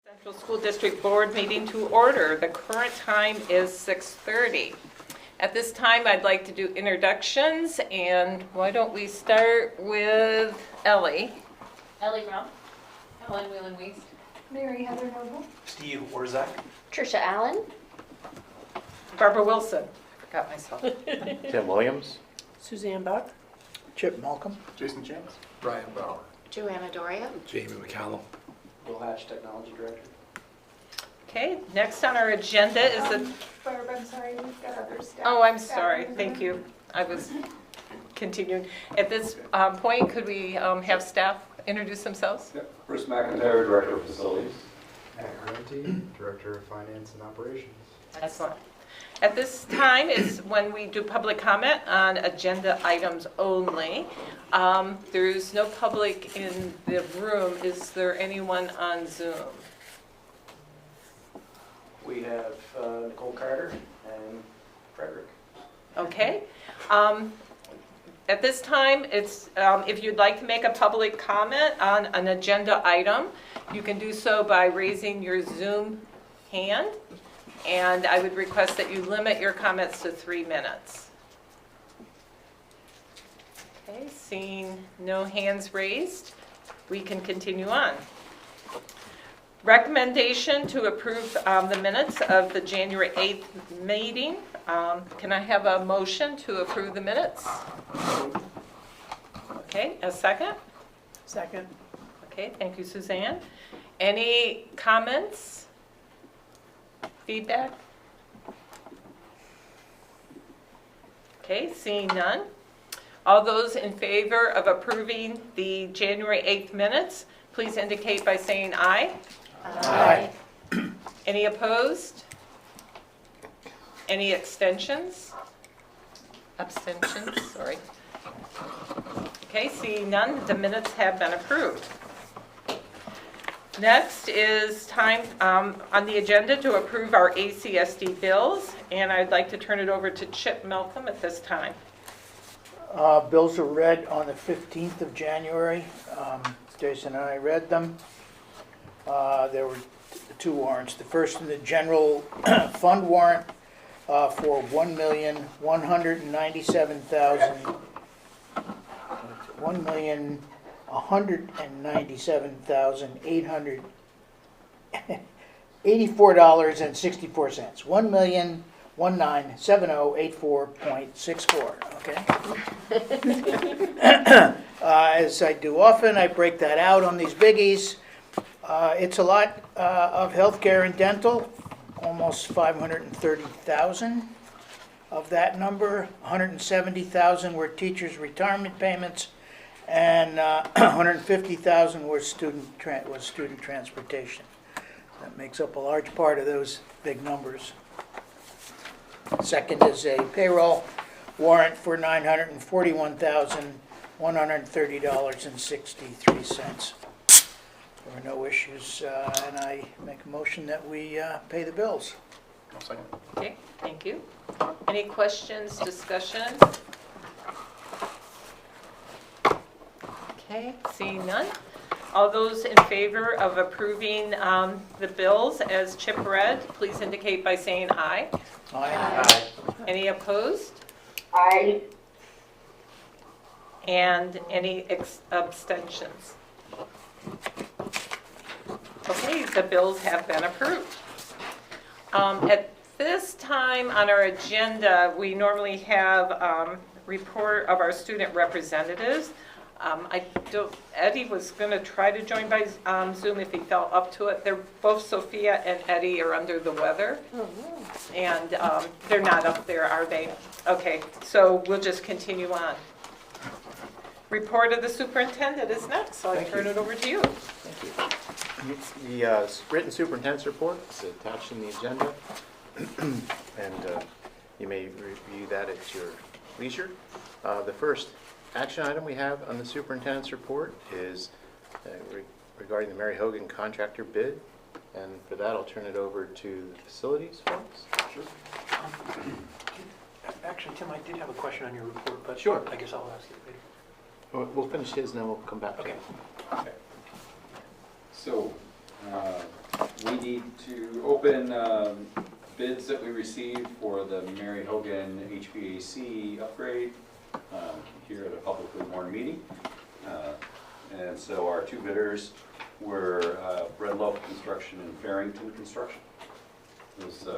Central School District Board meeting to order. The current time is 6:30. At this time, I'd like to do introductions, and why don't we start with Ellie? Ellie Rum. Helen Whelan-Weist. Mary Heather Noble. Steve Orzak. Trisha Allen. Barbara Wilson. I forgot myself. Tim Williams. Suzanne Buck. Chip Malcolm. Jason James. Brian Bauer. Joanna Doria. Jamie McCallum. Will Hatch, Technology Director. Okay, next on our agenda is the, Barb, I'm sorry, we've got other staff. oh, I'm sorry, thank you. I was continuing. At this point, could we have staff introduce themselves? Yep. Bruce McIntyre, Director of Facilities. Matt Carnty, Director of Finance and Operations. Excellent. At this time is when we do public comment on agenda items only. There's no public in the room. Is there anyone on Zoom? We have Nicole Carter and Frederick. Okay. At this time, it's if you'd like to make a public comment on an agenda item, you can do so by raising your Zoom hand. And I would request that you limit your comments to 3 minutes. Okay, seeing no hands raised, we can continue on. Recommendation to approve the minutes of the January 8th meeting. Can I have a motion to approve the minutes? Okay, a second? Second. Okay, thank you, Suzanne. Any comments? Feedback? Okay, seeing none. All those in favor of approving the January 8th minutes, please indicate by saying aye. Aye. Any opposed? Any extensions? Abstentions, sorry. Okay, seeing none, the minutes have been approved. Next is time on the agenda to approve our ACSD bills, and I'd like to turn it over to Chip Malcolm at this time. Bills are read on the 15th of January. Jason and I read them. There were two warrants. The first in the general fund warrant for $1,197,884.64. $1,197,084.64. Okay. As I do often, I break that out on these biggies. It's a lot of healthcare and dental, almost 530,000 of that number. 170,000 were teachers' retirement payments, and 150,000 was student transportation. That makes up a large part of those big numbers. Second is a payroll warrant for $941,130.63. There were no issues, and I make a motion that we pay the bills. I'll second. Okay, thank you. Any questions, discussion? Okay, seeing none. All those in favor of approving the bills as Chip read, please indicate by saying aye. Aye. Any opposed? Aye. And any abstentions? Okay, the bills have been approved. At this time on our agenda, we normally have report of our student representatives. Eddie was going to try to join by Zoom if he felt up to it. They're both Sophia and Eddie are under the weather. And they're not up there, are they? Okay, so we'll just continue on. Report of the superintendent is next, so I turn it over to you. Thank you. The written superintendent's report is attached in the agenda, and you may review that at your leisure. The first action item we have on the superintendent's report is regarding the Mary Hogan contractor bid, and for that I'll turn it over to the facilities folks. Sure. Actually, Tim, I did have a question on your report, but Sure. I guess I'll ask it later. We'll finish his and then we'll come back to Okay. it. Okay. So, need to open bids that we received for the Mary Hogan HVAC upgrade here at a publicly warned meeting. And so our two bidders were Red Loaf Construction and Farrington Construction. It was, we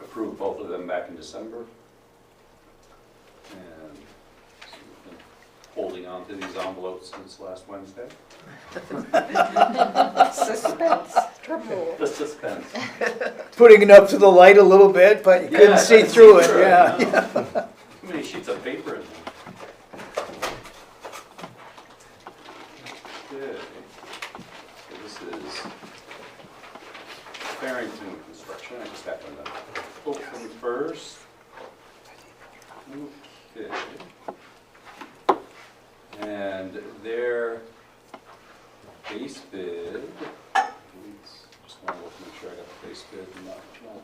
approved both of them back in December. And so we've been holding on to these envelopes since last Wednesday. Suspense, triple. The suspense. Putting it up to the light a little bit, but you couldn't see through it, yeah. Too many sheets of paper in there. Okay. So this is Farrington Construction. I just happened to open first. Okay. And their base bid, just want to look to make sure I got the base bid and not wrong.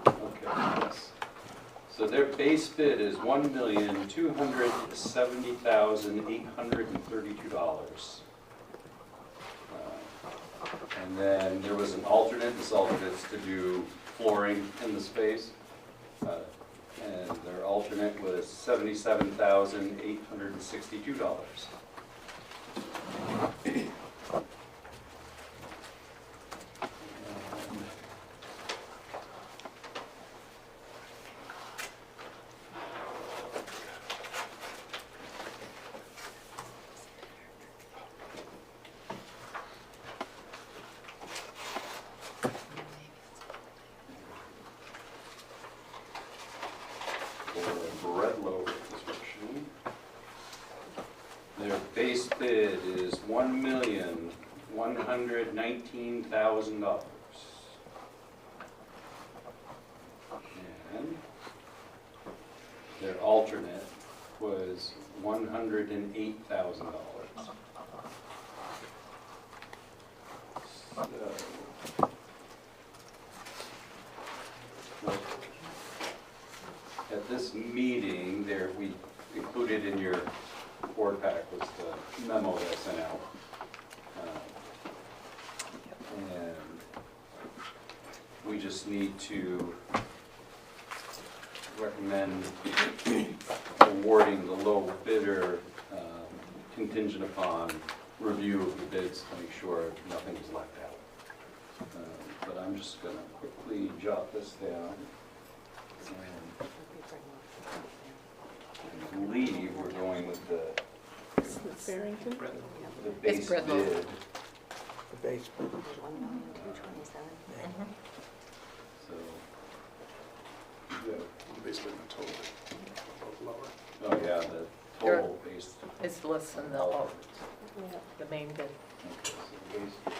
Okay, yes. So their base bid is $1,270,832. And then there was an alternate, this alternate's to do flooring in the space. And their alternate was $77,862. For Red Loaf Construction, their base bid is $1,119,000. And their alternate was $108,000. So, at this meeting, there we included in your board pack was the memo that I sent out. And we just need to recommend awarding the low bidder contingent upon review of the bids to make sure nothing is left out. But I'm just going to quickly jot this down. I believe we're going with the Farrington? the base It's Red Loaf. bid. The base bid. So, yeah. Basement total, lower. Oh, yeah, the total base. It's less than the low, the main bid. Okay, so the base bid.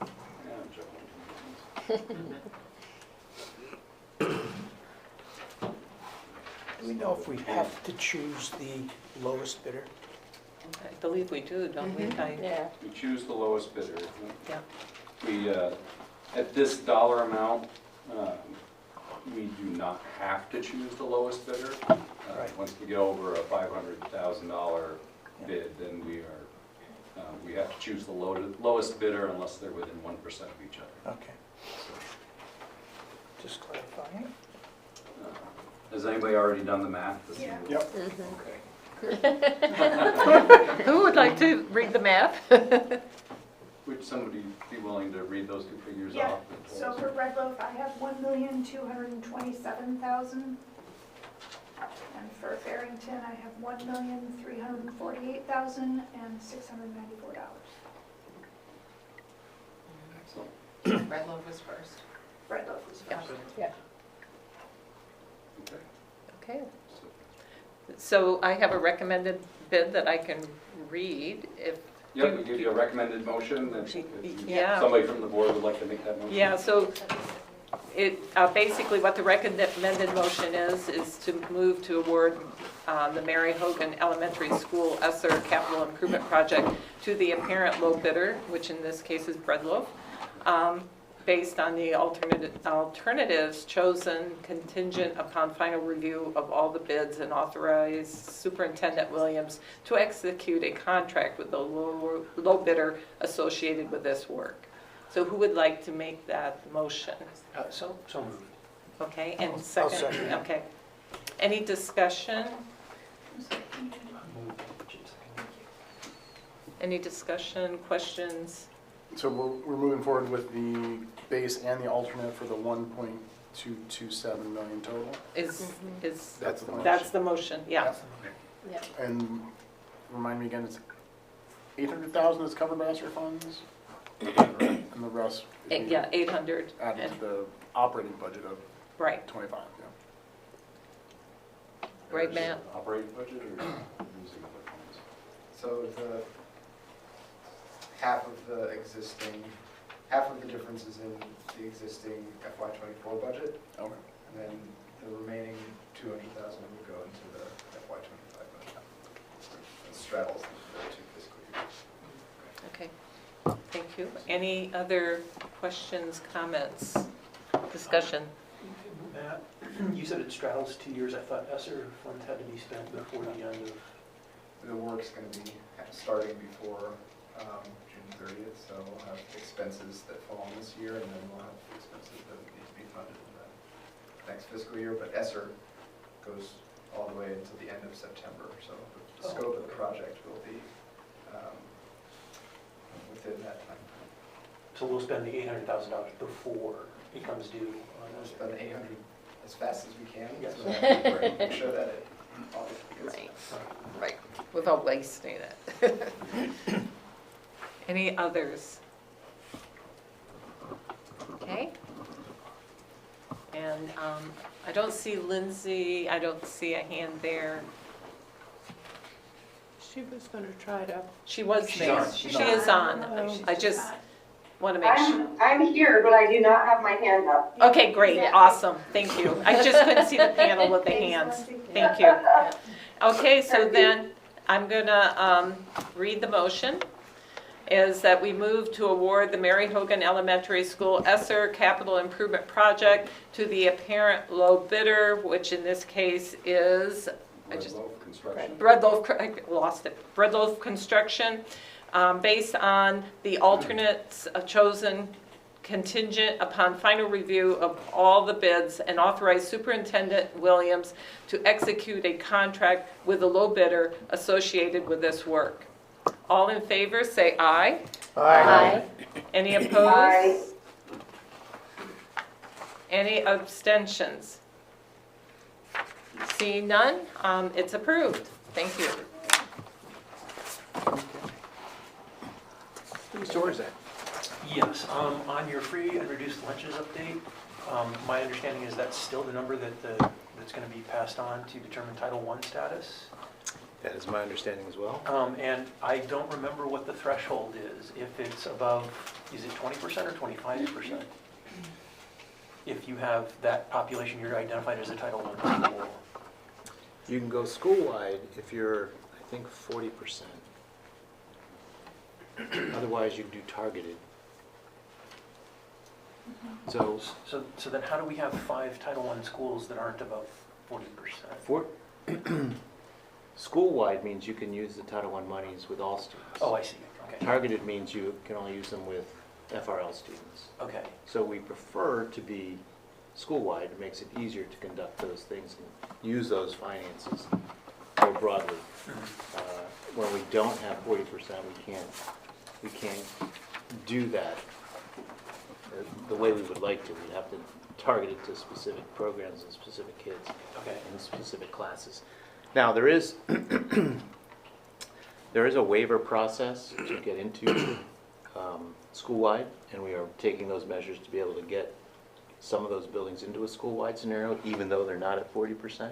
Yeah, I'm jumping. Do we know if we have to choose the lowest bidder? I believe we do, don't we? Yeah. We choose the lowest bidder. Yeah. We, at this dollar amount, we do not have to choose the lowest bidder. Right. Once we get over a $500,000 bid, then we are, we have to choose the lowest bidder unless they're within 1% of each other. Okay, just clarifying. Has anybody already done the math? Yeah. Yep. Okay. Who would like to read the math? Would somebody be willing to read those two figures Yeah, off? so for Red Loaf, I have $1,227,000. And for Farrington, I have $1,348,694. Excellent. Red Loaf was first. Red Loaf was Yeah. first. Yeah. Okay. Okay, So so I have a recommended bid that I can read if. Yep, we give you a recommended motion, if Yeah. somebody from the board would like to make that motion. Yeah, so it, basically what the recommended motion is to move to award the Mary Hogan Elementary School ESSER Capital Improvement Project to the apparent low bidder, which in this case is Red Loaf. based on the alternatives chosen contingent upon final review of all the bids and authorize Superintendent Williams to execute a contract with the low bidder associated with this work. So who would like to make that motion? So moved. Okay, and I'll second, second. okay. Any discussion? Any discussion, questions? So we're moving forward with the base and the alternate for the 1.227 million total? Is, That's the motion. that's the motion, yeah. And remind me again, it's 800,000 is covered by ESSER funds? And the rest? is Yeah, 800, Added to the operating budget of right, 25, yeah. right, Matt? Operating budget or using other funds? So the half of the difference is in the existing FY '24 budget, Okay. and then the remaining 200,000 would go into the FY '25 budget. It straddles the two fiscal years. Okay, thank you. Any other questions, comments, discussion? Matt, you said it straddles 2 years. I thought ESSER funds had to be spent before the end of... The work's going to be starting before June 30th, so we'll have expenses that fall in this year, and then we'll have expenses that need to be funded in the next fiscal year. But ESSER goes all the way until the end of September, so the scope of the project will be within that time. So we'll spend the $800,000 before it comes due on We'll those. spend the 800 as fast as we can, Yes. so that we make sure that it August gets Right. spent. Right, without wasting it. Any others? Okay. And I don't see Lindsay, I don't see a hand there. She was gonna try to. She was She's there. on. She is on. I just want to make sure. I'm here, but I do not have my hand up. Okay, great, awesome, thank you. I just couldn't see the panel with the hands. Thank you. Okay, so then I'm gonna read the motion. Is that we move to award the Mary Hogan Elementary School ESSER Capital Improvement Project to the apparent low bidder, which in this case is, Red Loaf Construction. Bread Loaf, I lost it, Bread Loaf Construction, based on the alternates chosen contingent upon final review of all the bids and authorize Superintendent Williams to execute a contract with the low bidder associated with this work. All in favor, say aye. Aye. Any Aye. opposed? Any abstentions? Seeing none, it's approved. Thank you. Mr. Orzak? Yes, on your free and reduced lunches update, my understanding is that's still the number that's going to be passed on to determine Title I status. That is my understanding as well. And I don't remember what the threshold is, if it's above, is it 20% or 25%? If you have that population, you're identified as a Title I school. You can go school-wide if you're, I think, 40%. Otherwise, you can do targeted. So, So then how do we have 5 Title I schools that aren't above 40%? for, school-wide means you can use the Title I monies with all students. Oh, I see, okay, Targeted means you can only use them with FRL students. okay. So we prefer to be school-wide. It makes it easier to conduct those things and use those finances more broadly. When we don't have 40%, we can't do that the way we would like to. We have to target it to specific programs and specific kids Okay. in specific classes. Now, there is a waiver process to get into school-wide, and we are taking those measures to be able to get some of those buildings into a school-wide scenario, even though they're not at 40%.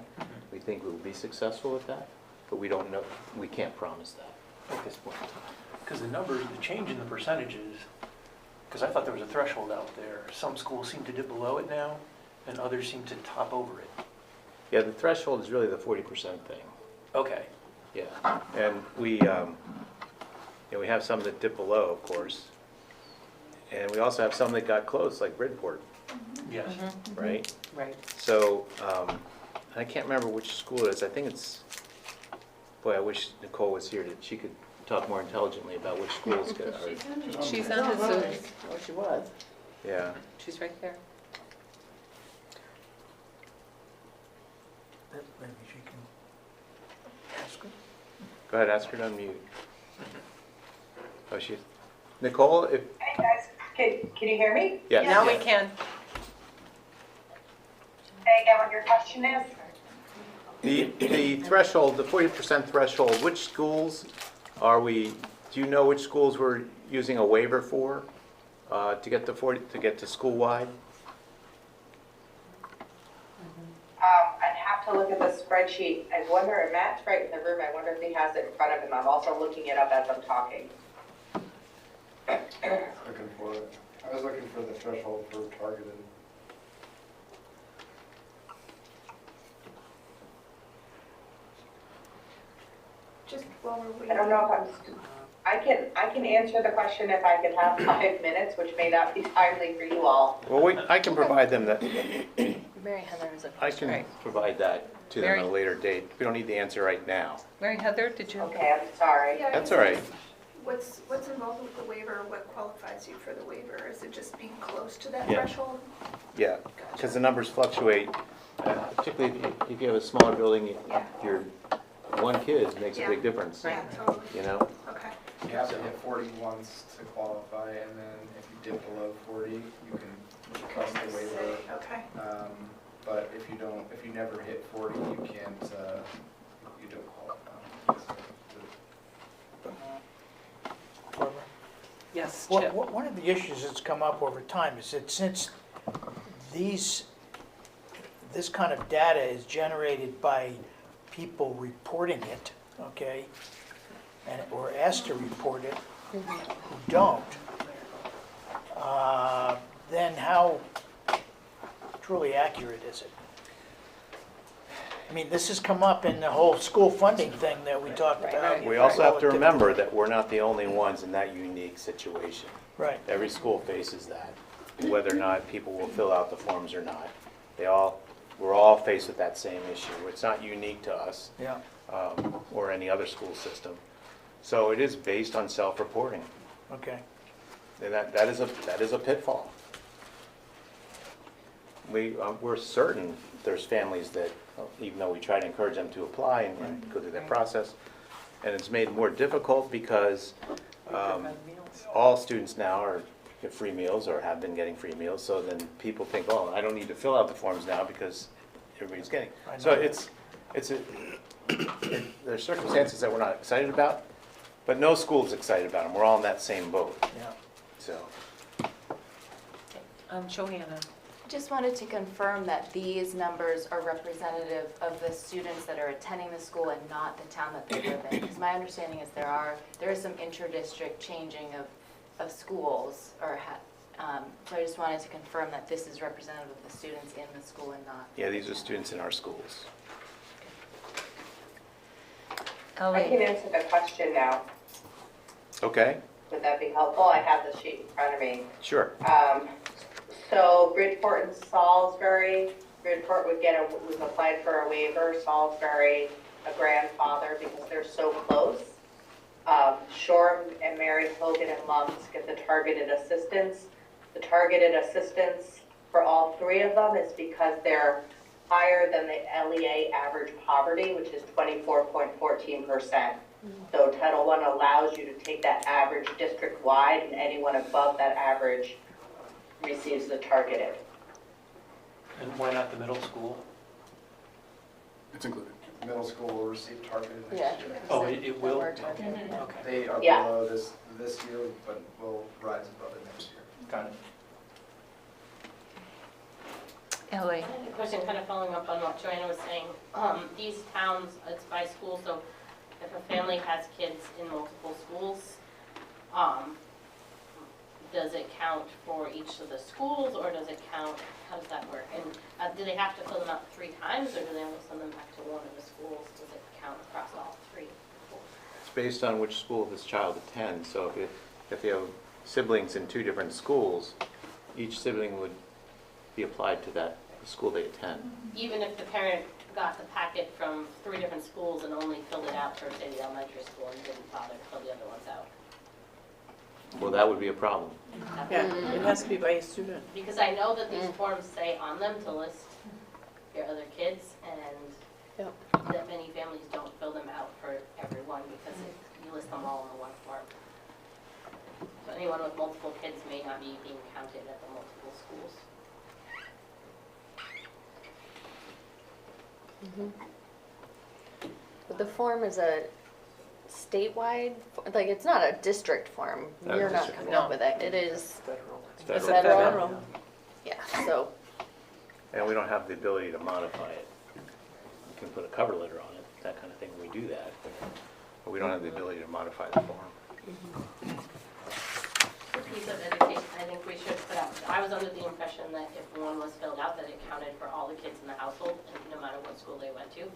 We think we will be successful with that, but we don't know, we can't promise that at this point. Because the numbers, the change in the percentages, because I thought there was a threshold out there. Some schools seem to dip below it now, and others seem to top over it. Yeah, the threshold is really the 40% thing. Okay, Yeah, and we have some that dip below, of course, And we also have some that got close, like Bridport, Yes. right? Right. So, I can't remember which school it is. I think it's, boy, I wish Nicole was here, that she could talk more intelligently about which schools are, She's on it, so, Oh, she was. yeah. she's right there. Maybe she can ask her. Go ahead, ask her to unmute. Oh, she's, Nicole, if, Hey guys, can you hear me? yes. Now we can. Say again what your question is? The threshold, the 40% threshold, which schools are we, do you know which schools we're using a waiver for to get to 40, to get to school-wide? I'd have to look at the spreadsheet. I wonder, if Matt's right in the room, I wonder if he has it in front of him. I'm also looking it up as I'm talking. Looking for it. I was looking for the threshold for targeted. Just while we're waiting. I don't know if I can answer the question if I can have 5 minutes, which may not be timely for you all. Well, I can provide them that, Mary Heather has a I can Right. provide that to them at a Mary? later date. We don't need the answer right now. Mary Heather, did you? Okay, I'm sorry. Yeah, That's all right. What's involved with the waiver? What qualifies you for the waiver? Is it just being close to that Yeah. threshold? Yeah, because the numbers fluctuate, particularly if you have a smaller building, Yeah. your one kid makes a big difference, Yeah, totally. you know? Okay. You have to hit 40 once to qualify, and then if you dip below 40, you can request a waiver. Okay. But if you don't, if you never hit 40, you can't, you don't qualify. Yes, Well, Chip. one of the issues that's come up over time is that since this kind of data is generated by people reporting it, okay, and or asked to report it, who don't, then how truly accurate is it? I mean, this has come up in the whole school funding thing that we talked about. We also have to remember that we're not the only ones in that unique situation. Right. Every school faces that, whether or not people will fill out the forms or not. We're all faced with that same issue. It's not unique to us. Yeah. Or any other school system. So it is based on self-reporting, Okay. and that is a pitfall. We're certain there's families that, even though we try to encourage them to apply and go through that process, and it's made more difficult because all students now get free meals or have been getting free meals, so then people think, oh, I don't need to fill out the forms now because everybody's getting. I So know. there's circumstances that we're not excited about, but no school's excited about them. We're all in that same boat, Yeah. so. Joanna. Just wanted to confirm that these numbers are representative of the students that are attending the school and not the town that they live in. Because my understanding is there is some inter-district changing of schools, or so I just wanted to confirm that this is representative of the students in the school and not. Yeah, these are students in our schools. I can answer the question now. Okay, Would that be helpful? I have the sheet in front of me. sure. So Bridport and Salisbury, Bridport we've applied for a waiver, Salisbury, a grandfather because they're so close. Shoreham and Mary Hogan and Lumps get the targeted assistance. The targeted assistance for all three of them is because they're higher than the LEA average poverty, which is 24.14%. So Title I allows you to take that average district-wide, and anyone above that average receives the targeted. And why not the middle school? It's included. Middle school will receive targeted Yeah. next year. Oh, it will? We're talking about. Okay, They are Yeah. below this year, but will rise above it next year. got it. Ellie. I had a question kind of following up on what Joanna was saying. These towns, it's by school, so if a family has kids in multiple schools, does it count for each of the schools, or does it count, how does that work? And do they have to fill them out 3 times, or do they only send them back to one of the schools? Does it count across all 3? It's based on which school this child attends, so if you have siblings in 2 different schools, each sibling would be applied to that school they attend. Even if the parent got the packet from 3 different schools and only filled it out for, say, the elementary school and didn't bother to fill the other ones out. Well, that would be a problem. Yeah, it has to be by a student. Because I know that these forms say on them to list your other kids, and Yep. that many families don't fill them out for everyone because you list them all in the one form. So anyone with multiple kids may not be being counted at the multiple schools. But the form is a statewide, like, it's not a district form. Not a You're not district coming form. up with it. It is, Federal. It's It's a federal. federal. yeah, so, And we don't have the ability to modify it. We can put a cover letter on it, that kind of thing, we do that. But we don't have the ability to modify the form. The piece of education, I think we should put out, I was under the impression that if one was filled out, that it counted for all the kids in the household, and no matter what school they went to.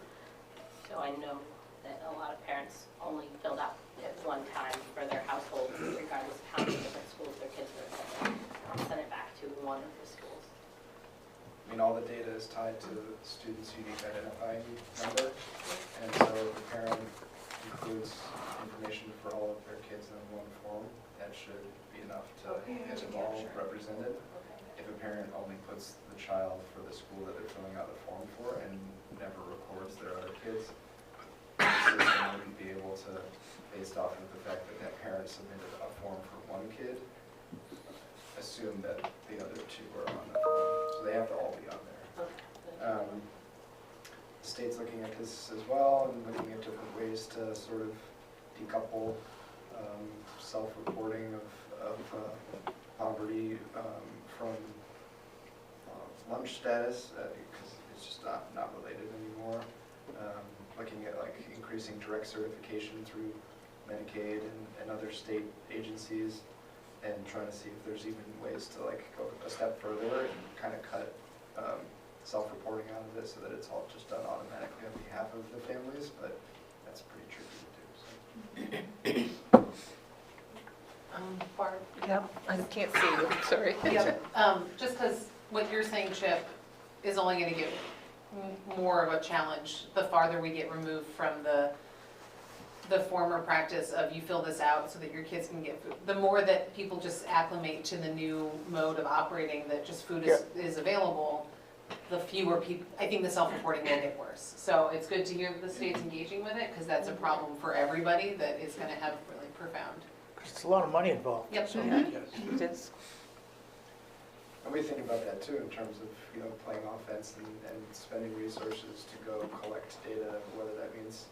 So I know that a lot of parents only filled out at one time for their household, regardless of how many different schools their kids were attending, and sent it back to one of the schools. I mean, all the data is tied to the student's unique identifying number, and so if the parent includes information for all of their kids in one form, that should be enough to get them all represented. If a parent only puts the child for the school that they're filling out the form for and never records their other kids, the system wouldn't be able to, based off of the fact that that parent submitted a form for one kid, assume that the other 2 are on the form. So they have to all be on there. The state's looking at this as well and looking at different ways to sort of decouple self-reporting of poverty from lunch status, because it's just not related anymore. Looking at like increasing direct certification through Medicaid and other state agencies, and trying to see if there's even ways to like go a step further and kind of cut self-reporting out of it so that it's all just done automatically on behalf of the families, but that's pretty tricky to do. So. Barb? Yep, I can't see you, sorry. Yep, just because what you're saying, Chip, is only gonna get more of a challenge the farther we get removed from the former practice of you fill this out so that your kids can get food. The more that people just acclimate to the new mode of operating, that just food is available, the fewer people, I think the self-reporting will get worse. So it's good to hear that the state's engaging with it, because that's a problem for everybody that is gonna have really profound. It's a lot of money involved. Yep. So, It is. And we think about that too in terms of, playing offense and spending resources to go collect data, whether that means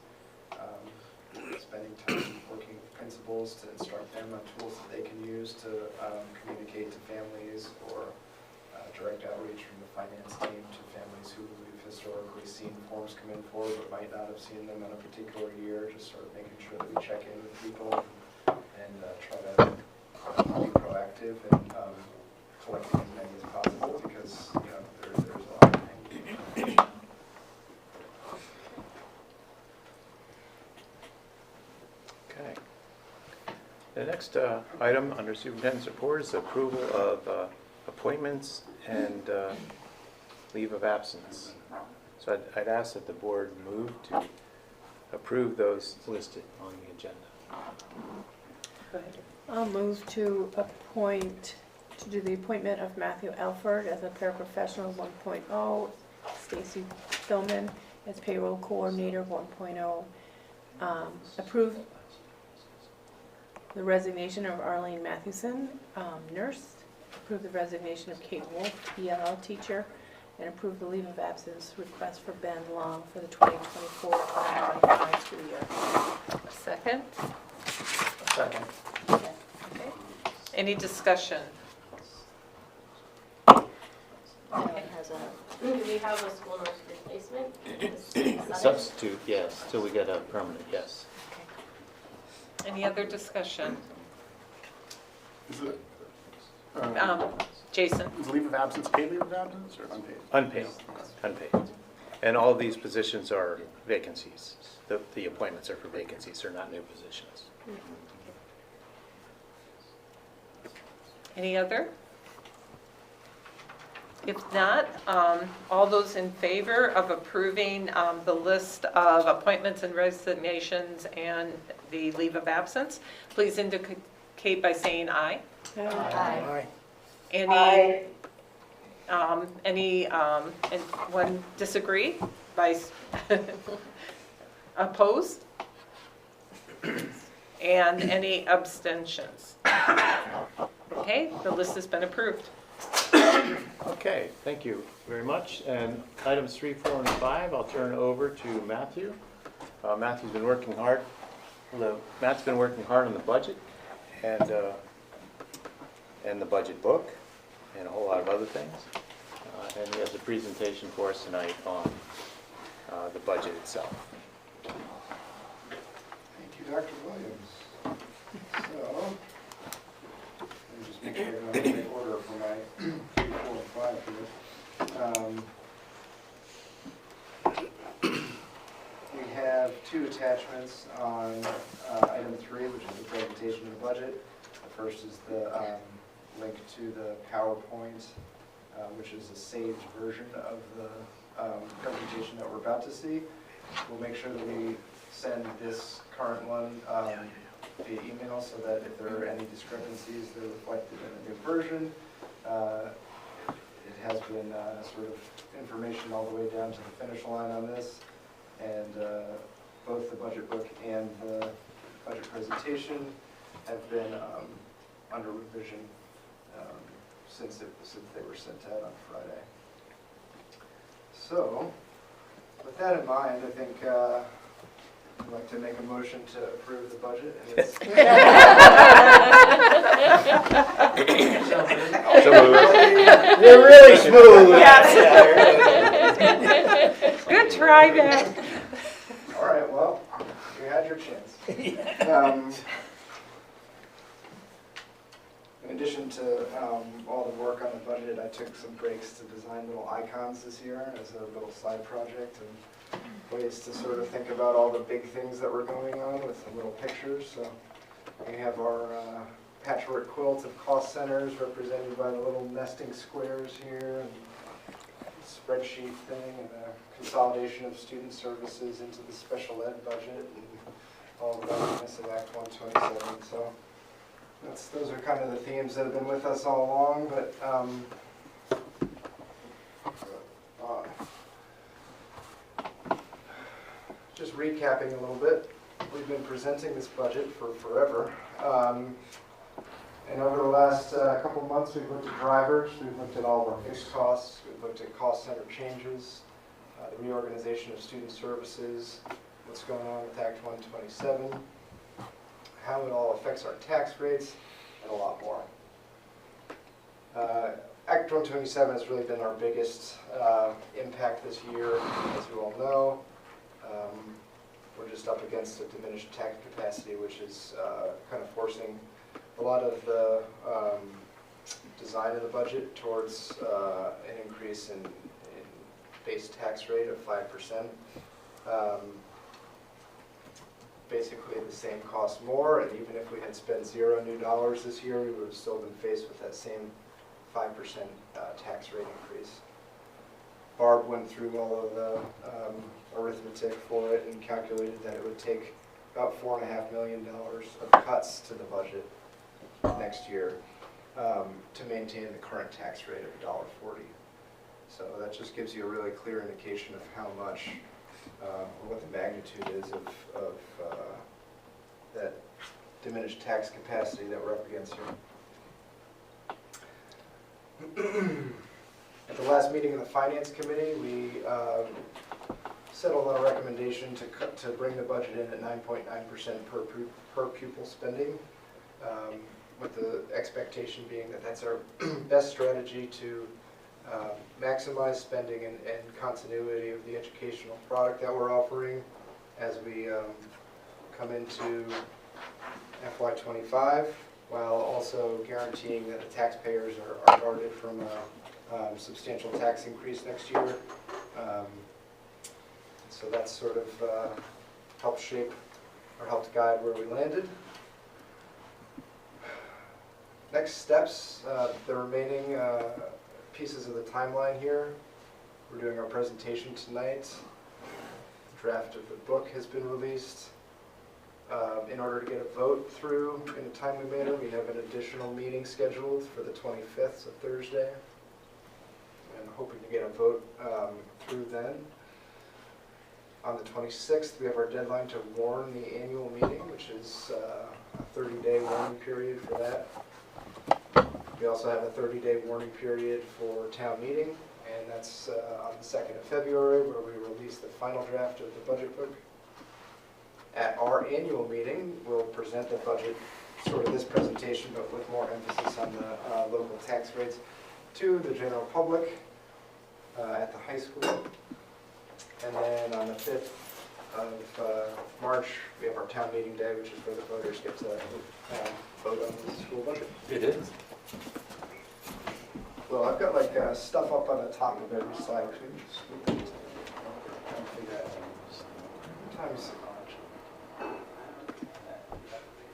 spending time working with principals to instruct them on tools that they can use to communicate to families, or direct outreach from the finance team to families who we've historically seen forms come in for but might not have seen them in a particular year, just sort of making sure that we check in with people and try to be proactive and collecting as many as possible, because there's a lot of things. Okay. The next item under superintendent's report is approval of appointments and leave of absence. So I'd ask that the board move to approve those listed on the agenda. Go ahead. I'll move to do the appointment of Matthew Alford as a paraprofessional 1.0, Stacy Philman as payroll coordinator 1.0. Approve the resignation of Arlene Mathewson, nurse. Approve the resignation of Kate Wolf, ELL teacher. And approve the leave of absence request for Ben Long for the 2024-2025 school year. A second? Second. Okay. Any discussion? anyone has a, Do we have a school nurse replacement? Substitute, yes, till we get a permanent, yes. Any other discussion? Is it, Jason? is leave of absence paid leave of absence or unpaid? Unpaid, unpaid. And all of these positions are vacancies. The appointments are for vacancies, they're not new positions. Any other? If not, all those in favor of approving the list of appointments and resignations and the leave of absence, please indicate by saying aye. Aye. Any, anyone disagree by, opposed? And any abstentions? Okay, the list has been approved. Okay, thank you very much. And items 3, 4, and 5, I'll turn over to Matthew. Matthew's been working hard. Matt's been working hard on the budget and the budget book and a whole lot of other things. And he has a presentation for us tonight on the budget itself. Thank you, Dr. Williams. So, let me just make sure I go in the right order for my 3, 4, and 5 here. We have 2 attachments on item 3, which is the presentation of the budget. The first is the link to the PowerPoint, which is a saved version of the presentation that we're about to see. We'll make sure that we send this current one via email so that if there are any discrepancies, they're reflected in the new version. It has been sort of information all the way down to the finish line on this, and both the budget book and the budget presentation have been under revision since they were sent out on Friday. So, with that in mind, I think I'd like to make a motion to approve the budget. And it's You're really smooth. Yes. Good try, Ben. all right, well, you had your chance. In addition to all the work on the budget, I took some breaks to design little icons this year as a little side project and ways to sort of think about all the big things that were going on with some little pictures. So we have our patchwork quilt of cost centers represented by the little nesting squares here, and a spreadsheet thing, and a consolidation of student services into the special ed budget, and all of that in Act 127. So those are kind of the themes that have been with us all along, but just recapping a little bit, we've been presenting this budget for forever. And over the last couple of months, we've looked at drivers, we've looked at all of our fixed costs, we've looked at cost center changes, the reorganization of student services, what's going on with Act 127, how it all affects our tax rates, and a lot more. Act 127 has really been our biggest impact this year, as you all know. We're just up against a diminished tax capacity, which is kind of forcing a lot of the design of the budget towards an increase in base tax rate of 5%. Basically the same cost more, and even if we had spent $0 new this year, we would have still been faced with that same 5% tax rate increase. Barb went through all of the arithmetic for it and calculated that it would take about $4.5 million of cuts to the budget next year to maintain the current tax rate of $1.40. So that just gives you a really clear indication of how much or what the magnitude is of that diminished tax capacity that we're up against here. At the last meeting of the Finance Committee, we settled on a recommendation to bring the budget in at 9.9% per pupil spending, with the expectation being that that's our best strategy to maximize spending and continuity of the educational product that we're offering as we come into FY25, while also guaranteeing that the taxpayers are guarded from a substantial tax increase next year. So that's sort of helped shape or helped guide where we landed. Next steps, the remaining pieces of the timeline here. We're doing our presentation tonight. The draft of the book has been released. In order to get a vote through in a timely manner, we have an additional meeting scheduled for the 25th, so Thursday. And hoping to get a vote through then. On the 26th, we have our deadline to warn the annual meeting, which is a 30-day warning period for that. We also have a 30-day warning period for town meeting, and that's on the 2nd of February, where we release the final draft of the budget book. At our annual meeting, we'll present the budget, sort of this presentation, but with more emphasis on the local tax rates to the general public at the high school. And then on the 5th of March, we have our town meeting day, which is where the voters get to vote on the school budget. It is. Well, I've got like stuff up on the top of every slide. Can we just move that to the- trying to figure that out. Sometimes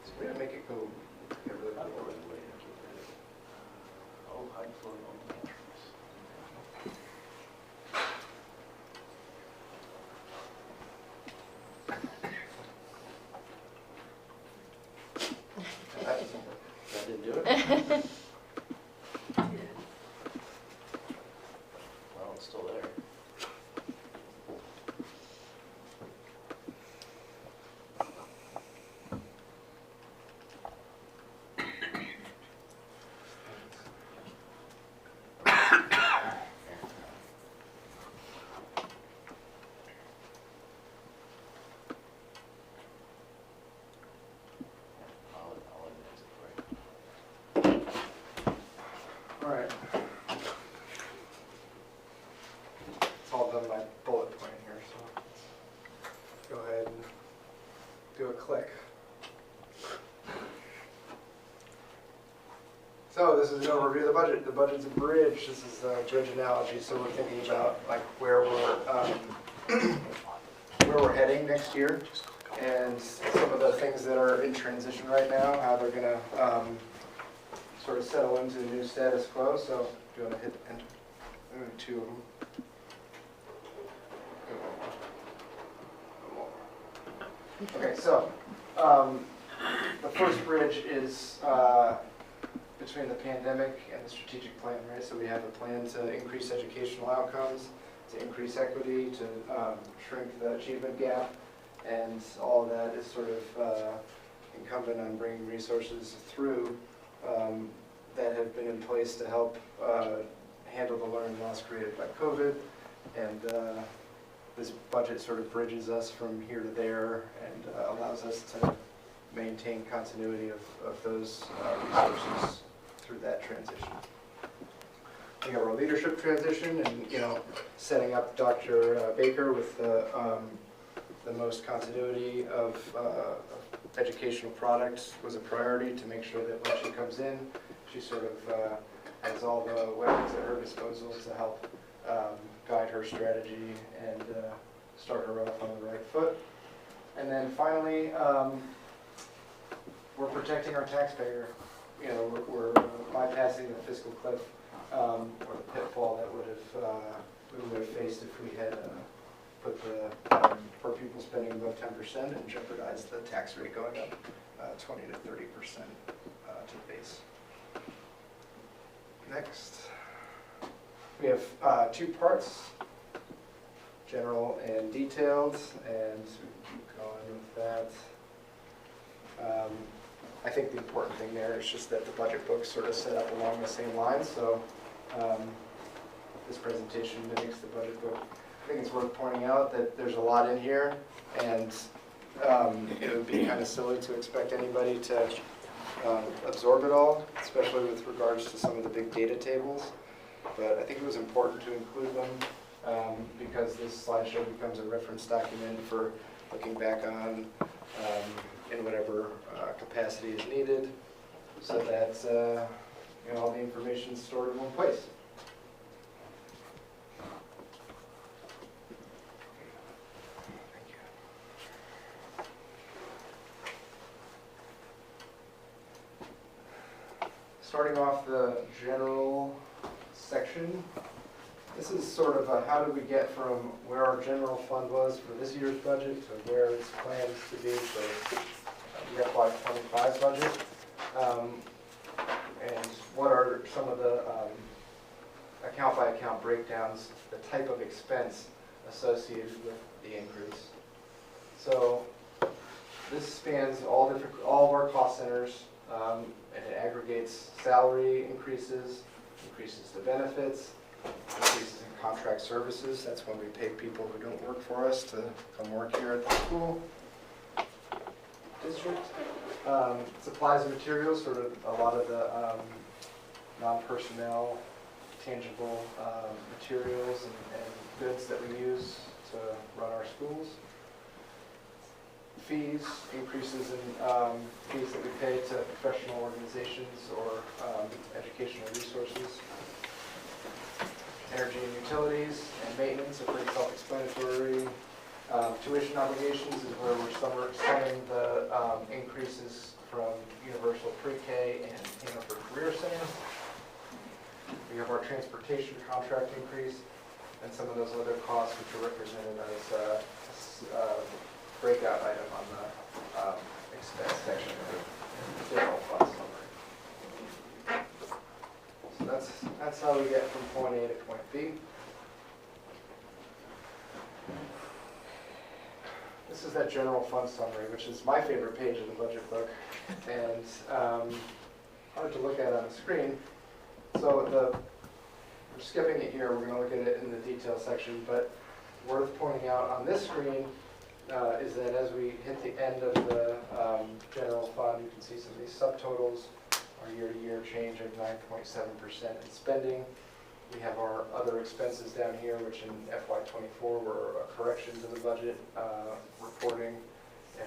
it's way to make it go. Get rid of it. Oh, high flow on that didn't do it? Well, it's still there. I'll advance it for you. All right. It's all done by bullet point here, so let's go ahead and do a click. So this is an overview of the budget. The budget's a bridge. This is a bridge analogy. So we're thinking about like where we're heading next year, and some of the things that are in transition right now, how they're going to sort of settle into the new status quo. So do you want to hit enter? Two of them. Okay, so the first bridge is between the pandemic and the strategic plan, right? So we have a plan to increase educational outcomes, to increase equity, to shrink the achievement gap, and all of that is sort of incumbent on bringing resources through that have been in place to help handle the learning loss created by COVID. And this budget sort of bridges us from here to there and allows us to maintain continuity of those resources through that transition. We have our leadership transition, and setting up Dr. Baker with the most continuity of educational products was a priority to make sure that when she comes in, she sort of has all the weapons at her disposal to help guide her strategy and start her off on the right foot. And then finally, we're protecting our taxpayer. We're bypassing the fiscal cliff or the pitfall that we would have faced if we had put the per pupil spending above 10% and jeopardized the tax rate going up 20 to 30% to the base. Next, we have two parts, general and detailed, and we can keep going with that. I think the important thing there is just that the budget book's sort of set up along the same lines, so this presentation mimics the budget book. I think it's worth pointing out that there's a lot in here, and it would be kind of silly to expect anybody to absorb it all, especially with regards to some of the big data tables. But I think it was important to include them because this slideshow becomes a reference document for looking back on in whatever capacity is needed, so that all the information is stored in one place. starting off the general section, this is sort of a how do we get from where our general fund was for this year's budget to where it's planned to be for the FY25 budget. And what are some of the account by account breakdowns, the type of expense associated with the increase. So this spans all of our cost centers, and it aggregates salary increases, increases to benefits, increases in contract services. That's when we pay people who don't work for us to come work here at the school district. Supplies and materials, sort of a lot of the non-personnel, tangible materials and goods that we use to run our schools. Fees, increases in fees that we pay to professional organizations or educational resources. Energy and utilities and maintenance are pretty self-explanatory. Tuition obligations is where we're summing the increases from Universal Pre-K and Hanover Career Center. We have our transportation contract increase and some of those other costs which are represented as a breakout item on the expense section of the general fund summary. So that's how we get from point A to point B. This is that general fund summary, which is my favorite page of the budget book, and hard to look at on the screen. So we're skipping it here. We're going to look at it in the detail section, but worth pointing out on this screen is that as we hit the end of the general fund, you can see some of these subtotals, our year-to-year change of 9.7% in spending. We have our other expenses down here, which in FY24 were a correction to the budget reporting.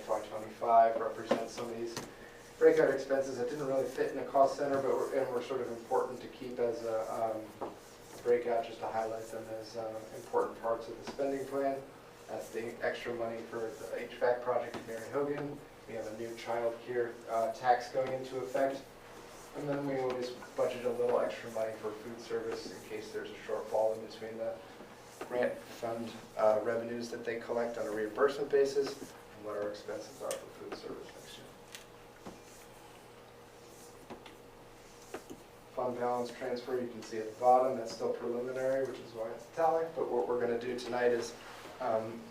FY25 represents some of these breakout expenses that didn't really fit in the cost center, but were sort of important to keep as a breakout, just to highlight them as important parts of the spending plan. That's the extra money for the HVAC project at Mary Hogan. We have a new child care tax going into effect. And then we always budget a little extra money for food service in case there's a shortfall in between the grant fund revenues that they collect on a reimbursement basis and what our expenses are for food service next year. Fund balance transfer, you can see at the bottom, that's still preliminary, which is why it's italic. But what we're going to do tonight is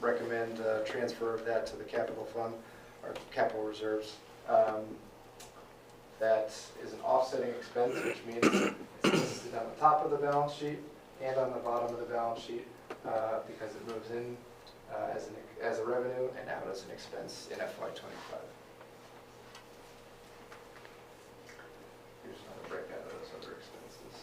recommend transfer of that to the capital fund, or capital reserves. That is an offsetting expense, which means it's listed on the top of the balance sheet and on the bottom of the balance sheet because it moves in as a revenue and out as an expense in FY25. Here's another breakout of those other expenses.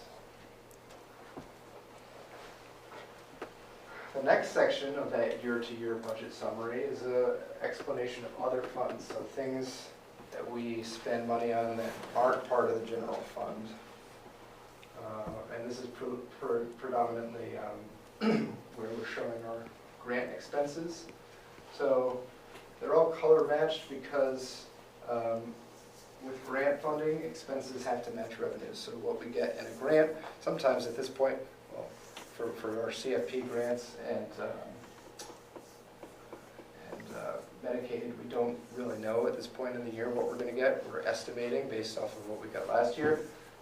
The next section of that year-to-year budget summary is an explanation of other funds, so things that we spend money on that aren't part of the general fund. And this is predominantly where we're showing our grant expenses. So they're all color matched because with grant funding, expenses have to match revenues. So what we get in a grant, sometimes at this point, well, for our CFP grants and Medicaid, we don't really know at this point in the year what we're going to get. We're estimating based off of what we got last year.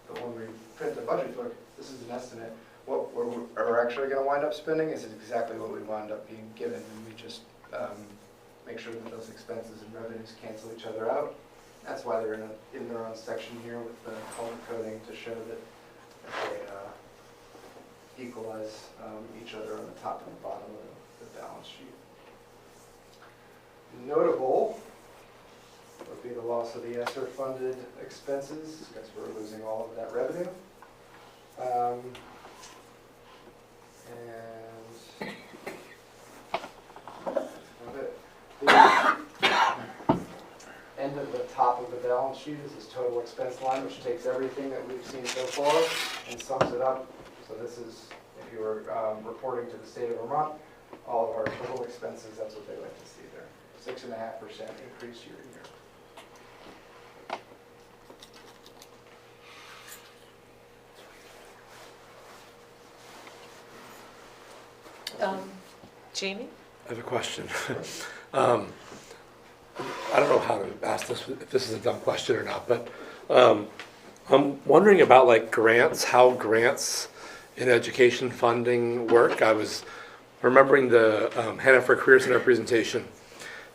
But when we print the budget book, this is an estimate. What we're actually going to wind up spending is exactly what we wound up being given. And we just make sure that those expenses and revenues cancel each other out. That's why they're in their own section here with the color coding to show that they equalize each other on the top and the bottom of the balance sheet. Notable would be the loss of the ESSER funded expenses because we're losing all of that revenue. And the end of the top of the balance sheet is this total expense line, which takes everything that we've seen so far and sums it up. So this is, if you were reporting to the state of Vermont, all of our total expenses, that's what they like to see there. 6.5% increase year to year. Jamie? I have a question. I don't know how to ask this, if this is a dumb question or not, but I'm wondering about like grants, how grants in education funding work. I was remembering the Hannah for Career Center presentation,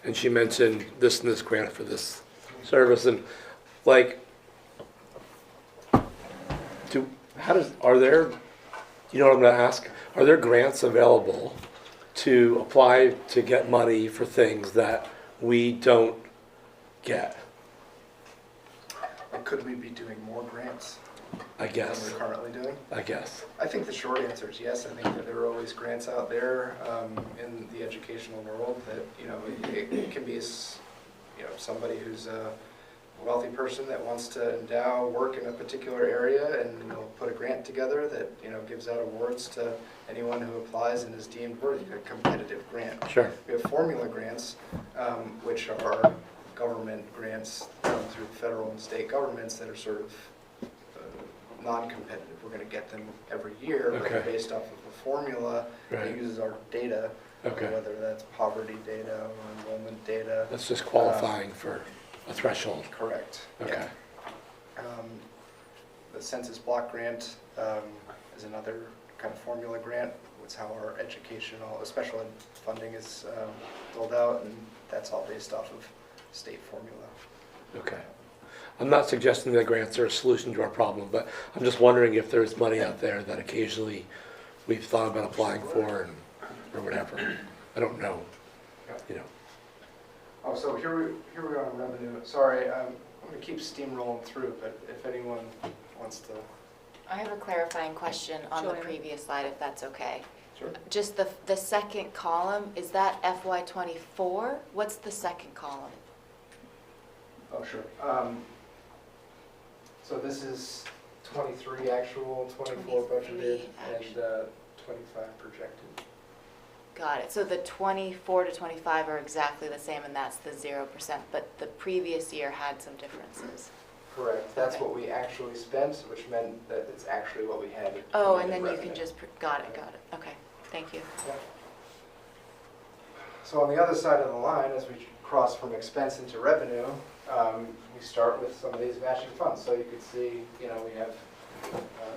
and she mentioned this and this grant for this service, and like, are there, you know what I'm gonna ask? Are there grants available to apply to get money for things that we don't get? And could we be doing more grants I than guess, we're currently doing? I guess. I think the short answer is yes. I think that there are always grants out there in the educational world that, you know, it can be, somebody who's a wealthy person that wants to endow work in a particular area, and they'll put a grant together that, you know, gives out awards to anyone who applies and is deemed worthy, a competitive grant. Sure. We have formula grants, which are government grants through federal and state governments that are sort of non-competitive. We're going to get them every year, but Okay. based off of a formula that Right. uses our data, Okay. whether that's poverty data or enrollment data. That's just qualifying for a threshold. Correct. Okay. Yeah. The census block grant is another kind of formula grant. It's how our educational, special ed funding is rolled out, and that's all based off of state formula. Okay. I'm not suggesting that grants are a solution to our problem, but I'm just wondering if there's money out there that occasionally we've thought about applying for or whatever. I don't know, you know. Oh, so here we are on revenue. Sorry, I'm going to keep steamrolling through, but if anyone wants to. I have a clarifying question on the Joanna. previous slide, if that's okay. Sure. Just the second column, is that FY '24? What's the second column? Oh, sure. So this is 23 actual, 24 budgeted, 23 and 25 projected. Got it. So the 24 to 25 are exactly the same, and that's the 0%, but the previous year had some differences. Correct. That's Okay. what we actually spent, which meant that it's actually what we had. Oh, in and then you revenue. can just, got it. Okay, thank you. Yeah. So on the other side of the line, as we cross from expense into revenue, we start with some of these matching funds. So you could see, you know, we have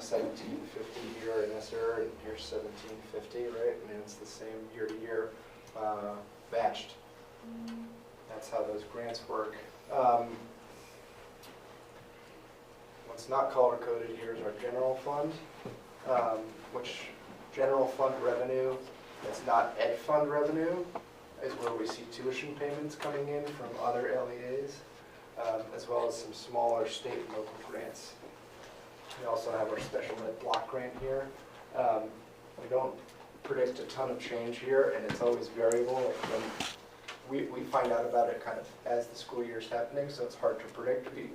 1750 here in ESSER, and here's 1750, right? I mean, it's the same year to year matched. That's how those grants work. What's not color-coded here is our general fund, which general fund revenue, that's not ed fund revenue, is where we see tuition payments coming in from other LEAs, as well as some smaller state and local grants. We also have our special ed block grant here. We don't predict a ton of change here, and it's always variable. We find out about it kind of as the school year is happening, so it's hard to predict. We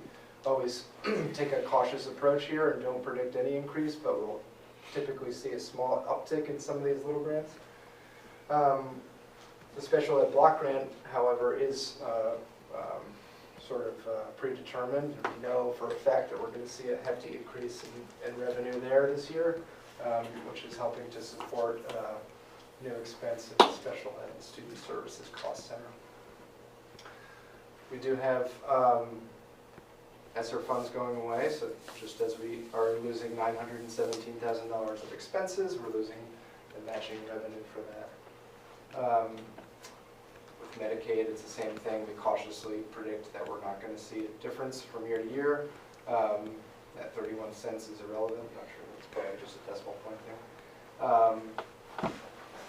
always take a cautious approach here and don't predict any increase, but we'll typically see a small uptick in some of these little grants. The special ed block grant, however, is sort of predetermined. We know for a fact that we're going to see a hefty increase in revenue there this year, which is helping to support new expense in the special ed and student services cost center. We do have ESSER funds going away, so just as we are losing $917,000 of expenses, we're losing the matching revenue for that. With Medicaid, it's the same thing. We cautiously predict that we're not going to see a difference from year to year. That 31 cents is irrelevant. I'm not sure that's probably just a decimal point thing.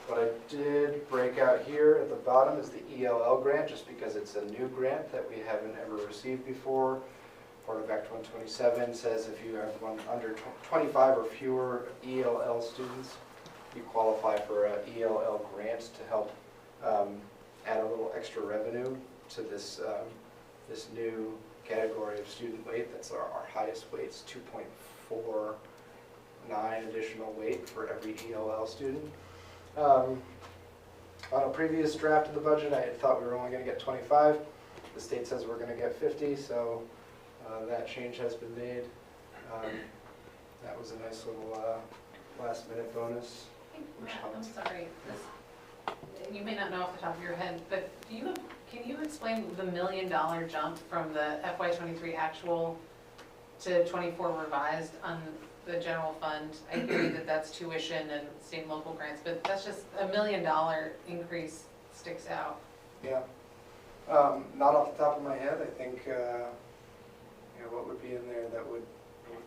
What I did break out here at the bottom is the ELL grant, just because it's a new grant that we haven't ever received before. Part of Act 127 says if you have one under 25 or fewer ELL students, you qualify for an ELL grant to help add a little extra revenue to this this new category of student weight. That's our highest weight. It's 2.49 additional weight for every ELL student. On a previous draft of the budget, I had thought we were only going to get 25. The state says we're going to get 50, so that change has been made. That was a nice little last-minute bonus. Matt, I'm sorry, you may not know off the top of your head, but can you explain the $1 million jump from the FY '23 actual to '24 revised on the general fund? I agree that that's tuition and state and local grants, but that's just $1 million increase sticks out. Yeah. Not off the top of my head, I think, what would be in there that would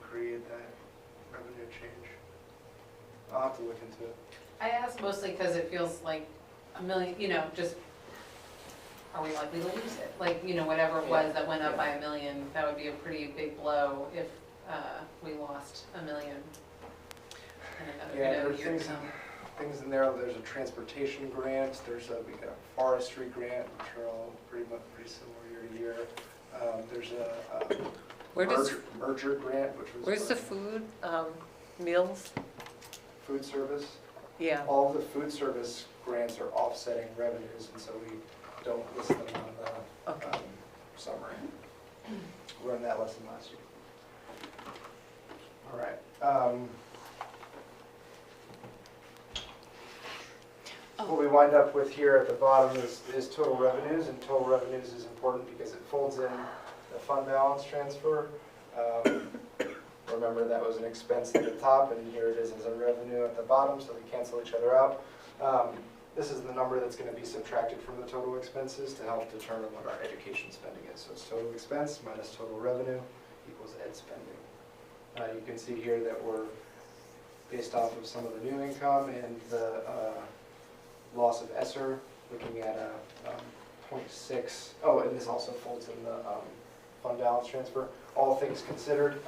create that revenue change? I'll have to look into it. I ask mostly because it feels like $1 million, just, are we likely to lose it? Like, whatever it was that went up by $1 million, that would be a pretty big blow if we lost $1 million. Yeah, there's things in there. There's a transportation grant. We got a forestry grant, which are all pretty similar year to year. There's a merger grant, which was. Where's the food, meals? Food service. Yeah. All of the food service grants are offsetting revenues, and so we don't list them on the summary. We learned that lesson last year. All right. What we wind up with here at the bottom is total revenues, and total revenues is important because it folds in the fund balance transfer. Remember, that was an expense at the top, and here it is as a revenue at the bottom, so they cancel each other out. This is the number that's going to be subtracted from the total expenses to help determine what our education spending is. So it's total expense minus total revenue equals ed spending. You can see here that we're based off of some of the new income and the loss of ESSER, looking at a 0.6. Oh, and this also folds in the fund balance transfer. All things considered,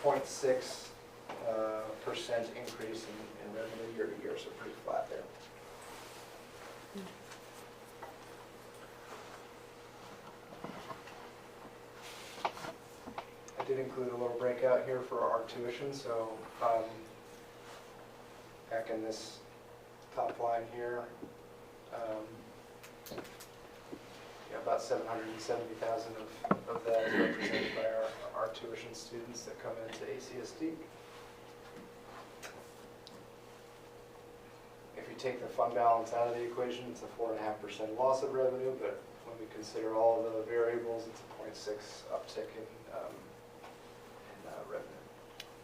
0.6% increase in revenue year to year, so pretty flat there. I did include a little breakout here for our tuition, so back in this top line here, about 770,000 of that is represented by our tuition students that come into ACSD. If you take the fund balance out of the equation, it's a 4.5% loss of revenue, but when we consider all of the variables, it's a 0.6 uptick in revenue.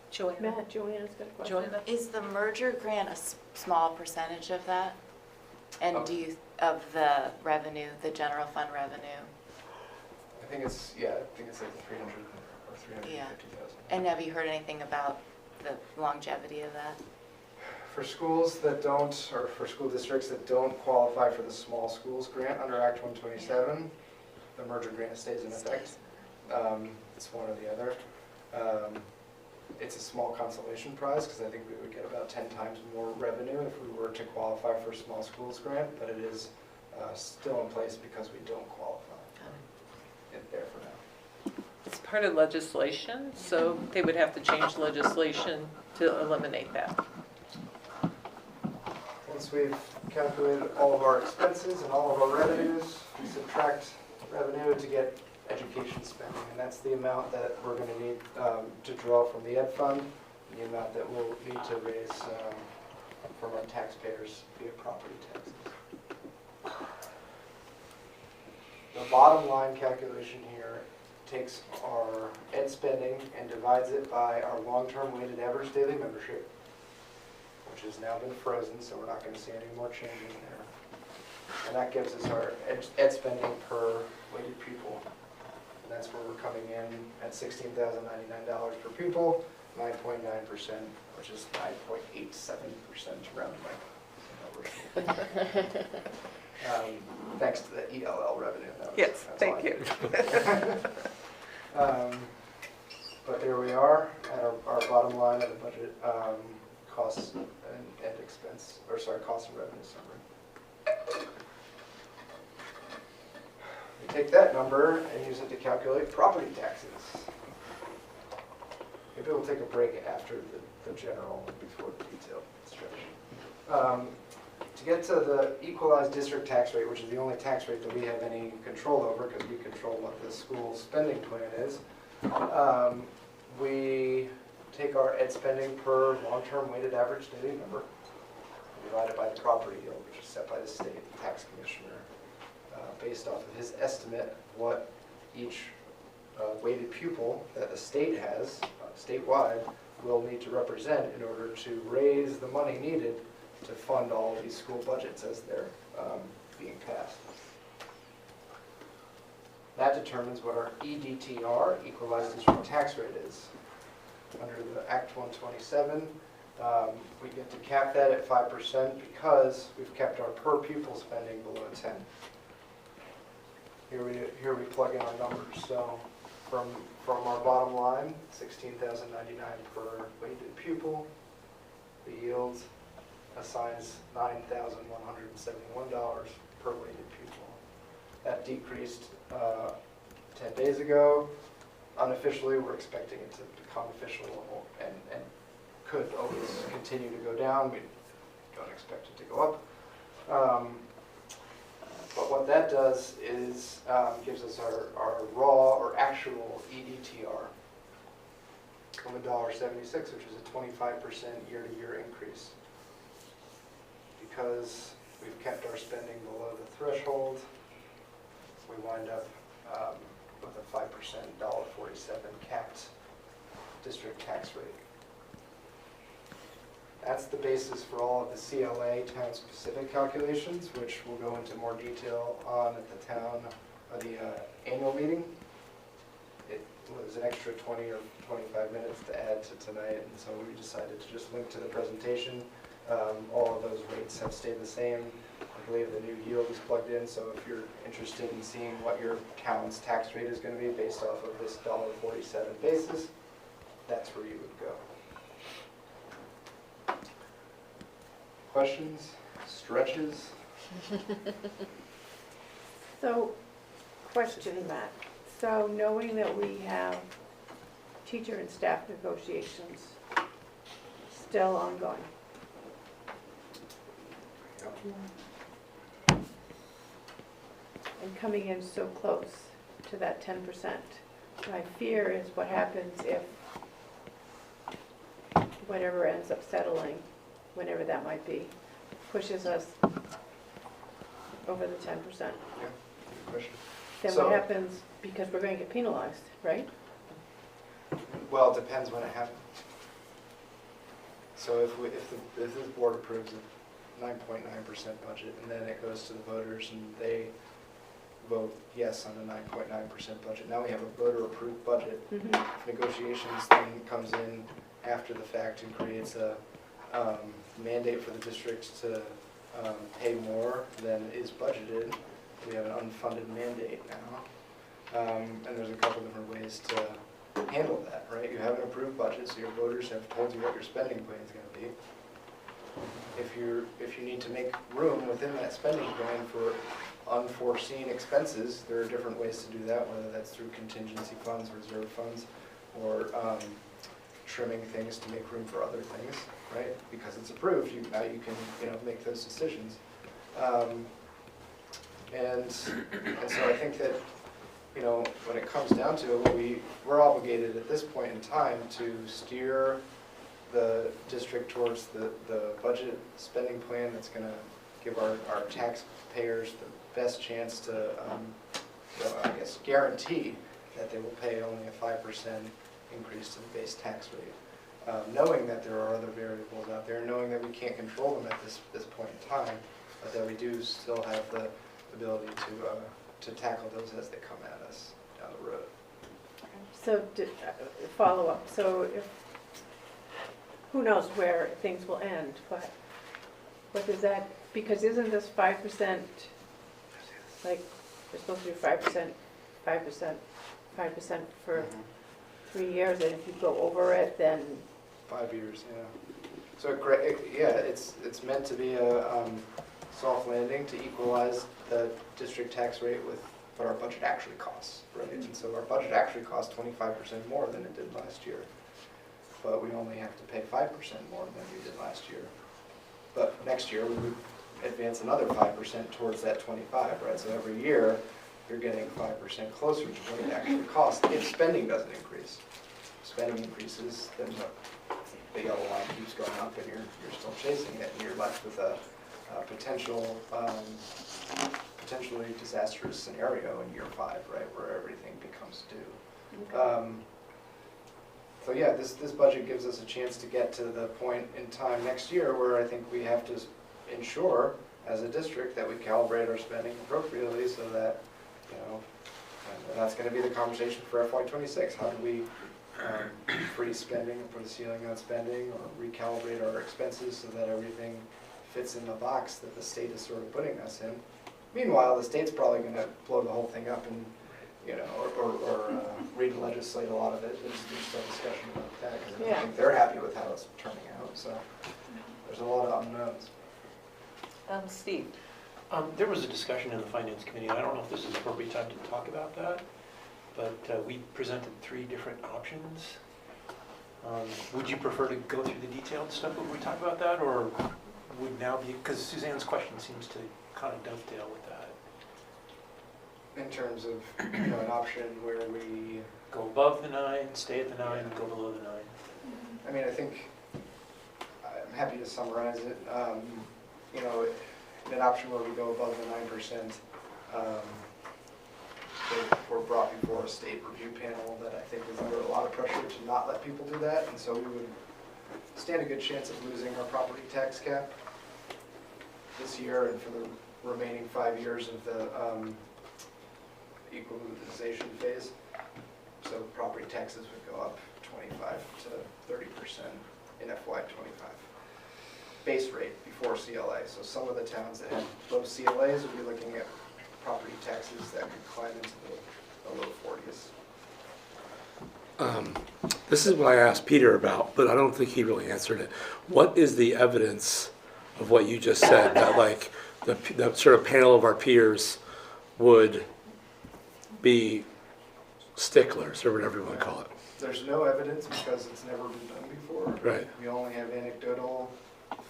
Joanna's got a question. Joanna? Is the merger grant a small percentage of that? And of the revenue, the general fund revenue? I think it's like 300 or 350,000. And have you heard anything about the longevity of that? For schools that don't, or for school districts that don't qualify for the small schools grant under Act 127, the merger grant stays in effect. It's one or the other. It's a small consolation prize because I think we would get about 10 times more revenue if we were to qualify for a small schools grant, but it is still in place because we don't qualify. It's there for now. It's part of legislation, so they would have to change legislation to eliminate that. Once we've calculated all of our expenses and all of our revenues, we subtract revenue to get education spending, and that's the amount that we're going to need to draw from the ed fund, the amount that we'll need to raise from our taxpayers via property taxes. The bottom line calculation here takes our ed spending and divides it by our long-term weighted average daily membership, which has now been frozen, so we're not going to see any more changes there. And that gives us our ed spending per weighted pupil. And that's where we're coming in at $16,099 per pupil, 9.9%, which is 9.87% round number. Thanks to the ELL revenue. Yes, thank you. But there we are at our bottom line of the budget costs and expense, or sorry, cost and revenue summary. We take that number and use it to calculate property taxes. Maybe we'll take a break after the general before the detailed discussion. To get to the equalized district tax rate, which is the only tax rate that we have any control over because we control what the school spending plan is, we take our ed spending per long-term weighted average daily member, divided by the property yield, which is set by the state tax commissioner, based off of his estimate of what each weighted pupil that the state has, statewide, will need to represent in order to raise the money needed to fund all of these school budgets as they're being passed. That determines what our EDTR, equalized district tax rate, is. Under the Act 127, we get to cap that at 5% because we've kept our per pupil spending below 10. Here we plug in our numbers. So from our bottom line, $16,099 per weighted pupil, the yield assigns $9,171 per weighted pupil. That decreased 10 days ago. Unofficially, we're expecting it to become official and could always continue to go down. We don't expect it to go up. But what that does is gives us our raw or actual EDTR of $1.76, which is a 25% year-to-year increase. Because we've kept our spending below the threshold, we wind up with a 5% $1.47 capped district tax rate. That's the basis for all of the CLA town-specific calculations, which we'll go into more detail on at the annual meeting. It was an extra 20 or 25 minutes to add to tonight, and so we decided to just link to the presentation. All of those rates have stayed the same. I believe the new yield is plugged in, so if you're interested in seeing what your town's tax rate is going to be based off of this $1.47 basis, that's where you would go. Questions? Stretches? So, question, Matt. So knowing that we have teacher and staff negotiations still ongoing, and coming in so close to that 10%, my fear is what happens if whatever ends up settling, whenever that might be, pushes us over the 10%. Yeah, good question. Then So- what happens, because we're going to get penalized, right? Well, it depends when it happens. So if this board approves a 9.9% budget, and then it goes to the voters and they vote yes on the 9.9% budget, now we have a voter-approved budget. Mhm. If negotiations then comes in after the fact and creates a mandate for the districts to pay more than is budgeted, we have an unfunded mandate now. And there's a couple different ways to handle that, right? You have an approved budget, so your voters have told you what your spending plan is going to be. If you need to make room within that spending plan for unforeseen expenses, there are different ways to do that, whether that's through contingency funds, reserve funds, or trimming things to make room for other things, right? Because it's approved, now you can make those decisions. And so I think that when it comes down to it, we're obligated at this point in time to steer the district towards the budget spending plan that's going to give our taxpayers the best chance to, I guess, guarantee that they will pay only a 5% increase to the base tax rate. Knowing that there are other variables out there, knowing that we can't control them at this point in time, but that we do still have the ability to tackle those as they come at us down the road. So, follow up, so if, who knows where things will end, but what does that, because isn't this 5%, like, we're supposed to do 5%, 5% for 3 years, and if you go over it, then 5 years, yeah. So it's meant to be a soft landing to equalize the district tax rate with what our budget actually costs, right? And so our budget actually costs 25% more than it did last year, but we only have to pay 5% more than we did last year. But next year we would advance another 5% towards that 25, right? So every year you're getting 5% closer to what it actually costs if spending doesn't increase. spending increases, then the yellow line keeps going up and you're still chasing it, and you're left with a potentially disastrous scenario in year 5, right, where everything becomes due. So yeah, this budget gives us a chance to get to the point in time next year where I think we have to ensure, as a district, that we calibrate our spending appropriately so that, and that's going to be the conversation for FY26. How do we freeze spending, or put a ceiling on spending, or recalibrate our expenses so that everything fits in the box that the state is sort of putting us in? Meanwhile, the state's probably going to blow the whole thing up and, or re-legislate a lot of it. There's some discussion about that, because I don't think they're happy with how it's turning out. So there's a lot of unknowns. Steve? There was a discussion in the Finance Committee, and I don't know if this is the appropriate time to talk about that, but we presented 3 different options. Would you prefer to go through the detailed stuff when we talk about that, or would now be, because Suzanne's question seems to kind of dovetail with that. In terms of an option where we go above the 9, stay at the 9, and go below the 9. I mean, I think I'm happy to summarize it. An option where we go above the 9%, we're brought before a state review panel that I think is under a lot of pressure to not let people do that, and so we would stand a good chance of losing our property tax cap this year and for the remaining 5 years of the equalization phase. So property taxes would go up 25 to 30% in FY25. Base rate before CLA. So some of the towns that have low CLAs would be looking at property taxes that could climb into the low 40s. This is what I asked Peter about, but I don't think he really answered it. What is the evidence of what you just said, that like the sort of panel of our peers would be sticklers, or whatever you want to call it? There's no evidence because it's never been done before. Right. We only have anecdotal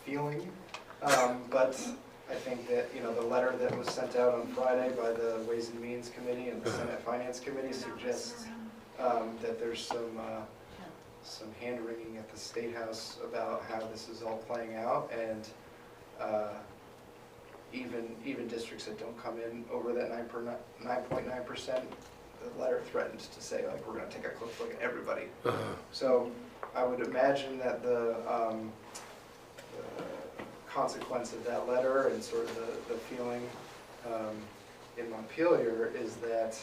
feeling, but I think that the letter that was sent out on Friday by the Ways and Means Committee and the Senate Finance Committee suggests that there's some hand-wringing at the State House about how this is all playing out, and even districts that don't come in over that 9.9%, the letter threatened to say, like, we're going to take a close look at everybody. So I would imagine that the consequence of that letter and sort of the feeling in Montpelier is that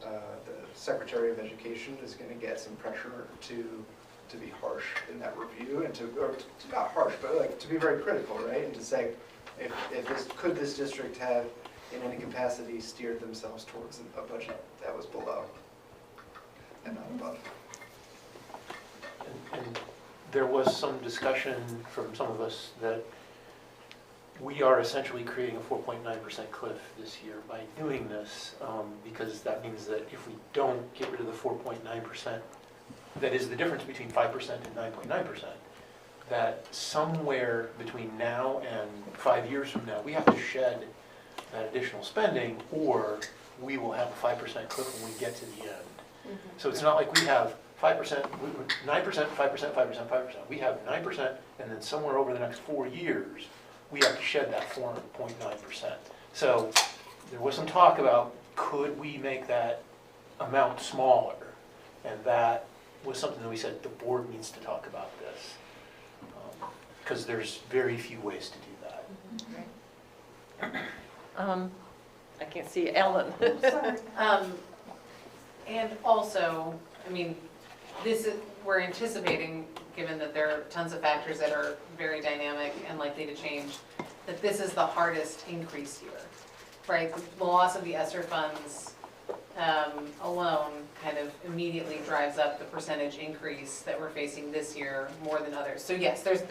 the Secretary of Education is going to get some pressure to be harsh in that review, and not harsh, but like to be very critical, right? And to say, could this district have, in any capacity, steered themselves towards a budget that was below and not above? And there was some discussion from some of us that we are essentially creating a 4.9% cliff this year by doing this, because that means that if we don't get rid of the 4.9%, that is the difference between 5% and 9.9%, that somewhere between now and 5 years from now, we have to shed that additional spending, or we will have a 5% cliff when we get to the end. So it's not like we have 5%, 9%, 5%, 5%, 5%. We have 9%, and then somewhere over the next 4 years, we have to shed that 4.9%. So there was some talk about, could we make that amount smaller? And that was something that we said the board needs to talk about this, because there's very few ways to do that. I can't see Ellen. And also, I mean, we're anticipating, given that there are tons of factors that are very dynamic and likely to change, that this is the hardest increase year, right? The loss of the ESSER funds alone kind of immediately drives up the percentage increase that we're facing this year more than others. So yes, there's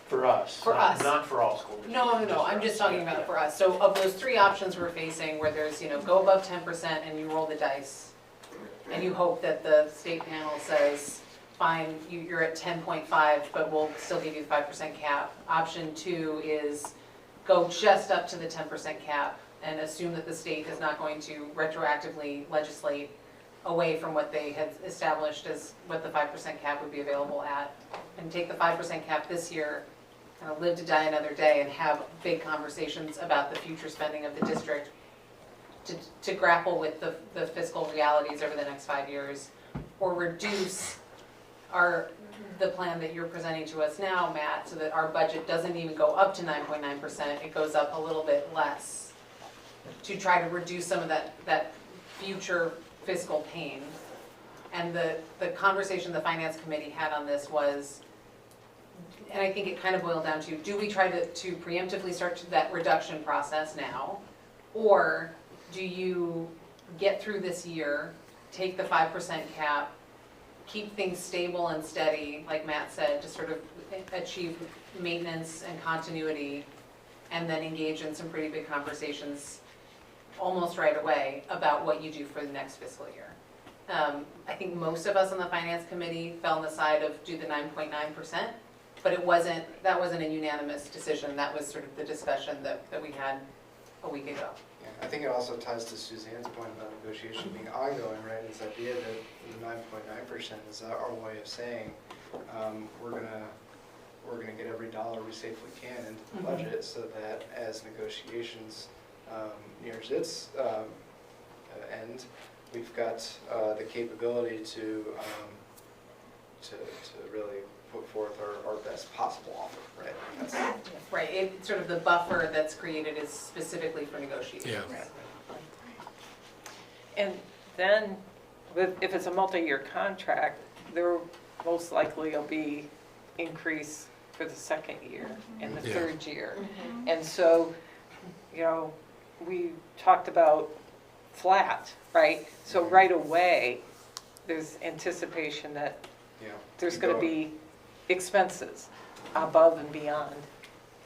For us. For us. Not for all schools. No, for I'm just us. talking about for us. So of those 3 options we're facing, where there's, go above 10% and you roll the dice, and you hope that the state panel says, fine, you're at 10.5, but we'll still give you the 5% cap. Option 2 is go just up to the 10% cap and assume that the state is not going to retroactively legislate away from what they had established as what the 5% cap would be available at, and take the 5% cap this year, kind of live to die another day, and have big conversations about the future spending of the district to grapple with the fiscal realities over the next 5 years, or reduce the plan that you're presenting to us now, Matt, so that our budget doesn't even go up to 9.9%, it goes up a little bit less, to try to reduce some of that future fiscal pain. And the conversation the finance committee had on this was, and I think it kind of boiled down to, do we try to preemptively start that reduction process now? Or do you get through this year, take the 5% cap, keep things stable and steady, like Matt said, to sort of achieve maintenance and continuity, and then engage in some pretty big conversations almost right away about what you do for the next fiscal year? I think most of us on the finance committee fell on the side of do the 9.9%, but that wasn't a unanimous decision. That was sort of the discussion that we had a week ago. Yeah, I think it also ties to Suzanne's point about negotiation being ongoing, right? This idea that the 9.9% is our way of saying we're gonna get every dollar we safely can into the budget, so that as negotiations nears its end, we've got the capability to really put forth our best possible offer, right? That's, Right, it's sort of the buffer that's created is specifically for negotiations. Yeah. right. And then, if it's a multi-year contract, there most likely will be increase for the second year and the Yeah. third year. And so, we talked about flat, right? So right away, there's anticipation that Yeah. there's You going go- to be expenses above and beyond.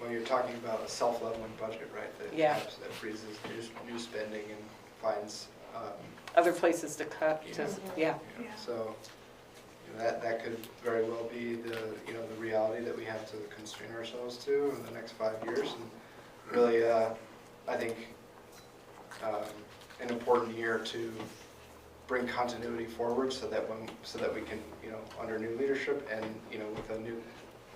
Well, you're talking about a self-leveling budget, right? Yeah. That freezes new spending and finds, Other places to cut, yeah. Yeah. So that could very well be the reality that we have to constrain ourselves to in the next 5 years. And really, I think an important year to bring continuity forward, so that we can, under new leadership and with a new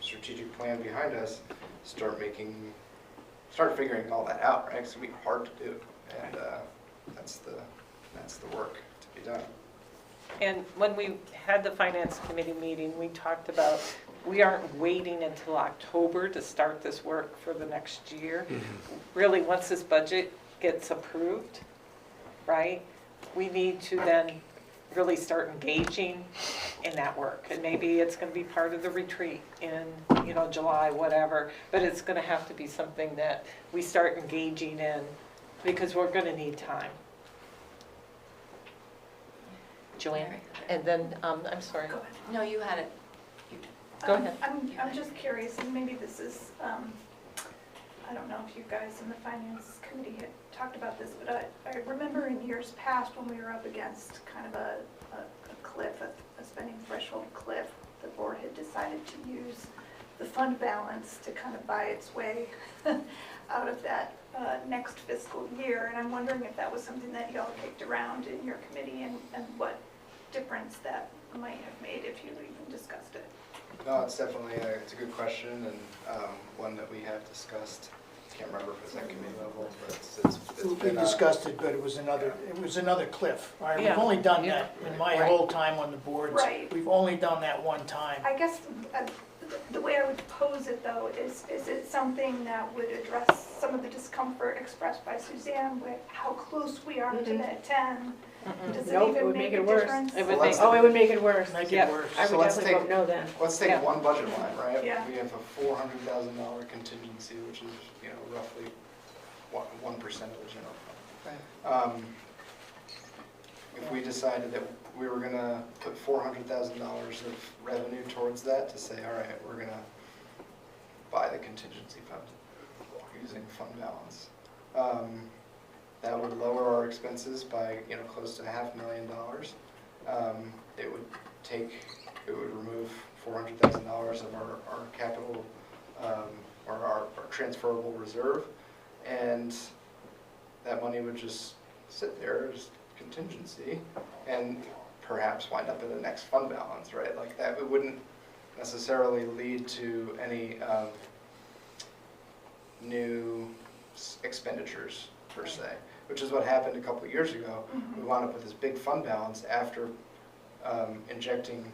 strategic plan behind us, start figuring all that out, right? It's gonna be hard to do, and that's the work to be done. And when we had the finance committee meeting, we talked about, we aren't waiting until October to start this work for the next year. Really, once this budget gets approved, right, we need to then really start engaging in that work. And maybe it's going to be part of the retreat in, July, whatever, but it's going to have to be something that we start engaging in, because we're going to need time. Joanne? And then, I'm sorry. Go ahead. No, you had it. Go ahead. I'm just curious, and maybe this is, I don't know if you guys in the finance committee had talked about this, but I remember in years past when we were up against kind of a cliff, a spending threshold cliff, the board had decided to use the fund balance to kind of buy its way out of that next fiscal year. And I'm wondering if that was something that y'all kicked around in your committee, and what difference that might have made if you even discussed it. No, it's definitely it's a good question, and one that we have discussed. Can't remember if it's at committee level, but it's We been discussed it, but it was another cliff. All right, we've Yeah. only done Yeah. that in my Right. whole time on the boards. Right. We've only done that one time. I guess the way I would pose it, though, is it something that would address some of the discomfort expressed by Suzanne with how close we are to that 10? Does it Nope, it even would make make a it worse. difference? It would Well, make, Oh, it would make it worse. Make Yeah. it worse. I So would let's definitely take- vote no then. Let's take Yeah. one budget line, right? Yeah. We have a $400,000 contingency, which is, roughly 1% of the general fund. If we decided that we were gonna put $400,000 of revenue towards that, to say, all right, we're gonna buy the contingency fund using fund balance, that would lower our expenses by, close to $500,000. It would remove $400,000 of our capital, or our transferable reserve, and that money would just sit there, just contingency and perhaps wind up in the next fund balance, right? Like that, it wouldn't necessarily lead to any new expenditures per se, which is what happened a couple of years ago. We wound up with this big fund balance after injecting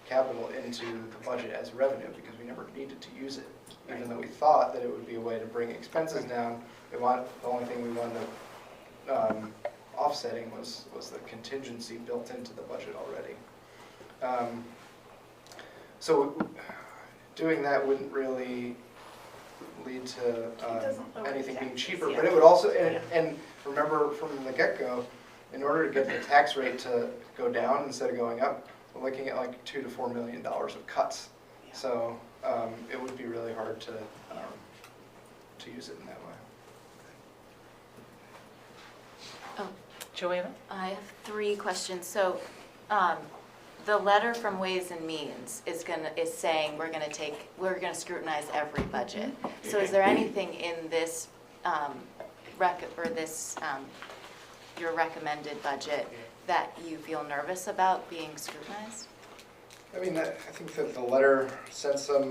capital into the budget as revenue because we never needed to use it. Even though we thought that it would be a way to bring expenses down, the only thing we wound up offsetting was the contingency built into the budget already. So doing that wouldn't really lead to anything being cheaper, but it would also, and remember from the get-go, in order to get the tax rate to go down instead of going up, we're looking at like $2 to $4 million of cuts. So it would be really hard to use it in that way. Oh, Joanna? I have 3 questions. So, the letter from Ways and Means is saying we're gonna scrutinize every budget. So, is there anything in this your recommended budget that you feel nervous about being scrutinized? I mean, I think that the letter sent some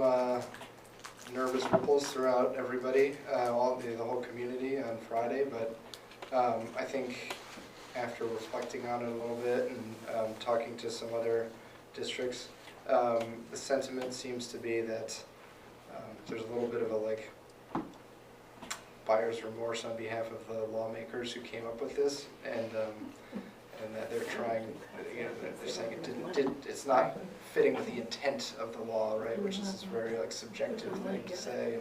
nervous ripples throughout everybody, the whole community on Friday, but I think after reflecting on it a little bit and talking to some other districts, the sentiment seems to be that there's a little bit of a buyer's remorse on behalf of the lawmakers who came up with this, and that they're trying, they're saying it's not fitting with the intent of the law, right? Which is this very subjective thing to say.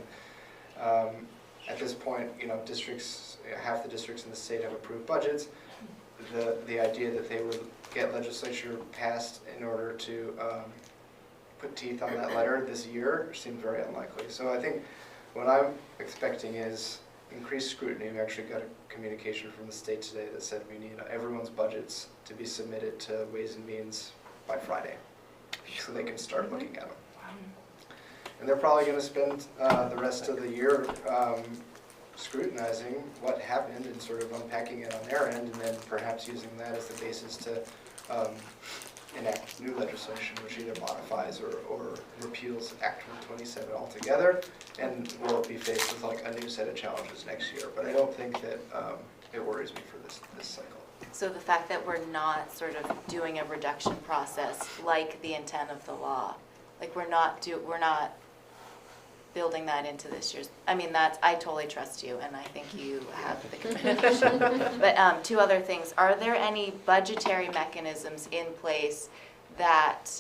And, at this point, districts, half the districts in the state have approved budgets. The idea that they would get legislature passed in order to put teeth on that letter this year seems very unlikely. So I think what I'm expecting is increased scrutiny. We actually got a communication from the state today that said we need everyone's budgets to be submitted to Ways and Means by Friday so they can start looking at them. And they're probably going to spend the rest of the year scrutinizing what happened and sort of unpacking it on their end, and then perhaps using that as the basis to enact new legislation which either modifies or repeals Act 127 altogether, and we'll be faced with a new set of challenges next year. But I don't think that it worries me for this cycle. So the fact that we're not sort of doing a reduction process like the intent of the law, like we're not building that into this year's, I totally trust you, and I think you have the communication. But 2 other things, are there any budgetary mechanisms in place that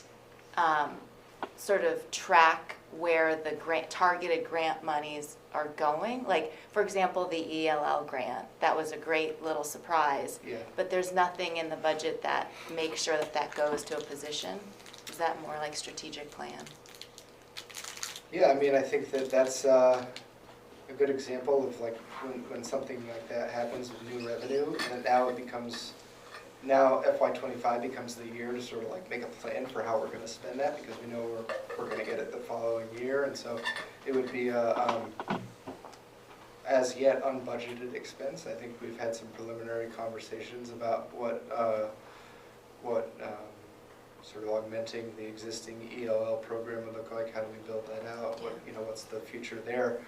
sort of track where the targeted grant monies are going? Like, for example, the ELL grant, that was a great little surprise, but there's nothing in the budget that makes sure that goes to a position. Is that more like strategic plan? Yeah, I think that's a good example of when something like that happens with new revenue, and now FY25 becomes the year to sort of make a plan for how we're going to spend that, because we know we're going to get it the following year, and so it would be a as yet unbudgeted expense. I think we've had some preliminary conversations about what sort of augmenting the existing ELL program would look like. How do we build that out? What's the future there?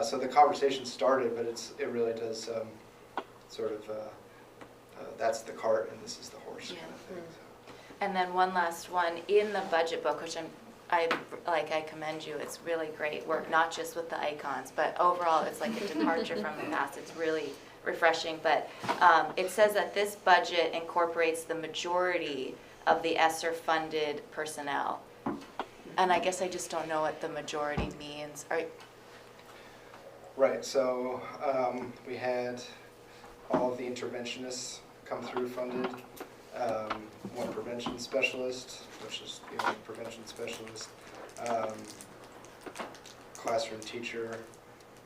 So the conversation started, but it really does sort of that's the cart and this is the horse kind of thing. So. And then one last one, in the budget book, which I commend you, it's really great work, not just with the icons, but overall it's like a departure from the past. It's really refreshing, but it says that this budget incorporates the majority of the ESSER funded personnel. And I guess I just don't know what the majority means. Right, so we had all of the interventionists come through funded, 1 prevention specialist, which is prevention specialist, classroom teacher,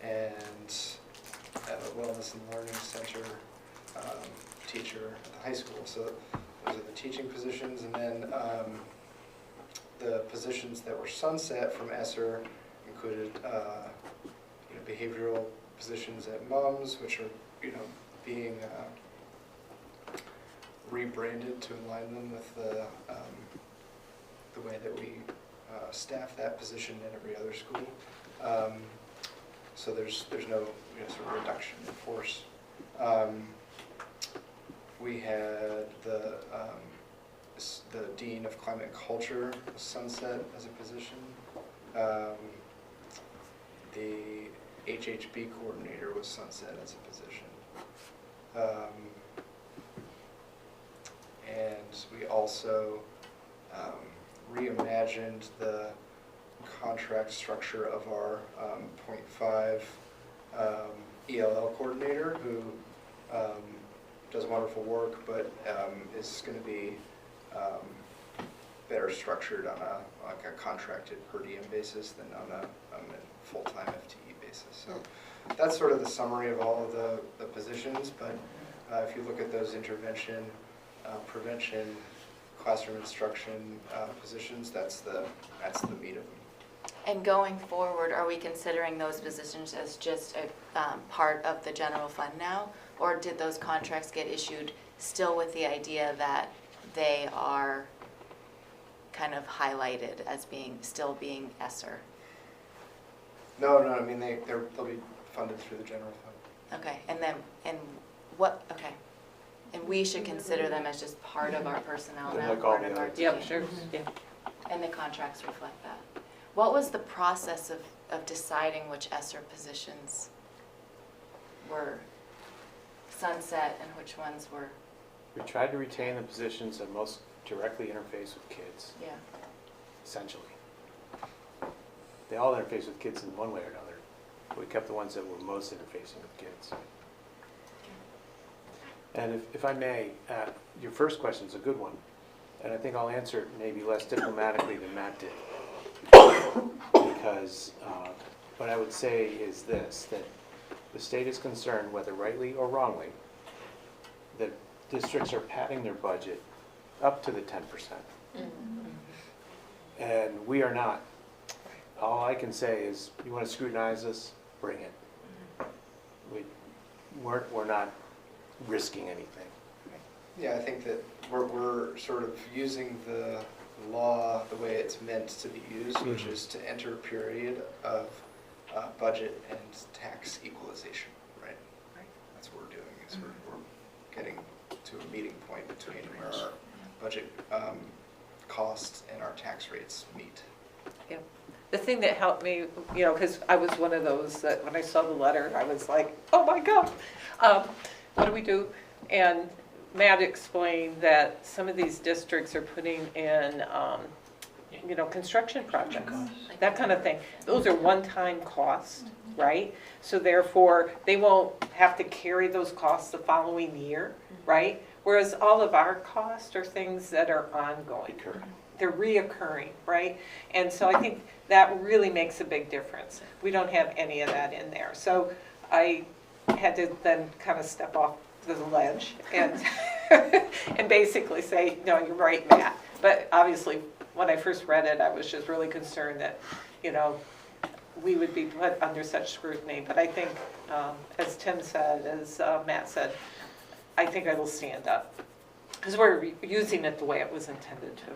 and a wellness and learning center teacher at the high school. So those are the teaching positions, and then the positions that were sunset from ESSER included behavioral positions at MUMS, which are being rebranded to align them with the way that we staff that position in every other school. So there's no sort of reduction in force. We had the Dean of Climate Culture sunset as a position. The HHB coordinator was sunset as a position. And we also reimagined the contract structure of our .5 ELL coordinator, who does wonderful work, but is going to be better structured on a contracted per diem basis than on a full-time FTE basis. So that's sort of the summary of all of the positions, but if you look at those intervention, prevention, classroom instruction positions, that's the meat of them. And going forward, are we considering those positions as just a part of the general fund now? Or did those contracts get issued still with the idea that they are kind of highlighted as still being ESSER? No, I mean, they'll be funded through the general fund. Okay, and we should consider them as just part of our personnel now, Like all part the of our other team? Yep, sure, yeah. And the contracts reflect that. What was the process of deciding which ESSER positions were sunset and which ones were? We tried to retain the positions that most directly interface with kids, Yeah. essentially. They all interface with kids in one way or another, but we kept the ones that were most interfacing with kids. And if I may, your first question is a good one, and I think I'll answer it maybe less diplomatically than Matt did. Because what I would say is this, that the state is concerned, whether rightly or wrongly, that districts are padding their budget up to the 10%. And we are not. All I can say is, you want to scrutinize us, bring it. We're not risking anything. Yeah, I think that we're sort of using the law the way it's meant to be used, which is to enter a period of budget and tax equalization, right? That's what we're doing, is we're getting to a meeting point between where our budget costs and our tax rates meet. Yeah. The thing that helped me, because I was one of those that when I saw the letter, I was like, oh my God, what do we do? And Matt explained that some of these districts are putting in, construction projects, that kind of thing. Those are one-time costs, right? So therefore, they won't have to carry those costs the following year, right? Whereas all of our costs are things that are ongoing. They're reoccurring, right? And so I think that really makes a big difference. We don't have any of that in there. So I had to then kind of step off the ledge and and basically say, no, you're right, Matt. But obviously, when I first read it, I was just really concerned that, we would be put under such scrutiny. But I think, as Tim said, as Matt said, I think it'll stand up. Because we're using it the way it was intended to.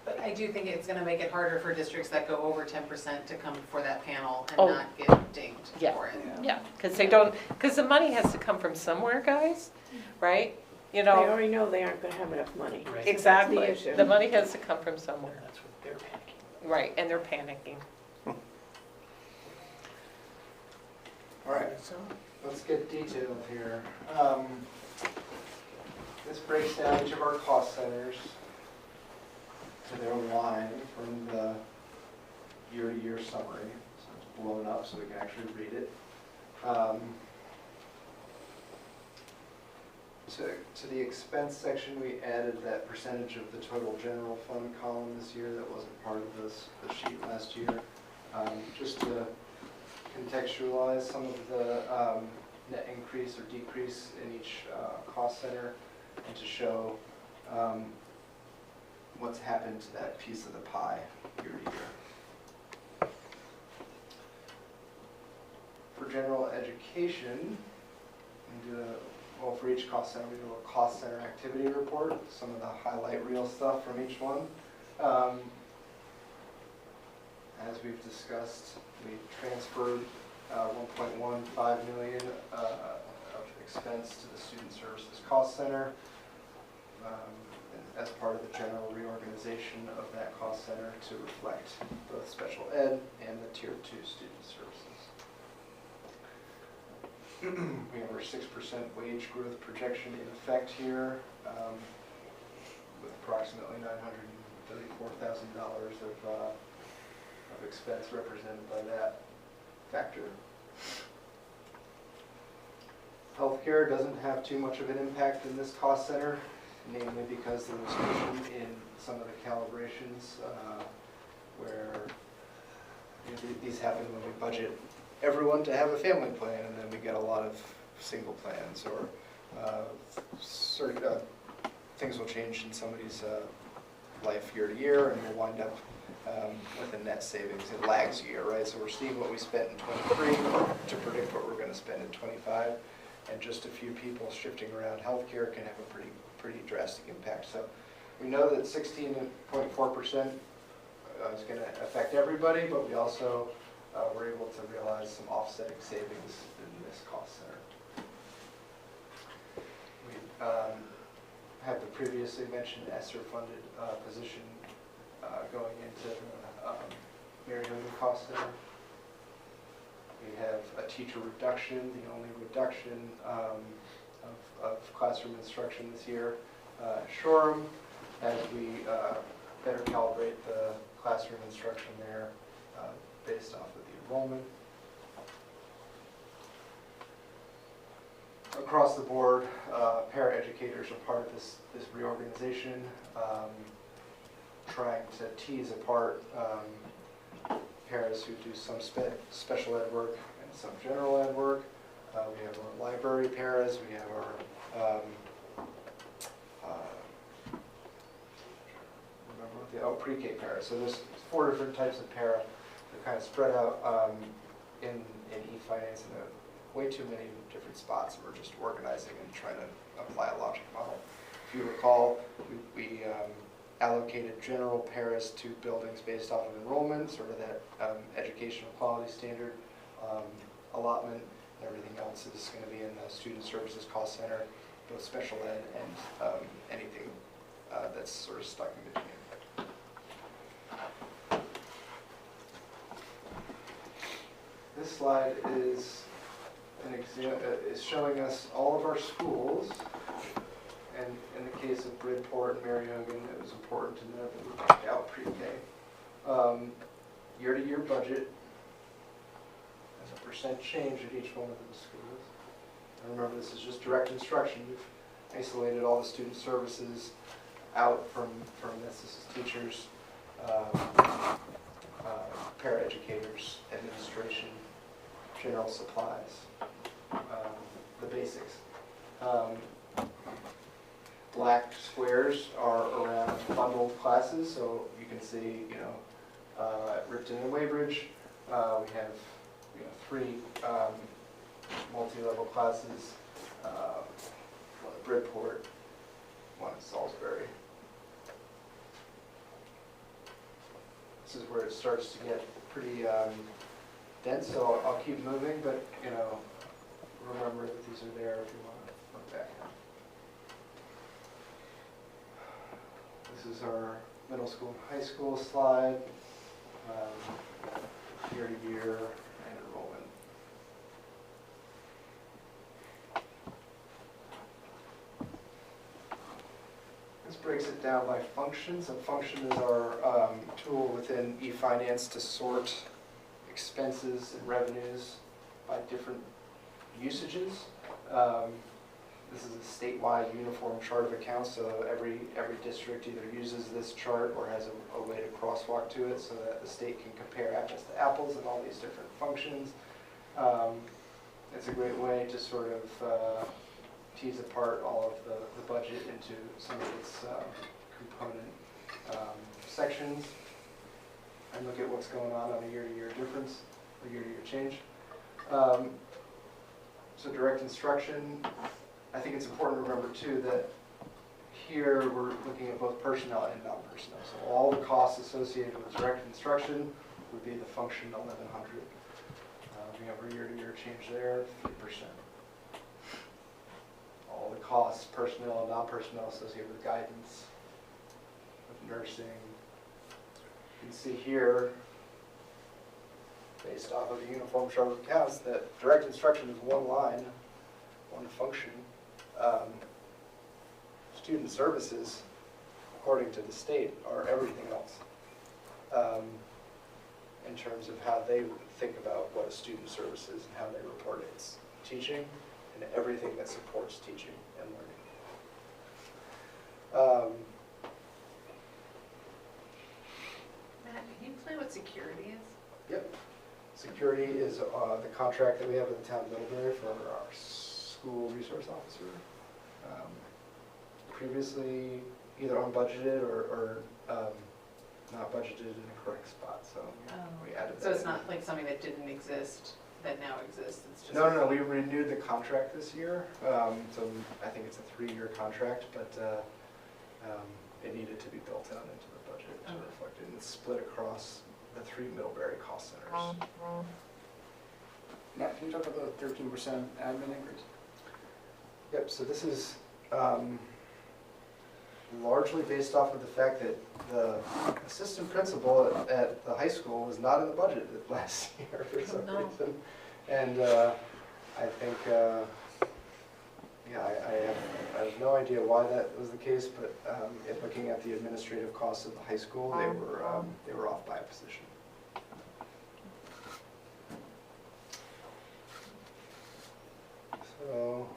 But I do think it's gonna make it harder for districts that go over 10% to come before that panel and Oh. not get dinged for it. Yeah, because the money has to come from somewhere, guys, right? They already know they aren't gonna have enough money. Right. Exactly. That's the issue. The money has to come from somewhere. That's what they're panicking. Right, and they're panicking. All right, let's get detailed here. This breaks down each of our cost centers to their line from the year-to-year summary. So it's blown up so we can actually read it. To the expense section, we added that percentage of the total general fund column this year that wasn't part of the sheet last year. Just to contextualize some of the net increase or decrease in each cost center, and to show what's happened to that piece of the pie year to year. For general education, we did a well, for each cost center, we do a cost center activity report, some of the highlight reel stuff from each one. As we've discussed, we transferred 1.15 million of expense to the Student Services Cost Center as part of the general reorganization of that cost center to reflect both special ed and the Tier 2 student services. We have our 6% wage growth projection in effect here, with approximately $934,000 of expense represented by that factor. Healthcare doesn't have too much of an impact in this cost center, namely because there was cushion in some of the calibrations where these happen when we budget everyone to have a family plan, and then we get a lot of single plans, or certain things will change in somebody's life year to year, and we'll wind up with a net savings. It lags a year, right? So we're seeing what we spent in 23 to predict what we're going to spend in 25, and just a few people shifting around healthcare can have a pretty drastic impact. So we know that 16.4% is going to affect everybody, but we also were able to realize some offsetting savings in this cost center. We have the previously mentioned ESSER-funded position going into the Mary Hogan Cost Center. We have a teacher reduction, the only reduction of classroom instruction this year at Shoreham, as we better calibrate the classroom instruction there based off of the enrollment. Across the board, paraeducators are part of this reorganization, trying to tease apart paras who do some special ed work and some general ed work. We have our library paras, we have our pre-K para. So there's 4 different types of para that kind of spread out in e-finance in way too many different spots. We're just organizing and trying to apply a logic model. If you recall, we allocated general paras to buildings based off of enrollment, sort of that educational quality standard allotment. Everything else is going to be in the Student Services Cost Center, both special ed and anything that's sort of stuck in between. This slide is is showing us all of our schools, and in the case of Bridport and Mary Hogan, it was important to note that we took out pre-K. Year-to-year budget and the percent change at each one of those schools. And remember, this is just direct instruction. We've isolated all the student services out from this. This is teachers, paraeducators, administration, general supplies, the basics. Black squares are around bundled classes, so you can see, at Ripton and Weybridge, we have 3 multi-level classes, 1 at Bridport, 1 at Salisbury. This is where it starts to get pretty dense, so I'll keep moving, but remember that these are there if you want to look back now. This is our middle school and high school slide, year to year and enrollment. This breaks it down by functions. A function is our tool within eFinance to sort expenses and revenues by different usages. This is a statewide uniform chart of accounts, so every district either uses this chart or has a way to crosswalk to it so that the state can compare apples to apples and all these different functions. It's a great way to sort of tease apart all of the budget into some of its component sections and look at what's going on a year-to-year difference, or year-to-year change. So direct instruction, I think it's important to remember too that here we're looking at both personnel and non-personnel. So all the costs associated with direct instruction would be the function 1100. We have a year-to-year change there, 3%. All the costs, personnel and non-personnel associated with guidance, with nursing. You can see here, based off of the uniform chart of accounts, that direct instruction is one line, one function. Student services, according to the state, are everything else in terms of how they think about what a student service is and how they report it. It's teaching and everything that supports teaching and learning. Matt, can you explain what security is? Yep. Security is the contract that we have with the town of Middlebury for our school resource officer. Previously, either unbudgeted or not budgeted in the correct spot, so we added that. So it's in. not like something that didn't exist that now exists? It's just No, we renewed the contract this year, so I think it's a 3-year contract, but it needed to be built out into the budget to reflect it, and it's split across the 3 Middlebury cost centers. Matt, can you talk about the 13% admin increase? Yep, so this is largely based off of the fact that the assistant principal at the high school was not in the budget last year for some reason. And I think, I have no idea why that was the case, but in looking at the administrative costs of the high school, they were off by a position. So,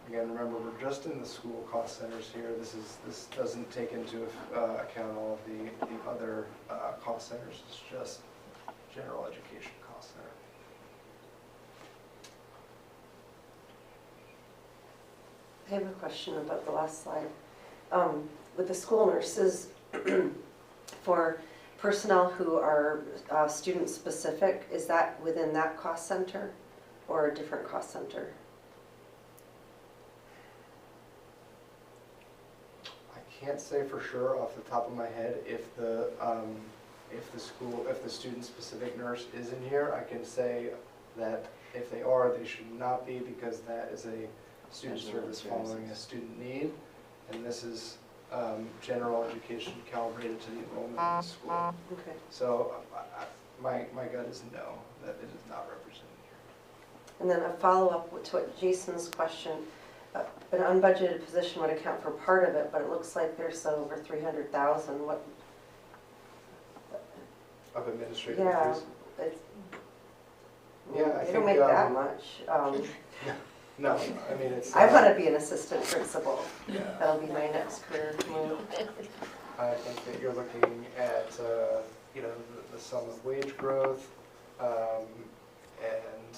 again, remember, we're just in the school cost centers here. This doesn't take into account all of the other cost centers. It's just general education cost center. I have a question about the last slide. With the school nurses, for personnel who are student-specific, is that within that cost center or a different cost center? I can't say for sure off the top of my head if the student-specific nurse is in here. I can say that if they are, they should not be, because that is a student service following a student need, and this is general education calibrated to the enrollment in the school. Okay. So my gut is no, that it is not represented here. And then a follow-up to what Jason's question, an unbudgeted position would account for part of it, but it looks like there's over 300,000. What? Of administrative Yeah, fees? it's, Yeah, I they think, don't make that much. No, I mean, it's. I want to be an assistant principal. Yeah. That'll be my next career move. I think that you're looking at, the sum of wage growth, and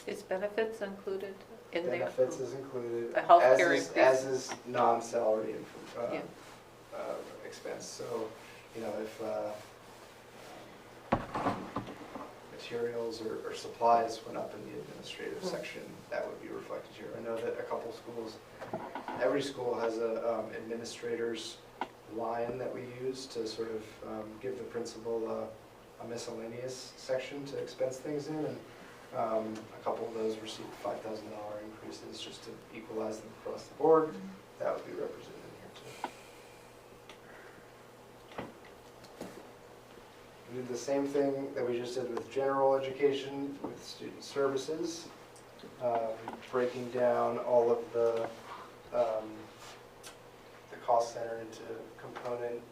Is benefits included in there? benefits is included. The healthcare as increase. As is non-salary Yeah. expense. So, if materials or supplies went up in the administrative section, that would be reflected here. I know that a couple schools, every school has a administrator's line that we use to sort of give the principal a miscellaneous section to expense things in, and a couple of those received $5,000 increases just to equalize them across the board. That would be represented in here too. We did the same thing that we just did with general education, with student services, breaking down all of the cost center into component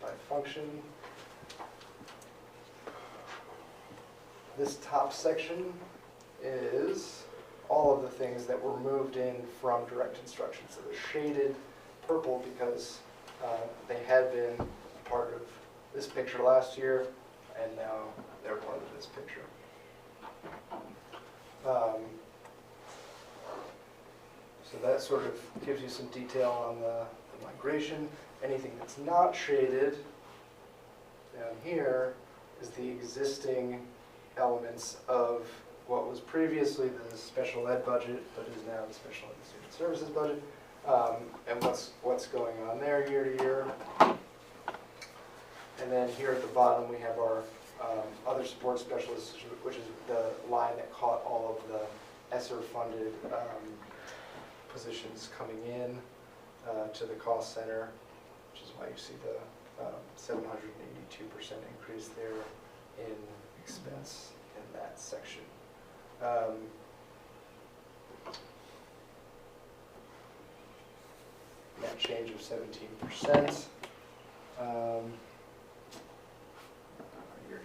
by function. This top section is all of the things that were moved in from direct instruction. So they're shaded purple because they had been part of this picture last year, and now they're part of this picture. So that sort of gives you some detail on the migration. Anything that's not shaded down here is the existing elements of what was previously the special ed budget, but is now the special ed student services budget, and what's going on there year to year. And then here at the bottom, we have our other support specialists, which is the line that caught all of the ESSER-funded positions coming in to the cost center, which is why you see the 782% increase there in expense in that section. Net change of 17%.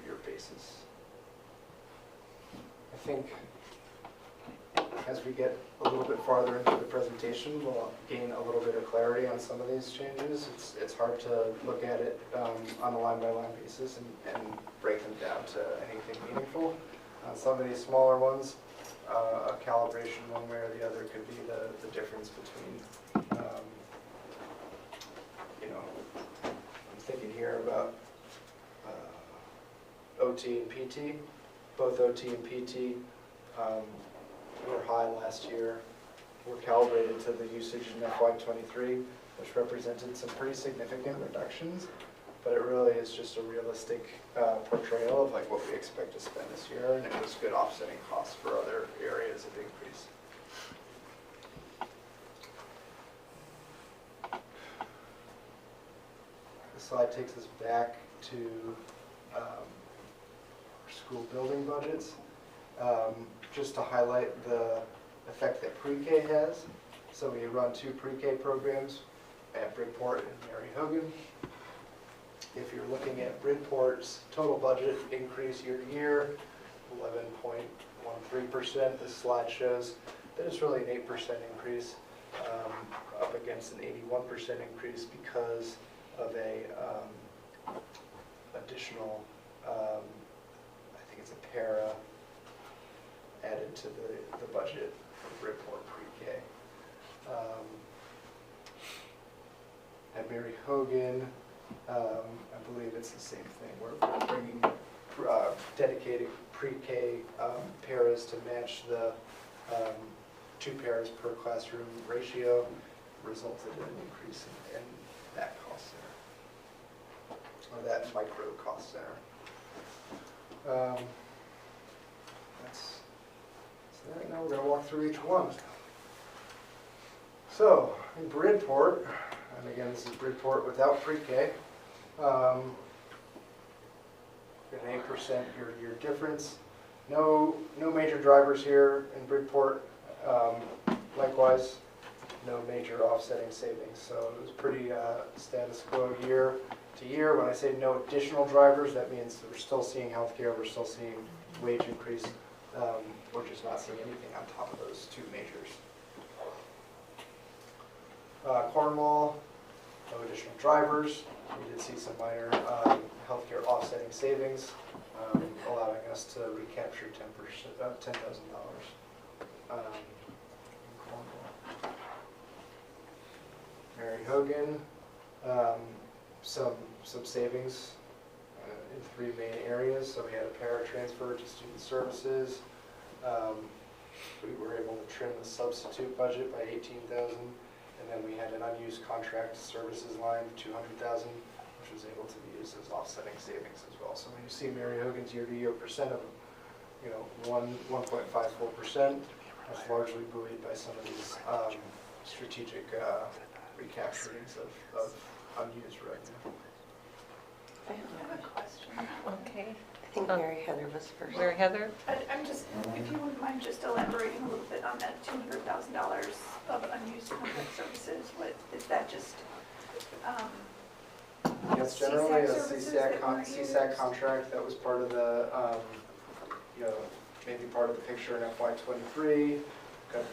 Year basis. I think as we get a little bit farther into the presentation, we'll gain a little bit of clarity on some of these changes. It's hard to look at it on a line-by-line basis and break them down to anything meaningful. On some of these smaller ones, a calibration one way or the other could be the difference between, I'm thinking here about OT and PT. Both OT and PT were high last year. Were calibrated to the usage in FY23, which represented some pretty significant reductions, but it really is just a realistic portrayal of like what we expect to spend this year, and it was good offsetting costs for other areas of increase. This slide takes us back to school building budgets, just to highlight the effect that pre-K has. So we run 2 pre-K programs at Bridport and Mary Hogan. If you're looking at Bridport's total budget increase year to year, 11.13%, this slide shows that it's really an 8% increase up against an 81% increase because of a additional I think it's a para added to the budget for Bridport pre-K. At Mary Hogan, I believe it's the same thing. We're bringing dedicated pre-K paras to match the 2 paras per classroom ratio, resulted in an increase in that cost center, or that micro cost center. So right now we're going to walk through each one. So in Bridport, and again this is Bridport without pre-K, an 8% year-to-year difference. No major drivers here in Bridport. Likewise, no major offsetting savings. So it was pretty status quo year to year. When I say no additional drivers, that means we're still seeing healthcare, we're still seeing wage increase. We're just not seeing anything on top of those 2 majors. Cornwall, no additional drivers. We did see some minor healthcare offsetting savings, allowing us to recapture $10,000. Mary Hogan, some savings in 3 main areas. So we had a para transfer to student services. We were able to trim the substitute budget by $18,000, and then we had an unused contract services line of $200,000, which was able to be used as offsetting savings as well. So when you see Mary Hogan's year-to-year percent of 1.54%, that's largely buoyed by some of these strategic recapturings of unused revenue. I have a question. Okay. I think Mary Heather was first. Mary Heather? I'm just, if you wouldn't mind just elaborating a little bit on that $200,000 of unused contract services, what, is that just, It's generally a services that weren't CSAC used? contract that was part of the, maybe part of the picture in FY23, got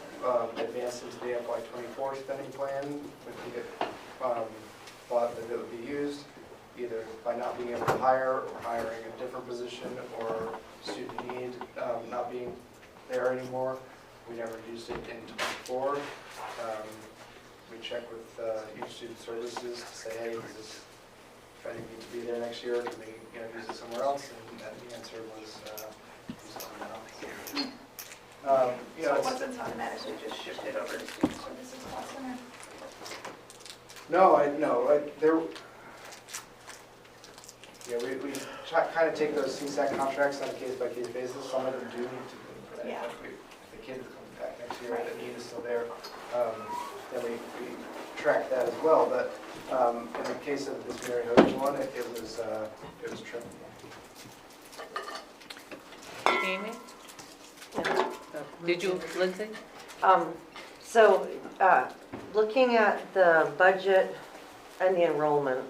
advanced into the FY24 spending plan, when we thought that it would be used, either by not being able to hire or hiring a different position or student need not being there anymore. We never used it in '24. We checked with each student services to say, hey, is this training need to be there next year? Can we use it somewhere else? And the answer was use it somewhere else. You So know, it it's, wasn't automatically just shifted over to student services cost center? no, there, yeah, we kind of take those CSAC contracts on a case-by-case basis. Some of them do need to be for that. Yeah. If the kid is coming back next year, the need is still there, then we track that as well. But in the case of this Mary Hogan one, it was trimmed. Amy? Did you, Lindsay? So, looking at the budget and the enrollment,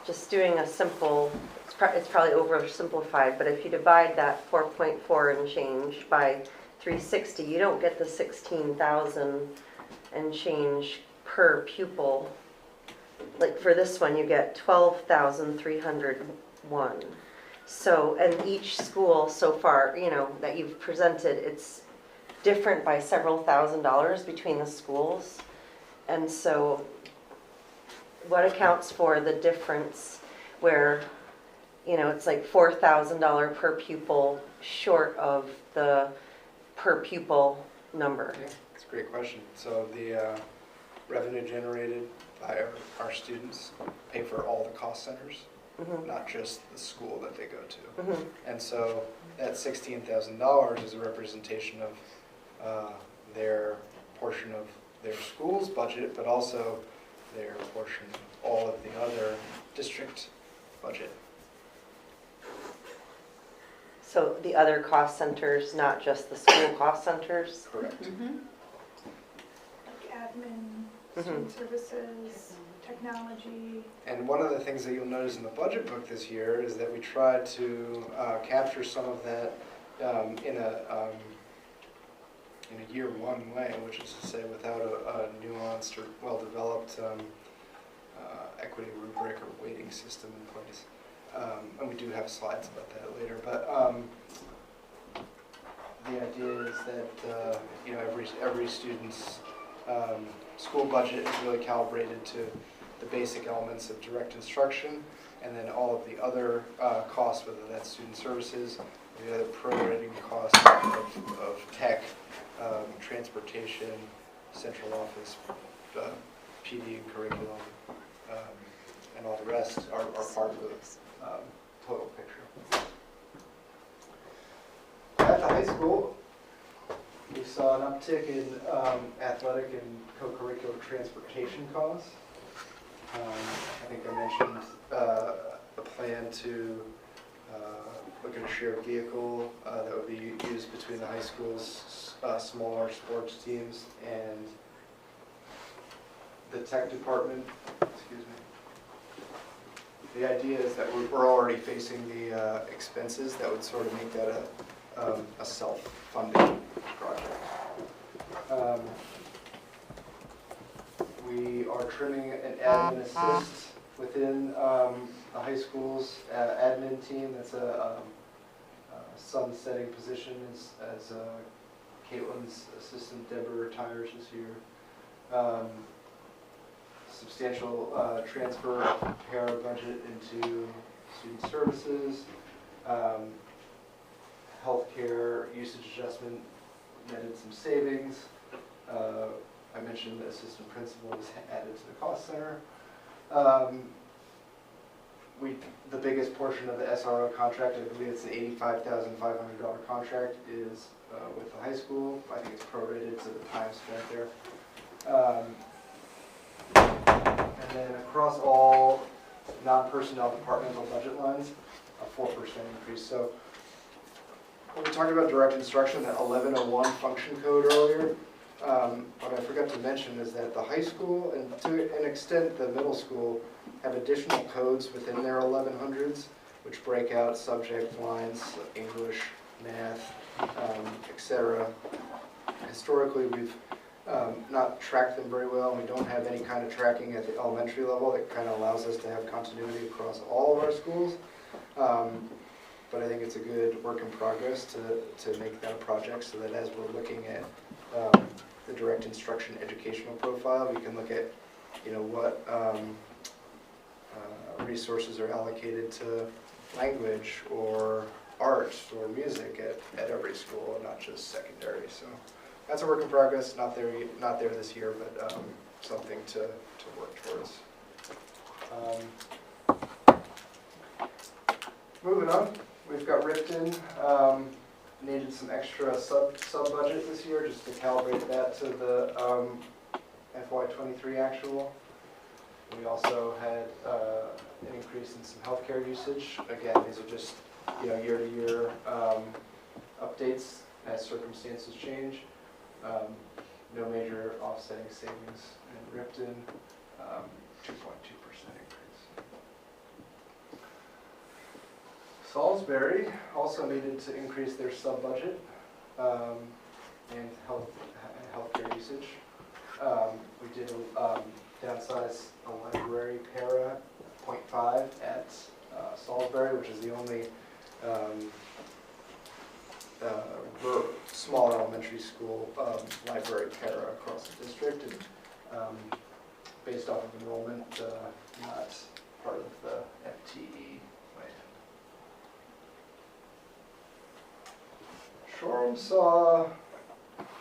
just doing a simple, it's probably oversimplified, but if you divide that 4.4 and change by 360, you don't get the 16,000 and change per pupil. Like for this one, you get 12,301. So, and each school so far, that you've presented, it's different by several $1,000s between the schools. And so what accounts for the difference where, it's like $4,000 per pupil short of the per pupil number? Yeah, that's a great question. So the revenue generated by our students pay for all the cost centers, not just the school that they go to. And so that $16,000 is a representation of their portion of their school's budget, but also their portion of all of the other district budget. So the other cost centers, not just the school cost centers? Correct. Like admin, student services, technology. And one of the things that you'll notice in the budget book this year is that we tried to capture some of that in a year one way, which is to say without a nuanced or well-developed equity rubric or weighting system in place. And we do have slides about that later, but the idea is that every student's school budget is really calibrated to the basic elements of direct instruction, and then all of the other costs, whether that's student services, or the other prorating costs of tech, transportation, central office, PD and curriculum, and all the rest are part of the total picture. At the high school, we saw an uptick in athletic and co-curricular transportation costs. I think I mentioned a plan to look at a shared vehicle that would be used between the high school's smaller sports teams and the tech department. Excuse me. The idea is that we're already facing the expenses that would sort of make that a self-funding project. We are trimming an admin assist within the high school's admin team. That's a sunsetting position as Caitlin's assistant Deborah retires this year. Substantial transfer of para budget into student services. Healthcare usage adjustment netted some savings. I mentioned the assistant principal was added to the cost center. The biggest portion of the SRO contract, I believe it's an $85,500 contract, is with the high school. I think it's prorated to the time spent there. And then across all non-personnel departmental budget lines, a 4% increase. So when we talked about direct instruction, that 1101 function code earlier, what I forgot to mention is that the high school, and to an extent the middle school, have additional codes within their 1100s, which break out subject lines, English, math, etc. Historically, we've not tracked them very well. We don't have any kind of tracking at the elementary level that kind of allows us to have continuity across all of our schools. But I think it's a good work in progress to make that a project so that as we're looking at the direct instruction educational profile, we can look at what resources are allocated to language or art or music at every school, and not just secondary. So that's a work in progress, not there this year, but something to work towards. Moving on, we've got Ripton. Needed some extra sub-budget this year just to calibrate that to the FY23 actual. We also had an increase in some healthcare usage. Again, these are just year-to-year updates as circumstances change. No major offsetting savings in Ripton, 2.2% increase. Salisbury also needed to increase their sub-budget and healthcare usage. We did downsize a library para 0.5 at Salisbury, which is the only small elementary school library para across the district, and based off of enrollment, not part of the FTE plan. Shoreham saw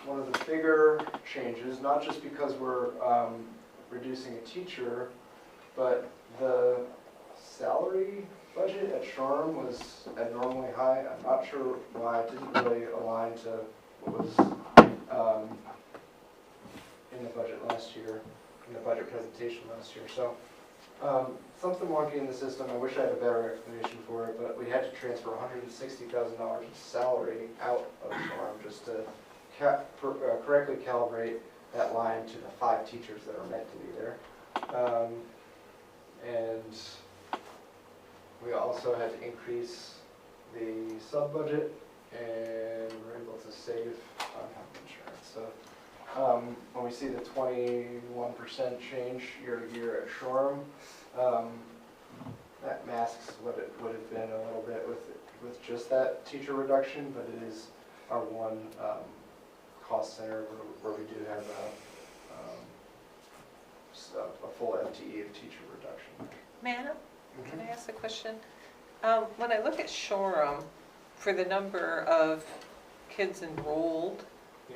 one of the bigger changes, not just because we're reducing a teacher, but the salary budget at Shoreham was abnormally high. I'm not sure why. It didn't really align to what was in the budget last year, in the budget presentation last year. So something wonky in the system. I wish I had a better explanation for it, but we had to transfer $160,000 in salary out of Shoreham just to correctly calibrate that line to the 5 teachers that are meant to be there. And we also had to increase the sub-budget, and we're able to save on health insurance. So when we see the 21% change year to year at Shoreham, that masks what it would have been a little bit with just that teacher reduction, but it is our one cost center where we do have a full FTE of teacher reduction. Manna, can I ask a question? When I look at Shoreham, for the number of kids enrolled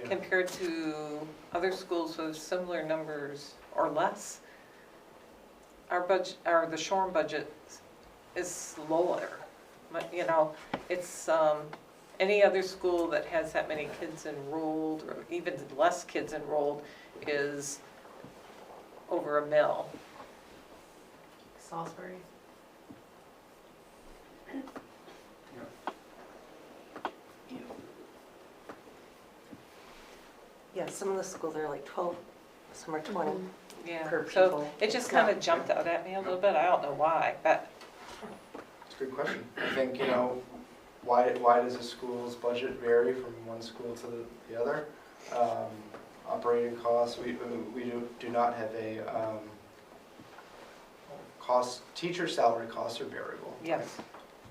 compared to other schools with similar numbers or less, our budget, or the Shoreham budget is lower. It's any other school that has that many kids enrolled, or even less kids enrolled, is over $1 million. Salisbury. Yeah, some of the schools are like 12, some are 20 Yeah, per so pupil. it just kind of jumped out at me a little bit. I don't know why, but It's a good question. I think, why does a school's budget vary from one school to the other? Operating costs, we do not have a teacher salary costs are variable. yes,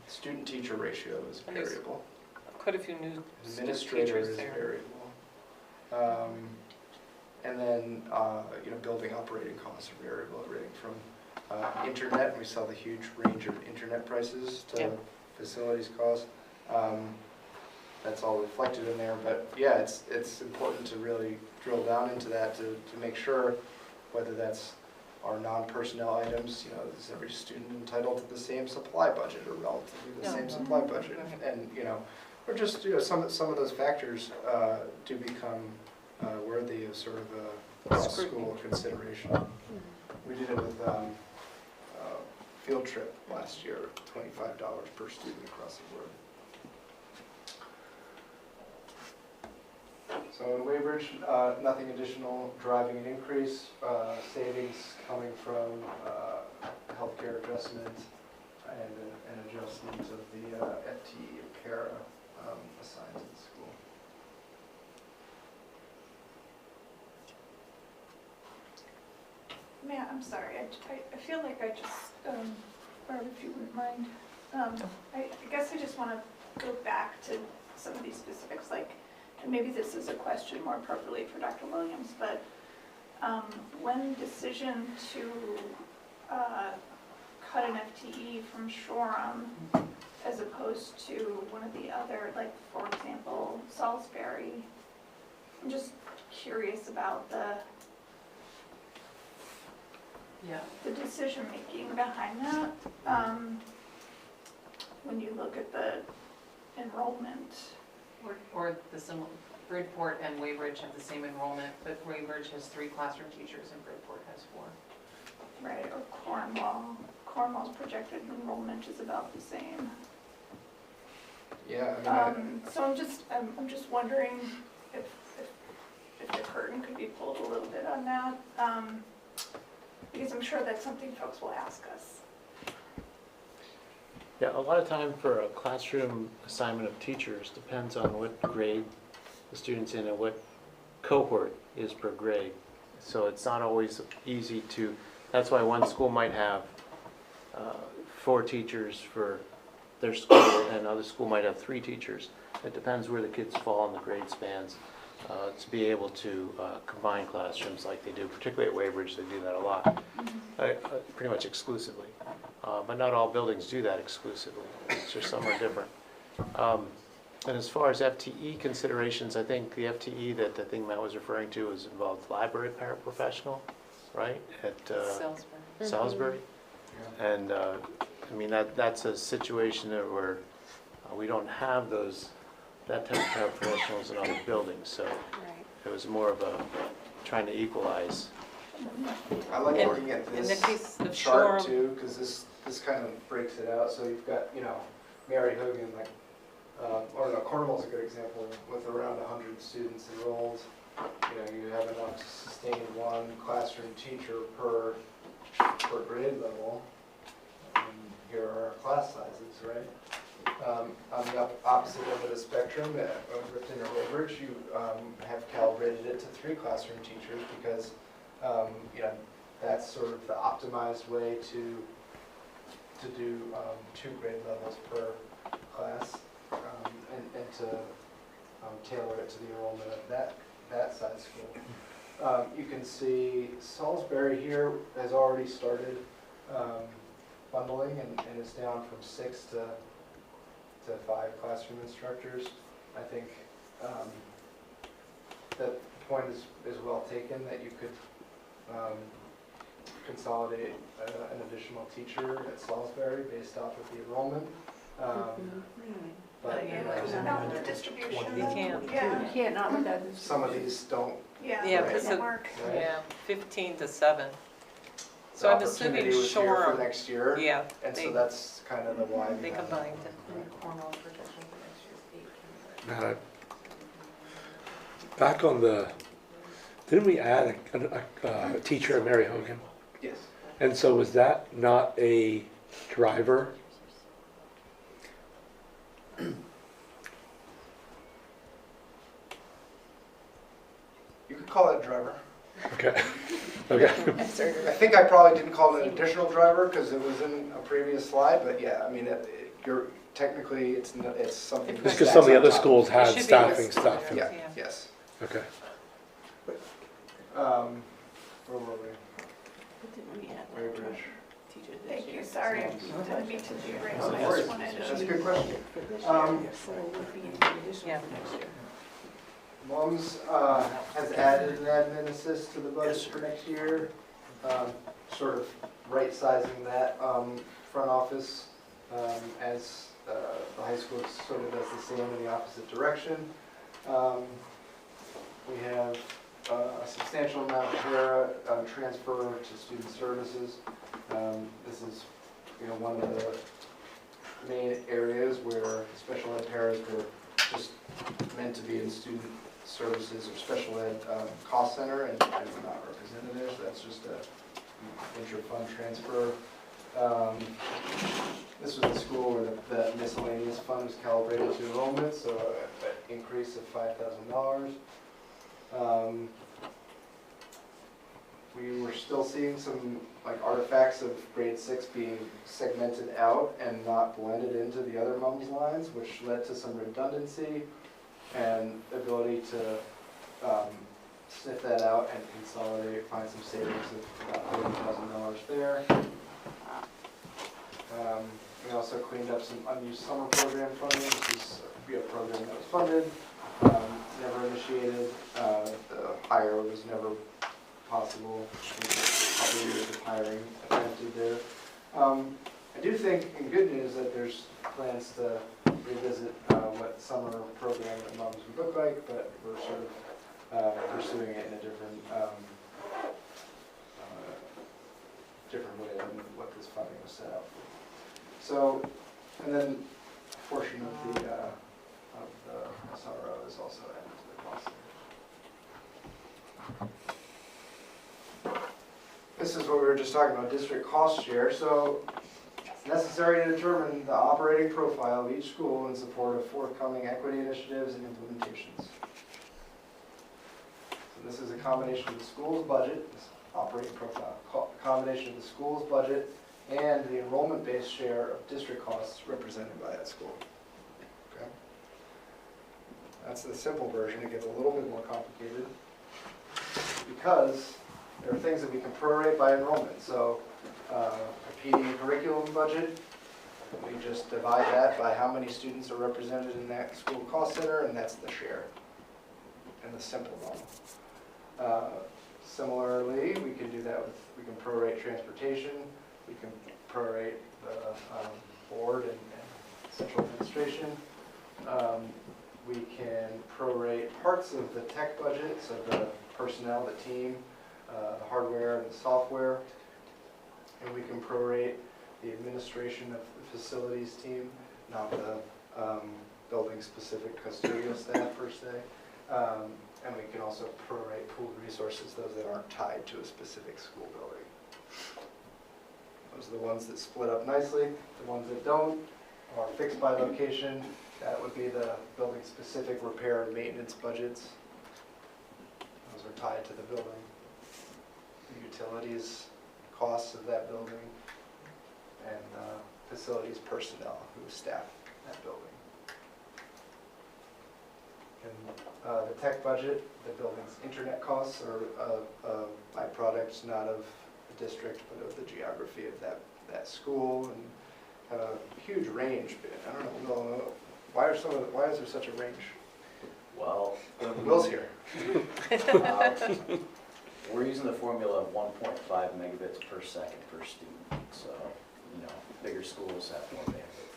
Student-teacher ratio is And there's variable. quite a few new Administrator teachers is there. variable. And then, building operating costs are variable, everything from internet, we saw the huge range of internet prices to Yep. facilities costs. That's all reflected in there, but yeah, it's important to really drill down into that to make sure whether that's our non-personnel items, is every student entitled to the same supply budget or relatively the No. same supply budget? Right. And, or just, some of those factors do become worthy of sort of a school consideration. We did it with field trip last year, $25 per student across the board. So in Weybridge, nothing additional driving an increase, savings coming from healthcare adjustment and an adjustment of the FTE of para assigned to the school. Matt, I'm sorry, I feel like I just, Barb, if you wouldn't mind, I guess I just want to go back to some of these specifics, and maybe this is a question more appropriately for Dr. Williams, but when decision to cut an FTE from Shoreham, as opposed to one of the other, like, for example, Salisbury. I'm just curious about Yeah. the decision-making behind that. When you look at the enrollment. Or the similar, Bridport and Waybridge have the same enrollment, but Waybridge has 3 classroom teachers and Bridport has 4. Right, or Cornwall. Cornwall's projected enrollment is about the same. Yeah, So I'm just wondering if the curtain could be pulled a little bit on that, because I'm sure that's something folks will ask us. Yeah, a lot of time for a classroom assignment of teachers depends on what grade the student's in and what cohort is per grade. So it's not always easy to, that's why one school might have 4 teachers for their school and another school might have 3 teachers. It depends where the kids fall in the grade spans to be able to combine classrooms like they do, particularly at Waybridge. They do that a lot, pretty much exclusively. But not all buildings do that exclusively. It's just some are different. And as far as FTE considerations, I think the FTE that I think Matt was referring to was involved library paraprofessional, right? At Salisbury. And I mean, that's a situation where we don't have that type of paraprofessionals in other buildings. So it was more of a trying to equalize. I like looking at in the this case of chart Shore- too, because this kind of breaks it out. So you've got, Mary Hogan, like, or no, Cornwall's a good example, with around 100 students enrolled. You have enough to sustain 1 classroom teacher per grade level. And here are our class sizes, right? On the opposite end of the spectrum, at Ripton or Waybridge, you have calibrated it to 3 classroom teachers because that's sort of the optimized way to do 2 grade levels per class, and to tailor it to the enrollment of that size school. You can see Salisbury here has already started bundling and is down from 6 to 5 classroom instructors. I think that point is well taken, that you could consolidate an additional teacher at Salisbury based off of the enrollment. But Not with the distribution. You can't. Yeah. You can't not with that. some of these don't. Yeah, Yeah, that because doesn't work. Right? Yeah, 15 to 7. The So I'm opportunity assuming was here for Shoreham, next year, yeah, and they- so that's kind of the why. they combined it. Cornwall's projection for next year is 8. Matt, back on didn't we add a teacher at Mary Hogan? Yes. And so was that not a driver? You could call it a driver. Okay, okay. I think I probably didn't call it an additional driver because it was in a previous slide, but yeah, I mean, you're technically, it's something. Just because some of the other schools It had should be staffing listed stuff. there. Yeah, Yeah. yes. Okay. Where were we? Didn't we add that Waybridge. teacher this Thank you, year? sorry, didn't mean to derail, No I worries. just wanted to. That's a good question. For this Um, year, so it would be an additional Yeah. for next year. MOMS has added an admin assist to the budget for next year, sort of right-sizing that front office as the high school sort of does the same in the opposite direction. We have a substantial amount of para transfer to student services. This is, one of the main areas where special ed paras were just meant to be in student services or special ed cost center and were not represented there, so that's just a intra-fund transfer. This was the school where the miscellaneous fund was calibrated to enrollment, so an increase of $5,000. We were still seeing some artifacts of grade 6 being segmented out and not blended into the other MUMS lines, which led to some redundancy and ability to sniff that out and consolidate, find some savings of about $30,000 there. We also cleaned up some unused summer program funding. This is a program that was funded, never initiated. The hire was never possible. A couple of years of hiring attempted there. I do think, in good news, that there's plans to revisit what summer program at Mums would look like, but we're sort of pursuing it in a different way than what this funding was set out for. So, and then a portion of the SRO is also added to the cost. This is what we were just talking about, district cost share. So it's necessary to determine the operating profile of each school in support of forthcoming equity initiatives and implementations. So this is a combination of the school's budget, this operating profile, combination of the school's budget and the enrollment-based share of district costs represented by that school. Okay? That's the simple version. It gets a little bit more complicated because there are things that we can prorate by enrollment. So a PD curriculum budget, we just divide that by how many students are represented in that school cost center, and that's the share in the simple model. Similarly, we can do that with, we can prorate transportation, we can prorate the board and central administration. We can prorate parts of the tech budget, so the personnel, the team, the hardware and the software. And we can prorate the administration of the facilities team, not the building-specific custodial staff per se. And we can also prorate pooled resources, those that aren't tied to a specific school building. Those are the ones that split up nicely. The ones that don't are fixed by location. That would be the building-specific repair and maintenance budgets. Those are tied to the building. The utilities, costs of that building, and facilities personnel who staff that building. And the tech budget, the building's internet costs are a byproduct not of the district, but of the geography of that school, and have a huge range. I don't know, why is there such a range? Well, Will's here. We're using the formula of 1.5 megabits per second per student, so, you know, bigger schools have more bandwidth.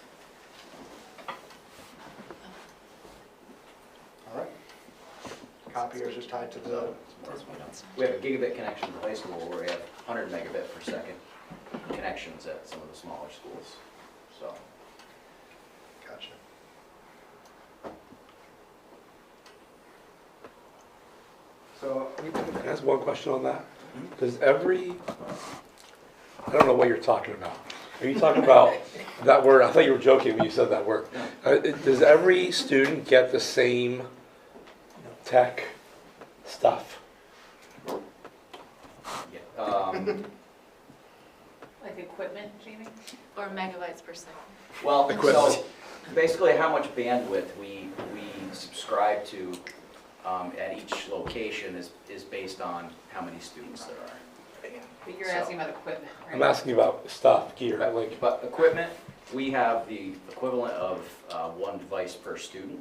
All right. Copiers are tied to the... We have a gigabit connection to high school where we have 100 megabit per second connections at some of the smaller schools, so. Gotcha. So, Can I ask one question on that? Does every, I don't know what you're talking about. Are you talking about that word? I thought you were joking when you said that word. Does every student get the same tech stuff? Like equipment, Jamie? Or megabytes per second. Well, so basically how much bandwidth we subscribe to at each location is based on how many students there are. But you're asking about equipment, right? I'm asking about stuff, gear, like. But equipment, we have the equivalent of one device per student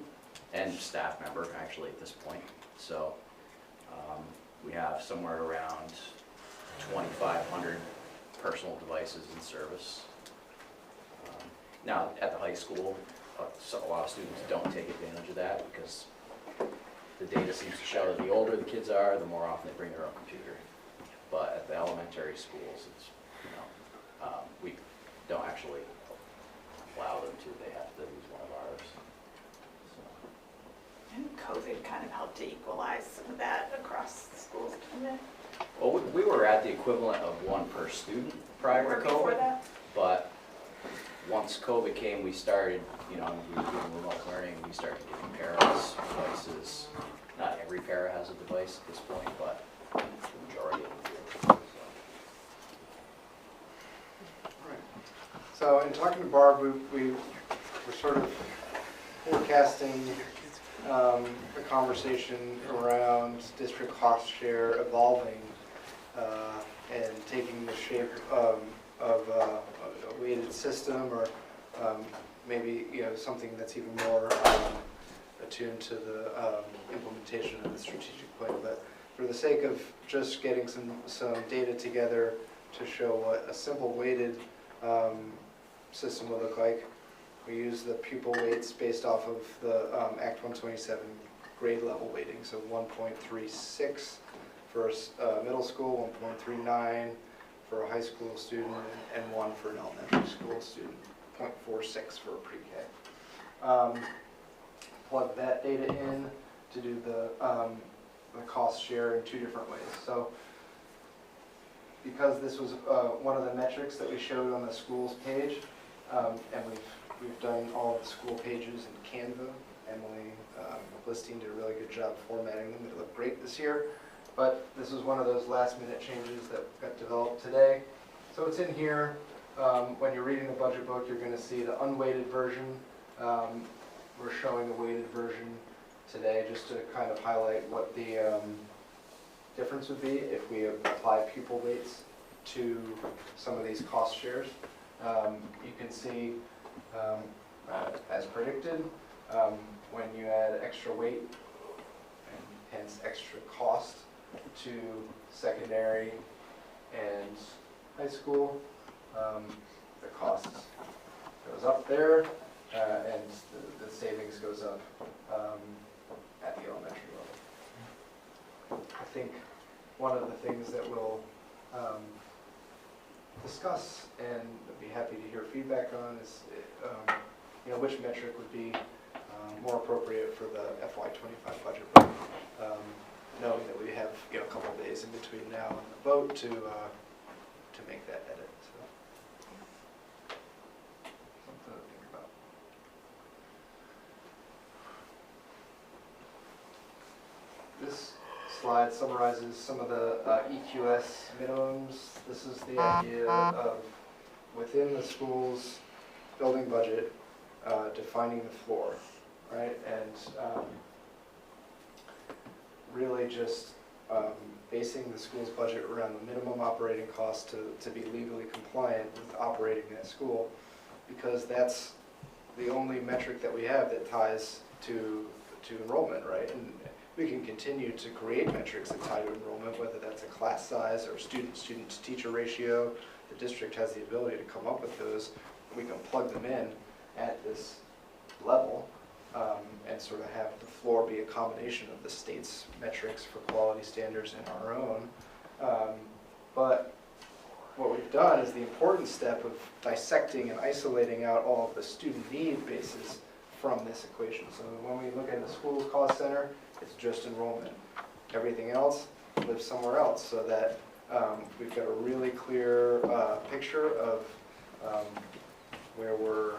and staff member, actually, at this point. So we have somewhere around 2,500 personal devices in service. Now, at the high school, a lot of students don't take advantage of that because the data seems to show that the older the kids are, the more often they bring their own computer. But at the elementary schools, it's, you know, we don't actually allow them to. They have to use one of ours. So. And COVID kind of helped to equalize some of that across schools, didn't it? Well, we were at the equivalent of one per student prior to Before COVID. that? But once COVID came, we started, you know, we were doing remote learning, we started giving paras devices. Not every para has a device at this point, but the majority of them do. So in talking to Barb, we were sort of forecasting a conversation around district cost share evolving and taking the shape of of a weighted system, or maybe, something that's even more attuned to the implementation of the strategic plan. But for the sake of just getting some data together to show what a simple weighted system would look like, we use the pupil weights based off of the Act 127 grade level weighting. So 1.36 for a middle school, 1.39 for a high school student, and 1 for an elementary school student, 0.46 for a pre-K. Plug that data in to do the cost share in 2 different ways. So because this was one of the metrics that we showed on the schools page, and we've done all of the school pages in Canva. Emily Blistine did a really good job formatting them. They look great this year. But this was one of those last minute changes that got developed today. So it's in here. When you're reading the budget book, you're going to see the unweighted version. We're showing the weighted version today just to kind of highlight what the difference would be if we apply pupil weights to some of these cost shares. You can see, as predicted, when you add extra weight and hence extra cost to secondary and high school, the cost goes up there, and the savings goes up at the elementary level. I think one of the things that we'll discuss and be happy to hear feedback on is which metric would be more appropriate for the FY25 budget book, knowing that we have a couple of days in between now and the vote to make that edit. So something to think about. This slide summarizes some of the EQS minimums. This is the idea of, within the school's building budget, defining the floor, right? And really just basing the school's budget around the minimum operating cost to be legally compliant with operating that school, because that's the only metric that we have that ties to enrollment, right? And we can continue to create metrics that tie to enrollment, whether that's a class size or student-to-teacher ratio. The district has the ability to come up with those. We can plug them in at this level and sort of have the floor be a combination of the state's metrics for quality standards and our own. But what we've done is the important step of dissecting and isolating out all of the student need bases from this equation. So when we look at the school's cost center, it's just enrollment. Everything else lives somewhere else, so that we've got a really clear picture of where we're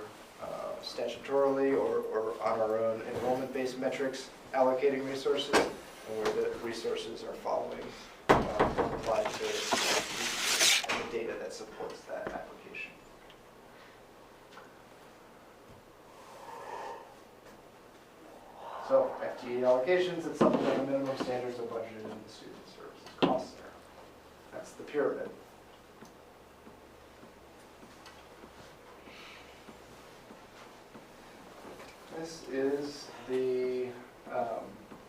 statutorily or on our own enrollment-based metrics allocating resources, and where the resources are following applied to and the data that supports that application. So FTE allocations, it's something like the minimum standards are budgeted in the student services cost center. That's the pyramid. This is the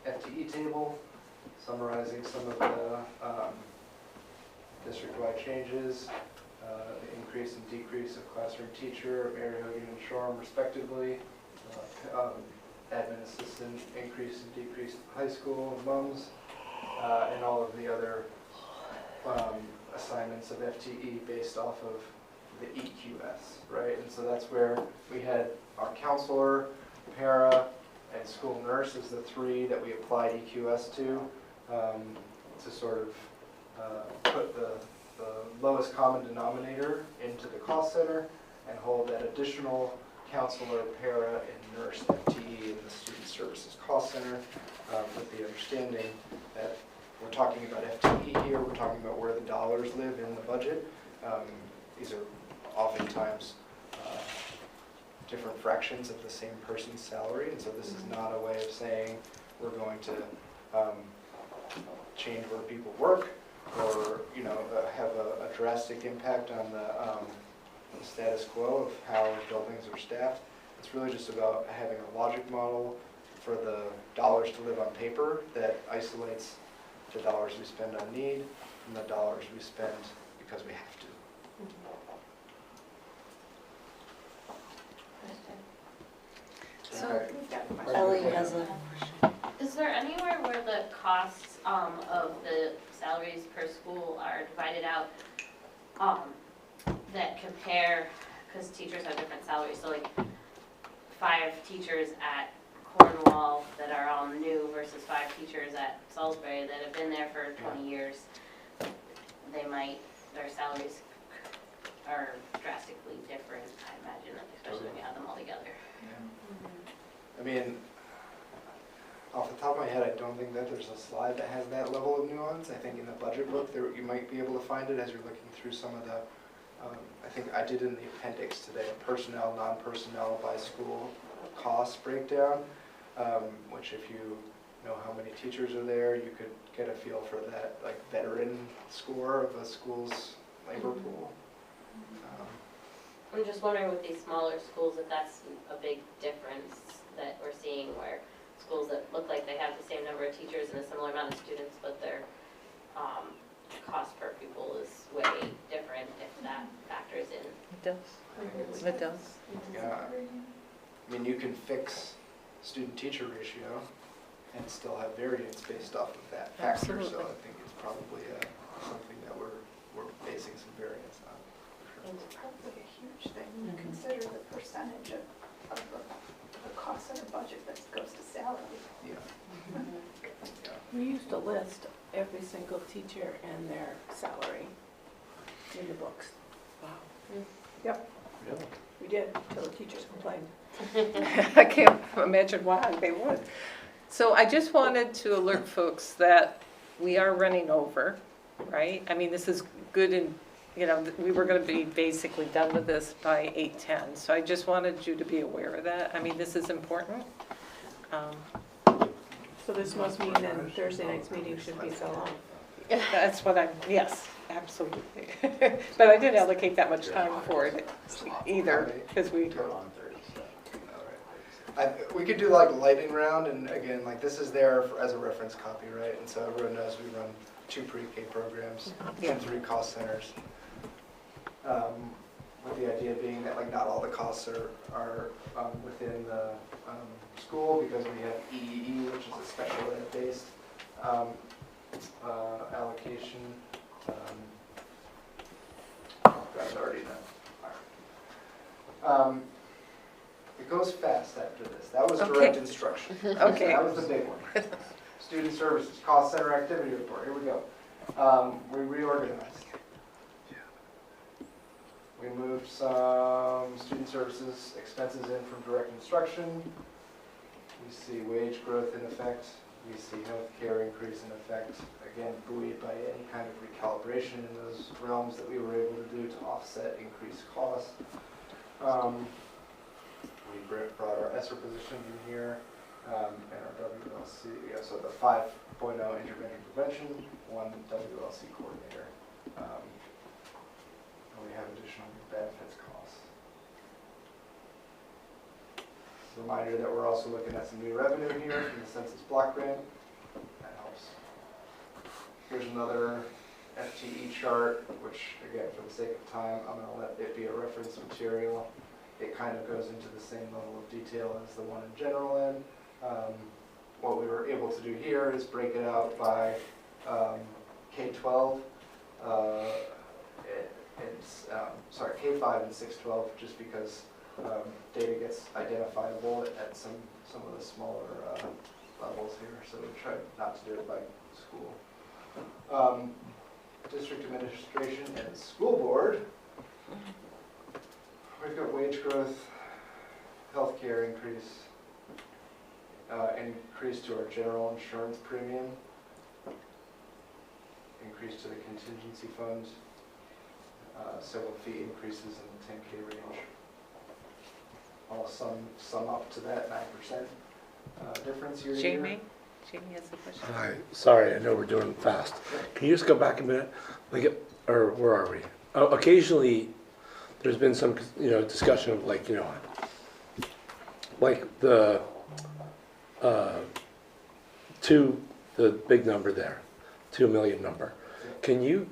FTE table summarizing some of the district-wide changes, the increase and decrease of classroom teacher, Mary Hogan and Shoreham respectively, admin assistant increase and decrease in high school and MUMS, and all of the other assignments of FTE based off of the EQS, right? And so that's where we had our counselor, para, and school nurse as the 3 that we applied EQS to sort of put the lowest common denominator into the cost center and hold that additional counselor, para, and nurse FTE in the student services cost center, with the understanding that we're talking about FTE here, we're talking about where the dollars live in the budget. These are oftentimes different fractions of the same person's salary, and so this is not a way of saying we're going to change where people work. or, have a drastic impact on the status quo of how buildings are staffed. It's really just about having a logic model for the dollars to live on paper that isolates the dollars we spend on need from the dollars we spend because we have to. So, Okay. We've got a question. Ellie has a is there anywhere where the costs of the salaries per school are divided out that compare, because teachers have different salaries, so like 5 teachers at Cornwall that are all new versus 5 teachers at Salisbury that have been there for 20 years, their salaries are drastically different, I imagine, especially when you have them all together. I mean, off the top of my head, I don't think that there's a slide that has that level of nuance. I think in the budget book, you might be able to find it as you're looking through some of the, I think I did in the appendix today, personnel, non-personnel by school cost breakdown, which if you know how many teachers are there, you could get a feel for that, like, veteran score of a school's labor pool. I'm just wondering with these smaller schools if that's a big difference that we're seeing, where schools that look like they have the same number of teachers and a similar amount of students, but their cost per pupil is way different, if that factors in. It does. It does. Yeah. I mean, you can fix student-teacher ratio and still have variance based off of that factor. So Absolutely. I think it's probably something that we're basing some variance on. It's probably a huge thing when you consider the percentage of the cost of the budget that goes to salary. Yeah. We used to list every single teacher and their salary in the books. Wow. Yep, Really? we did, until the teachers complained. I can't imagine why they would. So I just wanted to alert folks that we are running over, right? I mean, this is good and, we were going to be basically done with this by 8:10. So I just wanted you to be aware of that. I mean, this is important. So this must mean then Thursday night's meeting should be so long. That's what yes, absolutely. But I didn't allocate that much time for it either, because we, We could do like a lightning round, and again, like this is there as a reference copy, right? And so everyone knows we run 2 pre-K programs and 3 cost centers. With the idea being that like not all the costs are within the school, because we have EEE, which is a special ed based allocation. Guys already know. It goes fast after this. That was direct instruction. Okay. That was the big one. Student services, cost center activity report. Here we go. We reorganized. We moved some student services expenses in from direct instruction. We see wage growth in effect. We see healthcare increase in effect. Again, buoyed by any kind of recalibration in those realms that we were able to do to offset increased costs. We brought our ESSER position in here, and our WLC, so the 5.0 intervention prevention, 1 WLC coordinator. And we have additional benefits costs. Reminder that we're also looking at some new revenue here from the census block grant. That helps. Here's another FTE chart, which again, for the sake of time, I'm going to let it be a reference material. It kind of goes into the same level of detail as the one in general ed. What we were able to do here is break it out by K-12, K-5 and 6-12, just because data gets identifiable at some of the smaller levels here, so we tried not to do it by school. District administration and school board. We've got wage growth, healthcare increase, increase to our general insurance premium, increase to the contingency fund, several fee increases in the 10K range. I'll sum up to that 9% difference year to year. Jamie, Jamie has a question. Hi, sorry, I know we're doing fast. Can you just go back a minute? Like, or where are we? Occasionally, there's been some, discussion of like, like the the big number there, 2 million number. Can you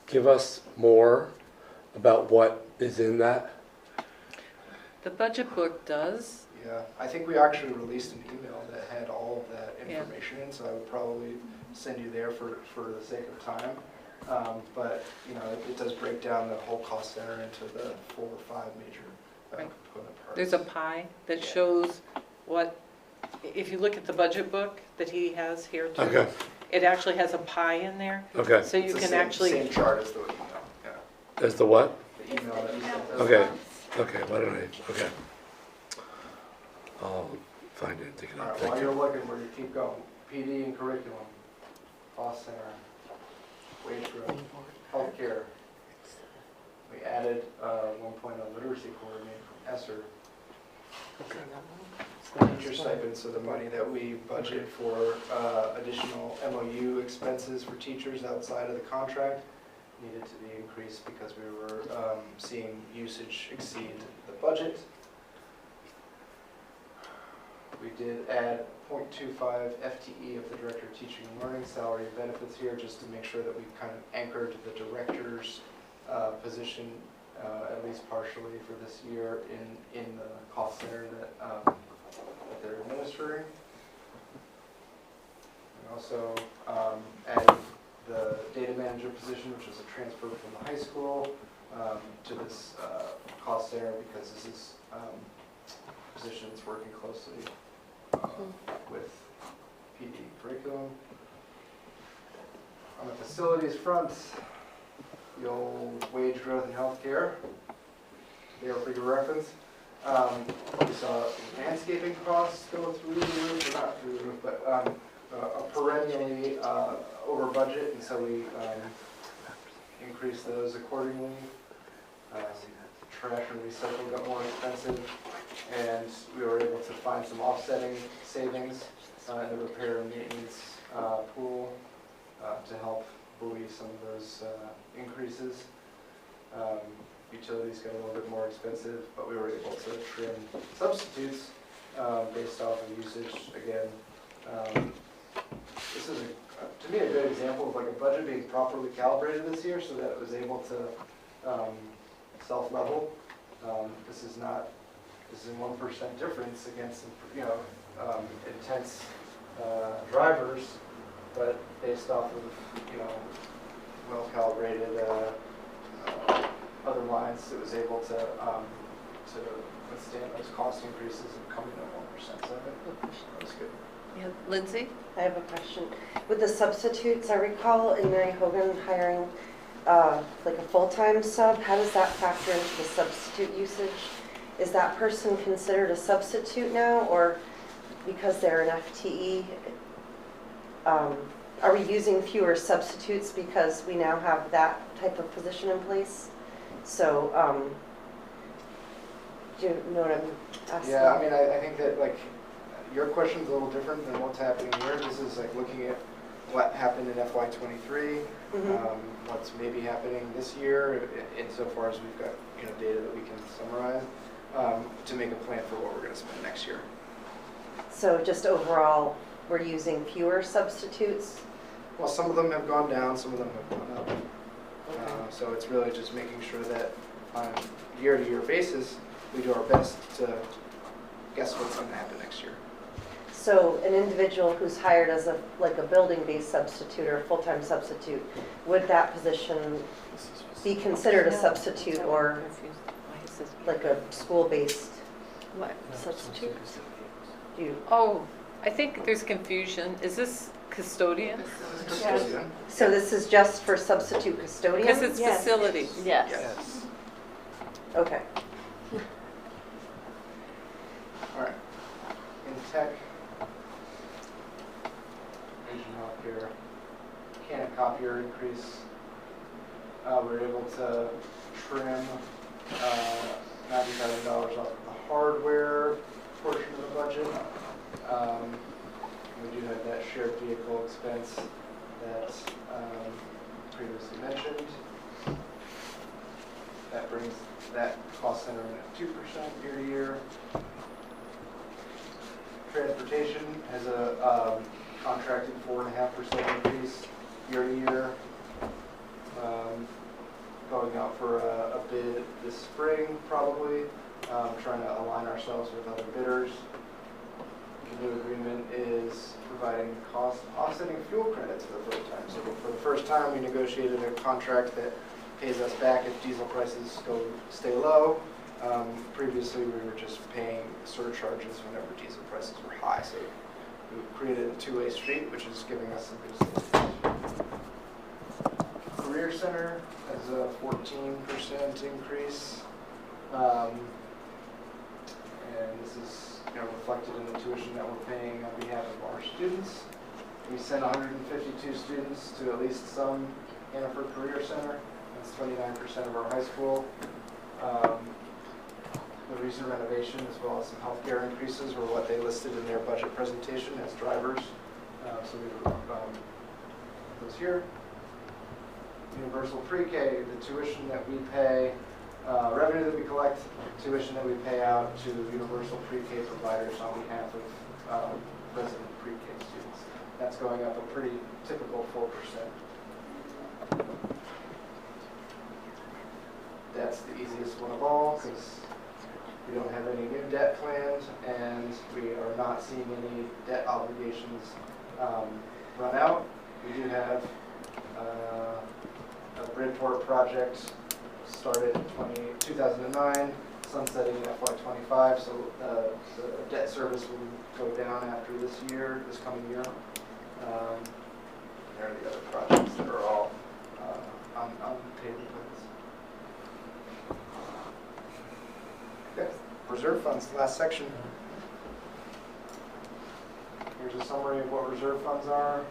give us more about what is in that? The budget book does. Yeah, I think we actually released an email that had all of that Yeah. information in, so I would probably send you there for the sake of time. But, it does break down the whole cost center into the 4 or 5 major Right. component parts. There's a pie that shows what, if you look at the budget book that he has here too. Okay. It actually has a pie in there. Okay. So you It's the can same- actually. Same chart as the email, yeah. As the what? The email that we sent. Okay, okay, why don't I, okay. I'll find it and take it All up. right, Thank while you. you're looking, we're gonna keep going. PD and curriculum, cost center, wage growth, healthcare. We added 1.0 literacy coordinator from ESSER. Teacher stipends, so the money that we budget for additional MOU expenses for teachers outside of the contract needed to be increased because we were seeing usage exceed the budget. We did add 0.25 FTE of the Director of Teaching and Learning salary and benefits here, just to make sure that we kind of anchored the director's position, at least partially for this year, in the cost center that they're administering. We also added the data manager position, which is a transfer from the high school to this cost center, because this is position that's working closely with PD curriculum. On the facilities front, the old wage growth in healthcare, there for your reference. We saw landscaping costs go through the roof, or not through the roof, but perennially over budget, and so we increased those accordingly. Trash and recycle got more expensive, and we were able to find some offsetting savings in the repair and maintenance pool to help buoy some of those increases. Utilities got a little bit more expensive, but we were able to trim substitutes based off of usage again. This is, to me, a good example of like a budget being properly calibrated this year so that it was able to self-level. This is a 1% difference against intense drivers, but based off of well-calibrated other lines, it was able to withstand those cost increases and come in at 1%. So that was good. Yeah, Lindsay? I have a question. With the substitutes, I recall in Mary Hogan hiring like a full-time sub. How does that factor into the substitute usage? Is that person considered a substitute now, or because they're an FTE? Are we using fewer substitutes because we now have that type of position in place? So, do you know what I'm asking? Yeah, I mean, I think that like your question's a little different than what's happening here. This is like looking at what happened in FY23, what's maybe happening this year, insofar as we've got data that we can summarize to make a plan for what we're going to spend next year. So just overall, we're using fewer substitutes? Well, some of them have gone down, some of them have gone up. So it's really just making sure that on a year-to-year basis, we do our best to guess what's going to happen next year. So an individual who's hired as a building-based substitute or a full-time substitute, would that position be considered a substitute or like a school-based? What, substitute? Oh, I think there's confusion. Is this custodian? Custodian. so this is just for substitute custodian? Because it's facilities. Yes. Yes. Okay. All right. In tech, Asian healthcare, can copier increase. We were able to trim $90,000 off of the hardware portion of the budget. We do have that shared vehicle expense that previously mentioned. That brings that cost center in at 2% year to year. Transportation has a contracted 4.5% increase year to year. Going out for a bid this spring, probably, trying to align ourselves with other bidders. The new agreement is providing cost offsetting fuel credits for the first time. So for the first time, we negotiated a contract that pays us back if diesel prices stay low. Previously, we were just paying surcharges whenever diesel prices were high. So we created a two-way street, which is giving us some good savings. Career Center has a 14% increase. And this is reflected in the tuition that we're paying on behalf of our students. We send 152 students to at least some Hannaford Career Center. That's 29% of our high school. The recent renovation as well as some healthcare increases were what they listed in their budget presentation as drivers. So we those here. Universal Pre-K, the tuition that we pay, revenue that we collect, tuition that we pay out to universal pre-K providers on behalf of resident pre-K students. That's going up a pretty typical 4%. That's the easiest one of all because we don't have any new debt planned and we are not seeing any debt obligations run out. We do have a Bridport project started in 2009, sunsetting in FY25, so the debt service will go down after this coming year. There are the other projects that are all on the table plans. Okay, reserve funds, last section. Here's a summary of what reserve funds are.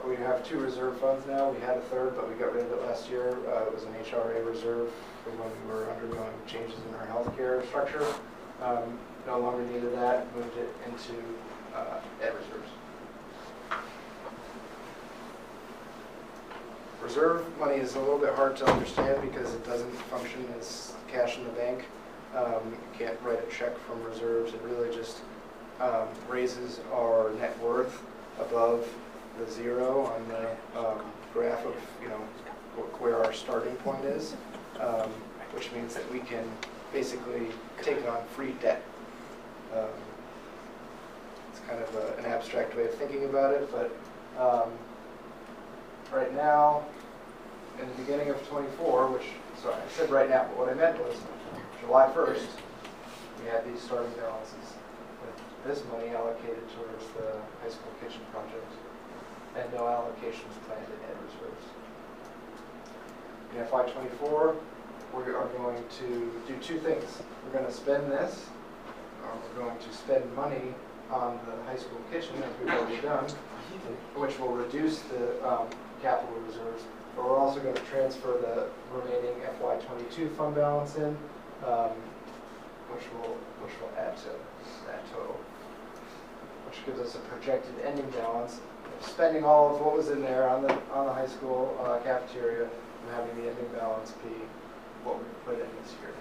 We have two reserve funds now. We had a third, but we got rid of it last year. It was an HRA reserve for when we were undergoing changes in our healthcare structure. No longer needed that. Moved it into ed reserves. Reserve money is a little bit hard to understand because it doesn't function as cash in the bank. You can't write a check from reserves. It really just raises our net worth above the zero on the graph of where our starting point is, which means that we can basically take on free debt. It's kind of an abstract way of thinking about it, but right now, in the beginning of 24, sorry, I said right now, but what I meant was July 1st, we had these starting balances with this money allocated towards the high school kitchen project and no allocations planned in ed reserves. In FY24, we are going to do two things. We're going to spend this, or we're going to spend money on the high school kitchen, as we've already done, which will reduce the capital reserves. But we're also going to transfer the remaining FY22 fund balance in, which will add to that total, which gives us a projected ending balance. Spending all of what was in there on the high school cafeteria and having the ending balance be what we put in this year.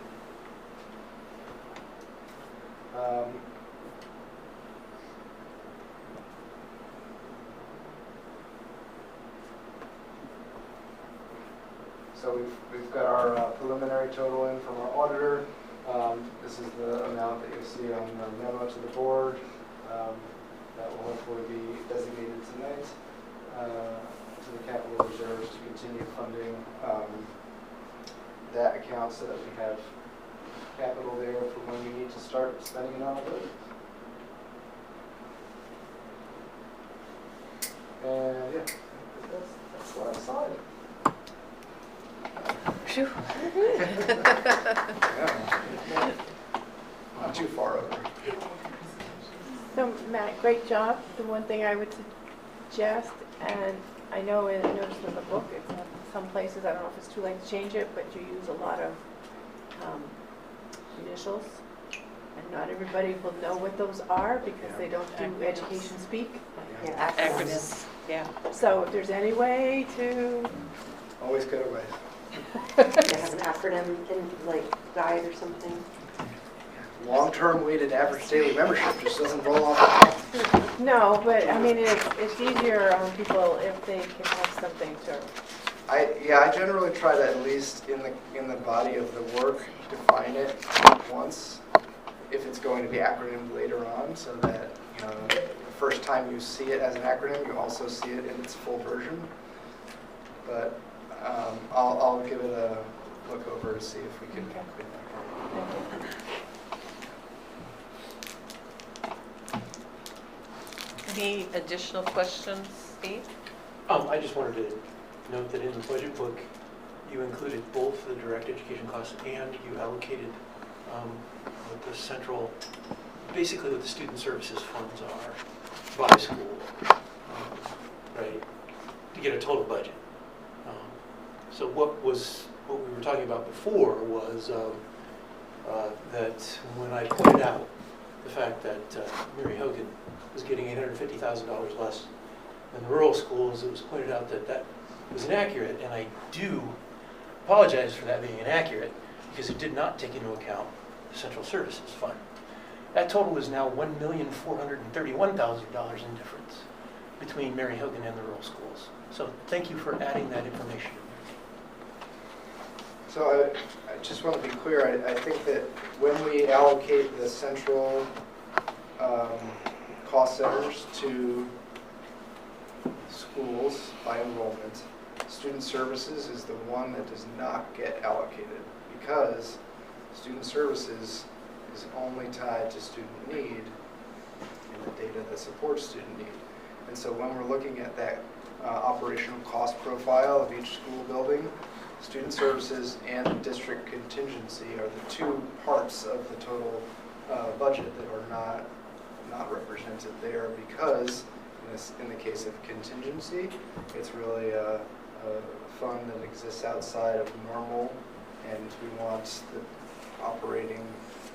So we've got our preliminary total in from our auditor. This is the amount that you'll see on the memo to the board. That will hopefully be designated tonight to the capital reserves to continue funding that account so that we have capital there for when we need to start spending it on the buildings. And yeah, that's what I saw. Phew. Yeah. Not too far over. So Matt, great job. The one thing I would suggest, and I know I noticed in the book, it's in some places, I don't know if it's too late to change it, but you use a lot of initials. And not everybody will know what those are because they don't do Acronyms. education speak. Yeah, Acronyms, yeah. So if there's any way to, Always good advice. You have an acronym in, like, guide or something? Long-term weighted average daily membership just doesn't roll off the tongue. no, but I mean, it's easier on people if they can have something to, I generally try to, at least in the body of the work, define it once, if it's going to be acronymed later on, so that, you know, the first time you see it as an acronym, you also see it in its full version. But I'll give it a look over to see if we can clean that up. Any additional questions, Steve? I just wanted to note that in the budget book, you included both the direct education costs and you allocated what the central, basically what the student services funds are by school, right, to get a total budget. So what we were talking about before was that when I pointed out the fact that Mary Hogan was getting $850,000 less than the rural schools, it was pointed out that that was inaccurate, and I do apologize for that being inaccurate because it did not take into account the Central Services Fund. That total is now $1,431,000 in difference between Mary Hogan and the rural schools. So thank you for adding that information. So I just want to be clear, I think that when we allocate the central cost centers to schools by enrollment, student services is the one that does not get allocated because student services is only tied to student need and the data that supports student need. And so when we're looking at that operational cost profile of each school building, student services and district contingency are the two parts of the total budget that are not represented there because in the case of contingency, it's really a fund that exists outside of normal, and we want the operating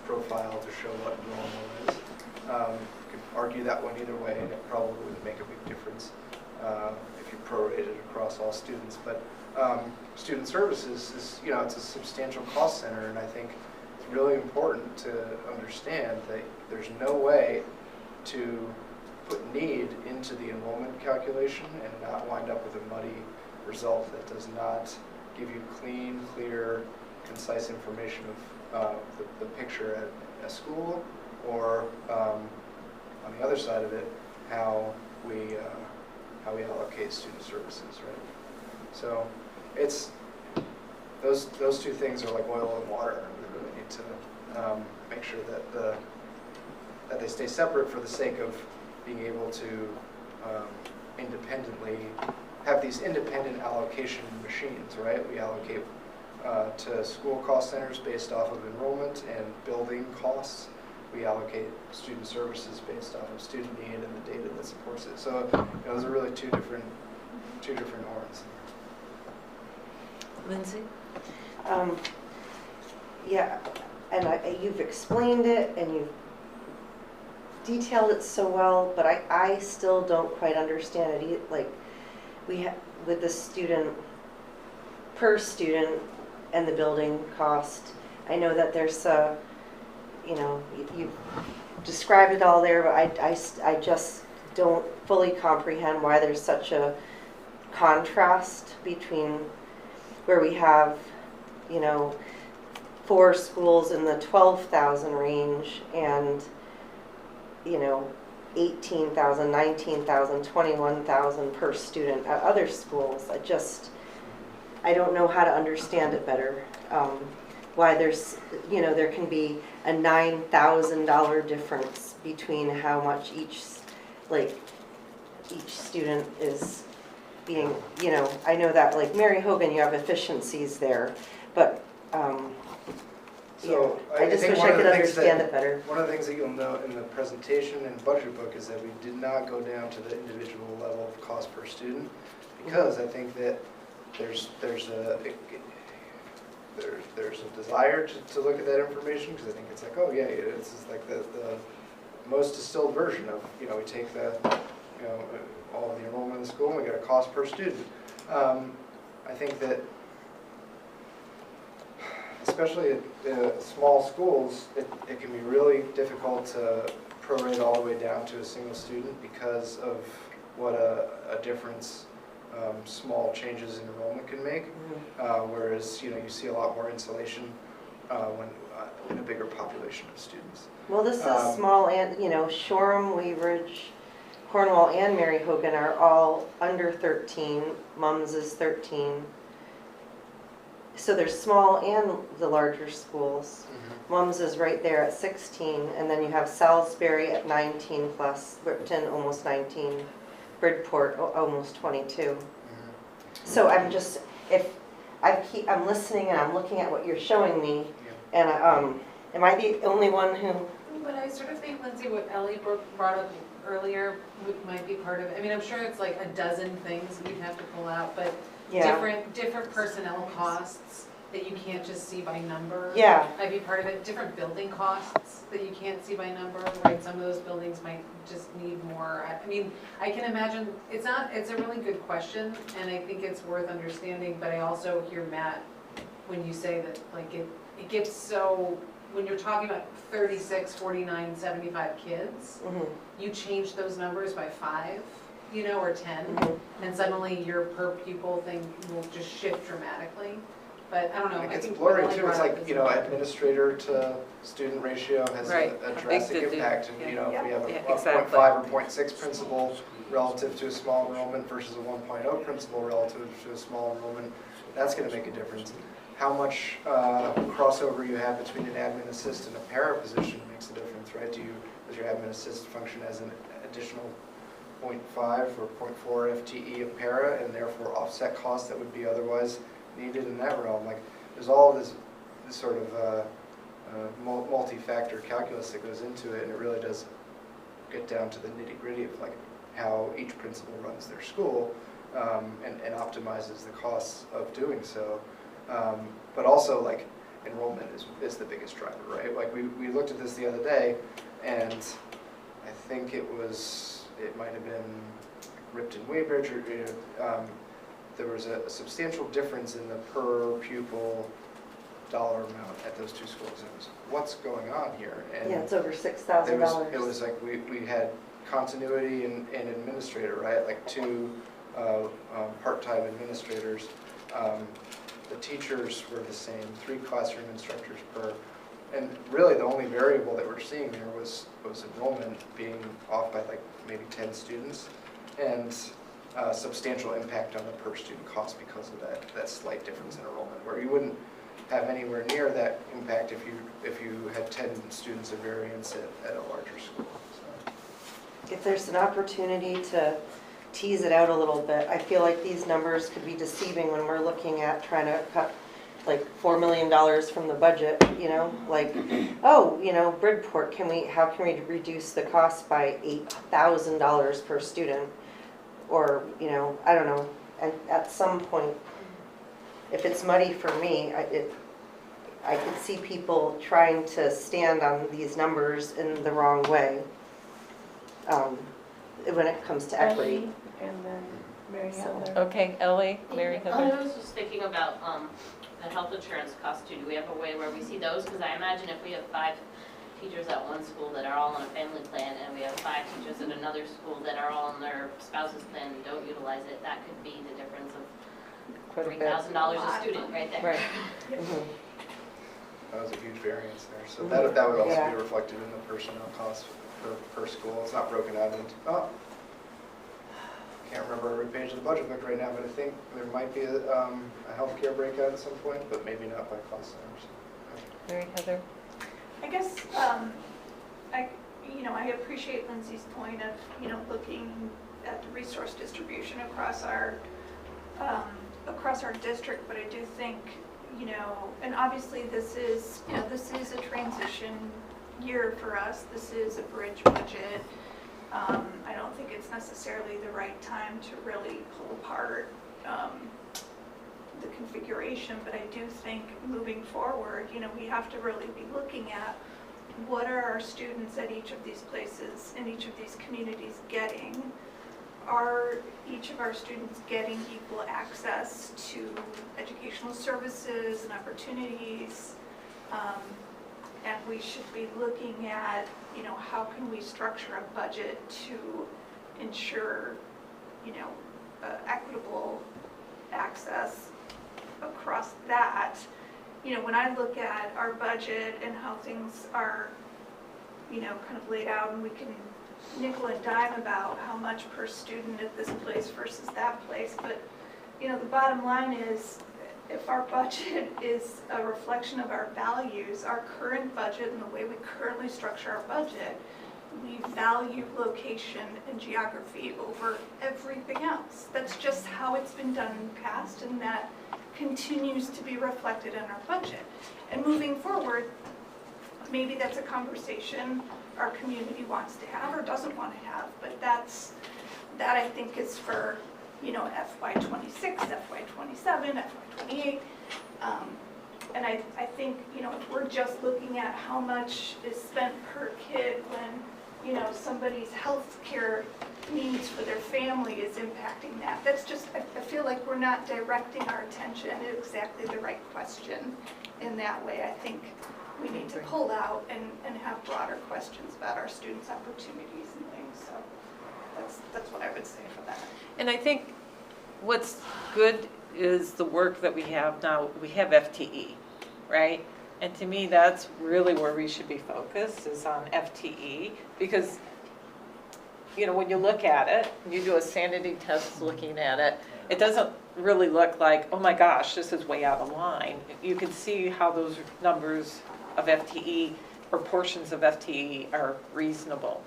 profile to show what normal is. You could argue that one either way, and it probably wouldn't make a big difference if you prorate it across all students. But student services is, it's a substantial cost center, and I think it's really important to understand that there's no way to put need into the enrollment calculation and not wind up with a muddy result that does not give you clean, clear, concise information of the picture at a school, or on the other side of it, how we allocate student services, right? So it's those two things are like oil and water. We really need to make sure that they stay separate for the sake of being able to independently have these independent allocation machines, right? We allocate to school cost centers based off of enrollment and building costs. We allocate student services based off of student need and the data that supports it. So those are really two different horns. Lindsay? Yeah, and you've explained it and you've detailed it so well, but I still don't quite understand it. Like, we have with the student, per student and the building cost, I know that there's you've described it all there, but I just don't fully comprehend why there's such a contrast between where we have, 4 schools in the 12,000 range and, 18,000, 19,000, 21,000 per student at other schools. I don't know how to understand it better. Why there's, there can be a $9,000 difference between how much each student is being, I know that like Mary Hogan, you have efficiencies there, but So I just wish I could understand it better. One of the things that you'll note in the presentation and budget book is that we did not go down to the individual level of cost per student, because I think that there's there's a desire to look at that information, because I think it's like, oh yeah, it's just like the most distilled version of, we take all of the enrollment in the school and we get a cost per student. I think that, especially at small schools, it can be really difficult to prorate all the way down to a single student because of what a difference small changes in enrollment can make. Whereas, you see a lot more insulation when in a bigger population of students. Well, this is small, and, Shoreham, Weybridge, Cornwall, and Mary Hogan are all under 13. Mums is 13. So there's small and the larger schools. Mums is right there at 16, and then you have Salisbury at 19 plus, Ripton almost 19, Bridport almost 22. So I'm just, I'm listening and I'm looking at what you're showing me, and am I the only one who? But I sort of think, Lindsay, what Ellie brought up earlier might be part of it. I mean, I'm sure it's like a dozen things we'd have to pull out, but different personnel costs that you can't just see by number. Yeah. Might be part of it. Different building costs that you can't see by number, right? Some of those buildings might just need more. I mean, I can imagine, it's a really good question, and I think it's worth understanding, but I also hear Matt when you say that, like, it gets so, when you're talking about 36, 49, 75 kids, you change those numbers by 5, or 10, and suddenly your per pupil thing will just shift dramatically. But I don't know. It gets blurry too. It's like, administrator to student ratio has a drastic impact. And, if we have a 0.5 or 0.6 principal relative to a small enrollment versus a 1.0 principal relative to a small enrollment, that's going to make a difference. How much crossover you have between an admin assist and a para position makes a difference, right? Does your admin assist function as an additional 0.5 or 0.4 FTE of para, and therefore offset costs that would be otherwise needed in that realm? Like, there's all this sort of multi-factor calculus that goes into it, and it really does get down to the nitty-gritty of like how each principal runs their school and optimizes the costs of doing so. But also, like, enrollment is the biggest driver, right? Like, we looked at this the other day, and I think it might have been Ripton Weybridge, or there was a substantial difference in the per pupil dollar amount at those two schools. It was, what's going on here? And it's over $6,000. It was like we had continuity and administrator, right? Like 2 part-time administrators. The teachers were the same, 3 classroom instructors per. And really the only variable that we're seeing there was enrollment being off by like maybe 10 students, and substantial impact on the per student cost because of that slight difference in enrollment, where you wouldn't have anywhere near that impact if you had 10 students of variance at a larger school. So. If there's an opportunity to tease it out a little bit, I feel like these numbers could be deceiving when we're looking at trying to cut like $4 million from the budget, like, Bridport, how can we reduce the cost by $8,000 per student? Or, I don't know, and at some point, if it's muddy for me, I could see people trying to stand on these numbers in the wrong way when it comes to equity. Ellie, and then Mary Heather. Okay, Ellie, Mary Heather. I was just thinking about the health insurance costs too. Do we have a way where we see those? Because I imagine if we have 5 teachers at one school that are all on a family plan, and we have 5 teachers at another school that are all on their spouse's plan and don't utilize it, that could be the difference of $3,000 a student right there. Right. That was a huge variance there. So that would also be reflected in the personnel costs per school. It's not broken out into, can't remember every page of the budget book right now, but I think there might be a healthcare breakout at some point, but maybe not by cost centers. Mary Heather. I guess, I appreciate Lindsay's point of, looking at the resource distribution across our district, but I do think, and obviously this is a transition year for us. This is a bridge budget. I don't think it's necessarily the right time to really pull apart the configuration, but I do think moving forward, we have to really be looking at what are our students at each of these places, in each of these communities getting? Are each of our students getting equal access to educational services and opportunities? And we should be looking at, how can we structure a budget to ensure, equitable access across that. When I look at our budget and how things are, kind of laid out, and we can nickel and dime about how much per student at this place versus that place, but, the bottom line is, if our budget is a reflection of our values, our current budget and the way we currently structure our budget, we value location and geography over everything else. That's just how it's been done in the past, and that continues to be reflected in our budget. And moving forward, maybe that's a conversation our community wants to have or doesn't want to have, but that I think is for, FY26, FY27, FY28. And I think, if we're just looking at how much is spent per kid when, somebody's health care needs for their family is impacting that, that's just, I feel like we're not directing our attention to exactly the right question in that way. I think we need to pull out and have broader questions about our students' opportunities and things. So that's what I would say for that. And I think what's good is the work that we have now. We have FTE, right? And to me, that's really where we should be focused, is on FTE, because, when you look at it, you do a sanity test looking at it, it doesn't really look like, oh my gosh, this is way out of line. You can see how those numbers of FTE or portions of FTE are reasonable.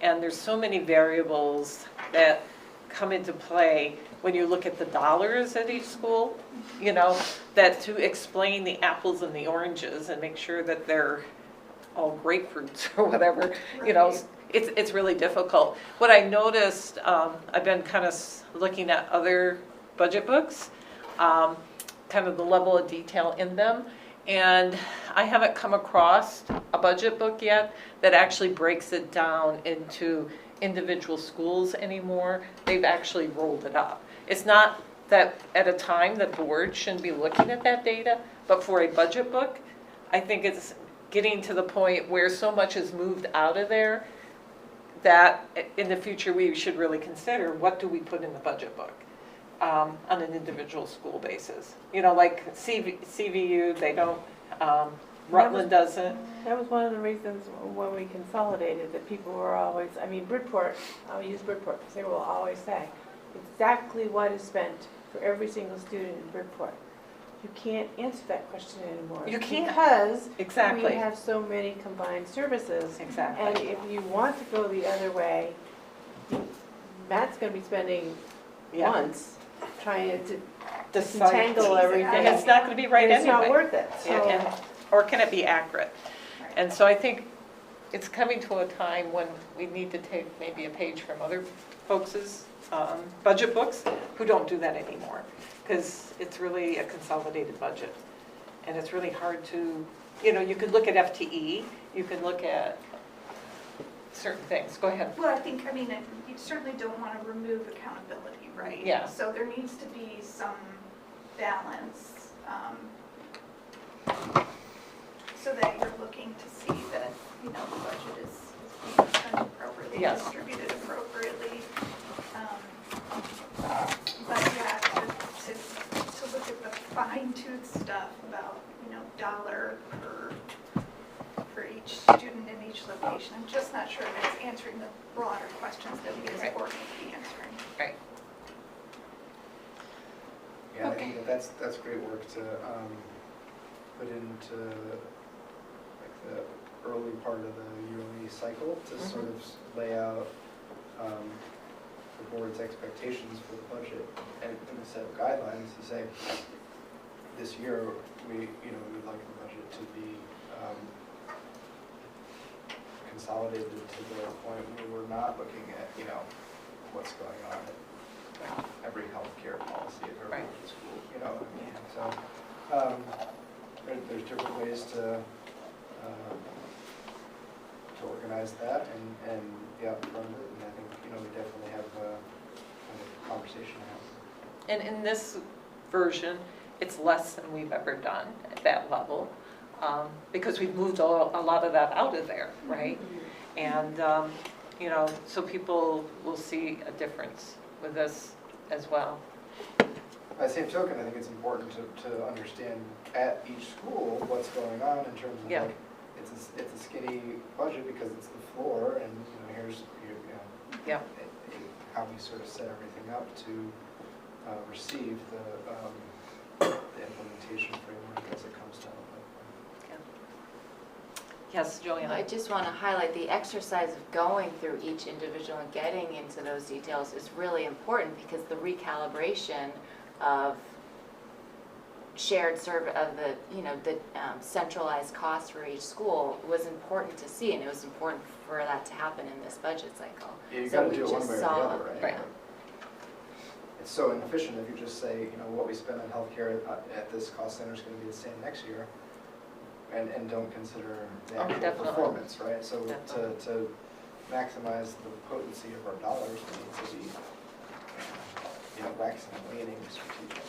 And there's so many variables that come into play when you look at the dollars at each school, that to explain the apples and the oranges and make sure that they're all grapefruits or whatever, it's really difficult. What I noticed, I've been kind of looking at other budget books, kind of the level of detail in them, and I haven't come across a budget book yet that actually breaks it down into individual schools anymore. They've actually rolled it up. It's not that at a time the board shouldn't be looking at that data, but for a budget book, I think it's getting to the point where so much is moved out of there that in the future we should really consider, what do we put in the budget book on an individual school basis. Like CVU, they don't, Rutland doesn't. That was one of the reasons when we consolidated that people were always, Bridport, I'll use Bridport because they will always say exactly what is spent for every single student in Bridport. You can't answer that question anymore. You can't. Because Exactly. we have so many combined services. Exactly. And if you want to go the other way, Matt's going to be spending months trying to disentangle everything. And it's not going to be right and anyway. it's not worth it. So. Or can it be accurate? And so I think it's coming to a time when we need to take maybe a page from other folks' budget books who don't do that anymore, because it's really a consolidated budget. And it's really hard to, you could look at FTE, you could look at certain things. Go ahead. Well, you certainly don't want to remove accountability, right? Yeah. So there needs to be some balance, so that you're looking to see that, the budget is being spent appropriately, Yes. distributed appropriately. But yeah, to look at the fine-tooth stuff about, dollar for each student in each location, I'm just not sure that it's answering the broader questions that we as a board need to be answering. Right. Yeah, I think that's great work to put into like the early part of the yearly cycle to sort of lay out the board's expectations for the budget and a set of guidelines to say, this year we'd like the budget to be consolidated to the point where we're not looking at what's going on every healthcare policy of every Right. school, you know what I mean? So, there's different ways to organize that and be upfront of it, and I think, you know, we definitely have a kind of conversation to have. And in this version, it's less than we've ever done at that level, because we've moved a lot of that out of there, right? And, you know, so people will see a difference with this as well. By the same token, I think it's important to understand at each school what's going on in terms of Yeah. like, it's a skinny budget because it's the floor, and you know, here's Yeah. how we sort of set everything up to receive the implementation framework as it comes down. Yes, Joanna? I just want to highlight the exercise of going through each individual and getting into those details is really important, because the recalibration of shared of the, you know, the centralized costs for each school was important to see, and it was important for that to happen in this budget cycle. Yeah, you So gotta we do it one just way or the saw- other, right? Right. It's so inefficient if you just say, you know, what we spend on healthcare at this cost center is gonna be the same next year, and don't consider the Oh, actual definitely. performance, right? So Definitely. to maximize the potency of our dollars, we need to be, you know, waxing and waning strategic.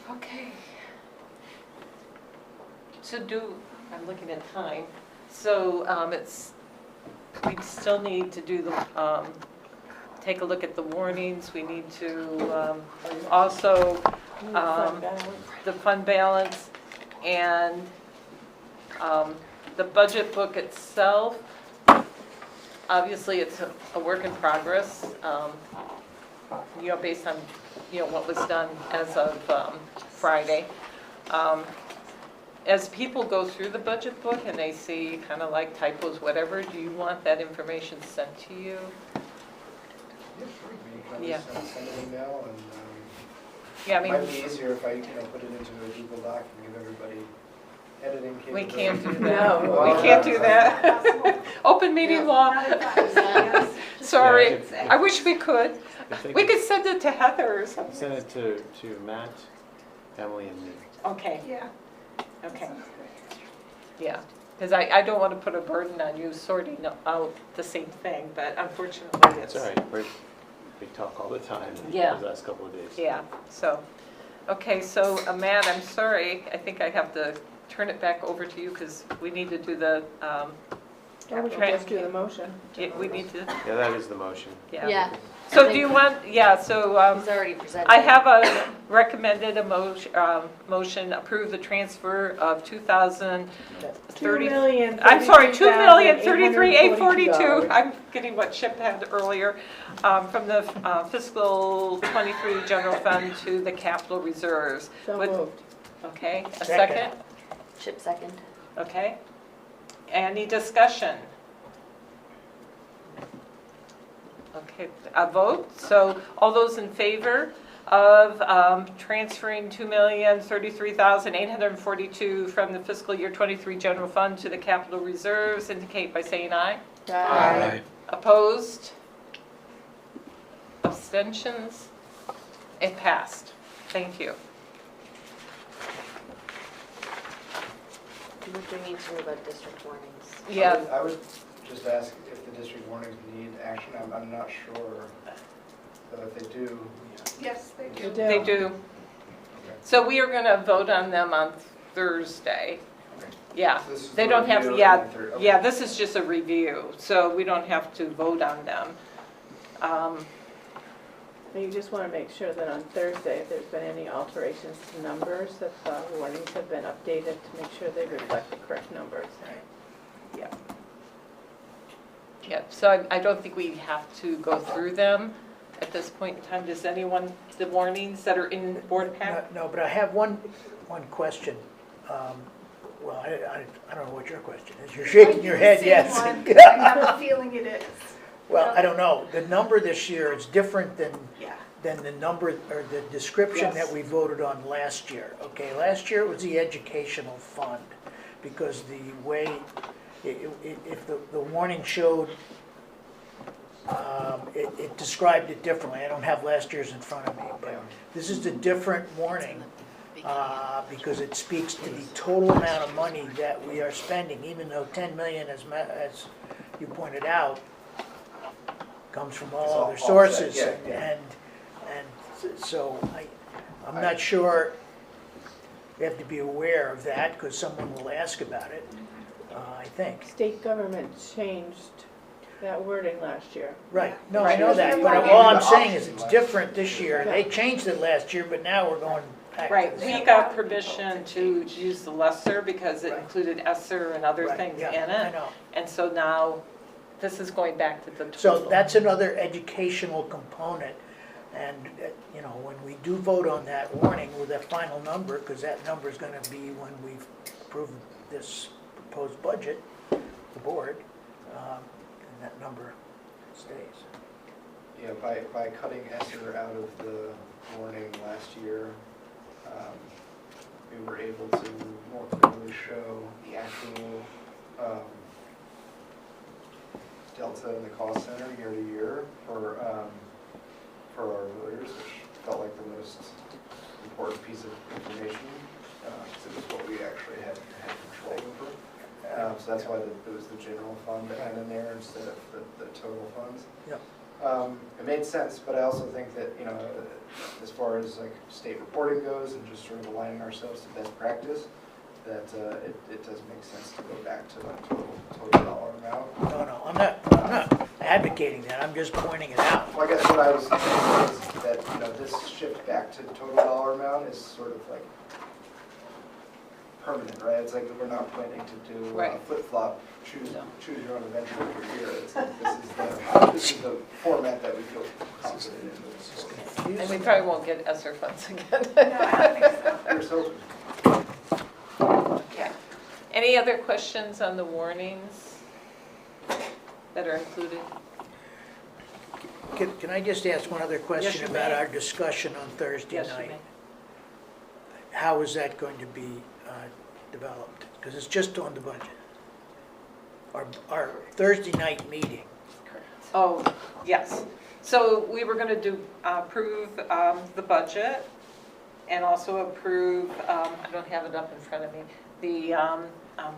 Okay. So I'm looking at time, so we still need to do take a look at the warnings, we need to also, Fund balance. the fund balance, and the budget book itself. Obviously, it's a work in progress, you know, based on, you know, what was done as of Friday. As people go through the budget book and they see kind of like typos, whatever, do you want that information sent to you? Yeah, sure. You can Yeah. just send an email, and Yeah, I it might mean, be easier if I, you know, put it into a Google Doc and give everybody editing we capabilities. can't do No. that. We can't do that. Open meeting law. Not advised, yes. Sorry, Yeah, I wish we could. I think We could send it to Heather or something. send it to Matt, Emily, and me. Okay, Yeah. okay, Sounds good. yeah. Because I don't want to put a burden on you sorting out the same thing, but unfortunately it's. It's all right, we talk all the time Yeah. the last couple of days. Yeah, so, okay, so Matt, I'm sorry, I think I have to turn it back over to you because we need to do the, Or we can just do the motion. we need to, Yeah, that is the motion. yeah. Yeah. So do you want, yeah, so He's already presented. I have a recommended motion, approve the transfer of 2,030. I'm sorry, $2,033,842. I'm getting what Chip had earlier, from the fiscal '23 general fund to the capital reserves. So With- moved. Okay, a Second. second? Chip second. Okay. Any discussion? Okay, a vote. So all those in favor of transferring $2,033,842 from the fiscal year '23 general fund to the capital reserves indicate by saying aye. Aye. Opposed? Abstentions? It passed. Thank you. We need to know about district warnings. Yeah, I would just ask if the district warnings need action. I'm not sure, but if they do, Yes, they do. they do. So we are going to vote on them on Thursday. Okay. Yeah, So this is they the don't have, review yeah, and then okay. yeah, this is just a review, so we don't have to vote on them. And you just want to make sure that on Thursday, if there's been any alterations to numbers, that the warnings have been updated to make sure they reflect the correct numbers. Yeah. Yeah, so I don't think we have to go through them at this point in time. Does anyone, the warnings that are in board pack? No, but I have one question. Well, I don't know what your question is. You're shaking your head, yes. I have a feeling it is. Well, I don't know. The number this year is different than Yeah. the number, or the description that Yes. we voted on last year. Okay, last year it was the educational fund, because the way, if the warning showed it described it differently. I don't have last year's in front of me, but this is a different warning because it speaks to the total amount of money that we are spending, even though 10 million, as you pointed out, comes from all other Offset, sources. yeah. And so I'm not sure, you have to be aware of that because someone will ask about it, I think. State government changed that wording last year. Right, no, I know that, but all I'm saying is it's different this year. They changed it last year, but now we're going back to Right, the we same. got permission to use the lesser because it Right. included ESSER and other Right, things yeah, in I it. know. And so now, this is going back to the total. So that's another educational component. And, you know, when we do vote on that warning with that final number, because that number is going to be when we've approved this proposed budget, the board, and that number stays. Yeah, by cutting ESSER out of the warning last year, we were able to more clearly show the actual delta in the cost center year to year for our voters, which felt like the most important piece of information, because it was what we actually had control over. So that's why it was the general fund that went in there instead of the total funds. Yep. It made sense, but I also think that, you know, as far as like state reporting goes and just sort of aligning ourselves to best practice, that it does make sense to go back to a total dollar amount. No, I'm not advocating that, I'm just pointing it out. Well, I guess what I was thinking is that, you know, this shift back to total dollar amount is sort of like permanent, right? It's like we're not planning to do Right. flip-flop, choose your own adventure every year. It's like, this is the format that we feel confident in. And we probably won't get ESSER funds again. No, I don't think so. Here's hoping. Okay. Any other questions on the warnings that are included? Can I just ask one other Yes, question you about may. our discussion on Thursday Yes, you night? may. How is that going to be developed? Because it's just on the budget. Our Thursday night meeting. Oh, yes. So we were going to approve the budget and also approve, I don't have it up in front of me, the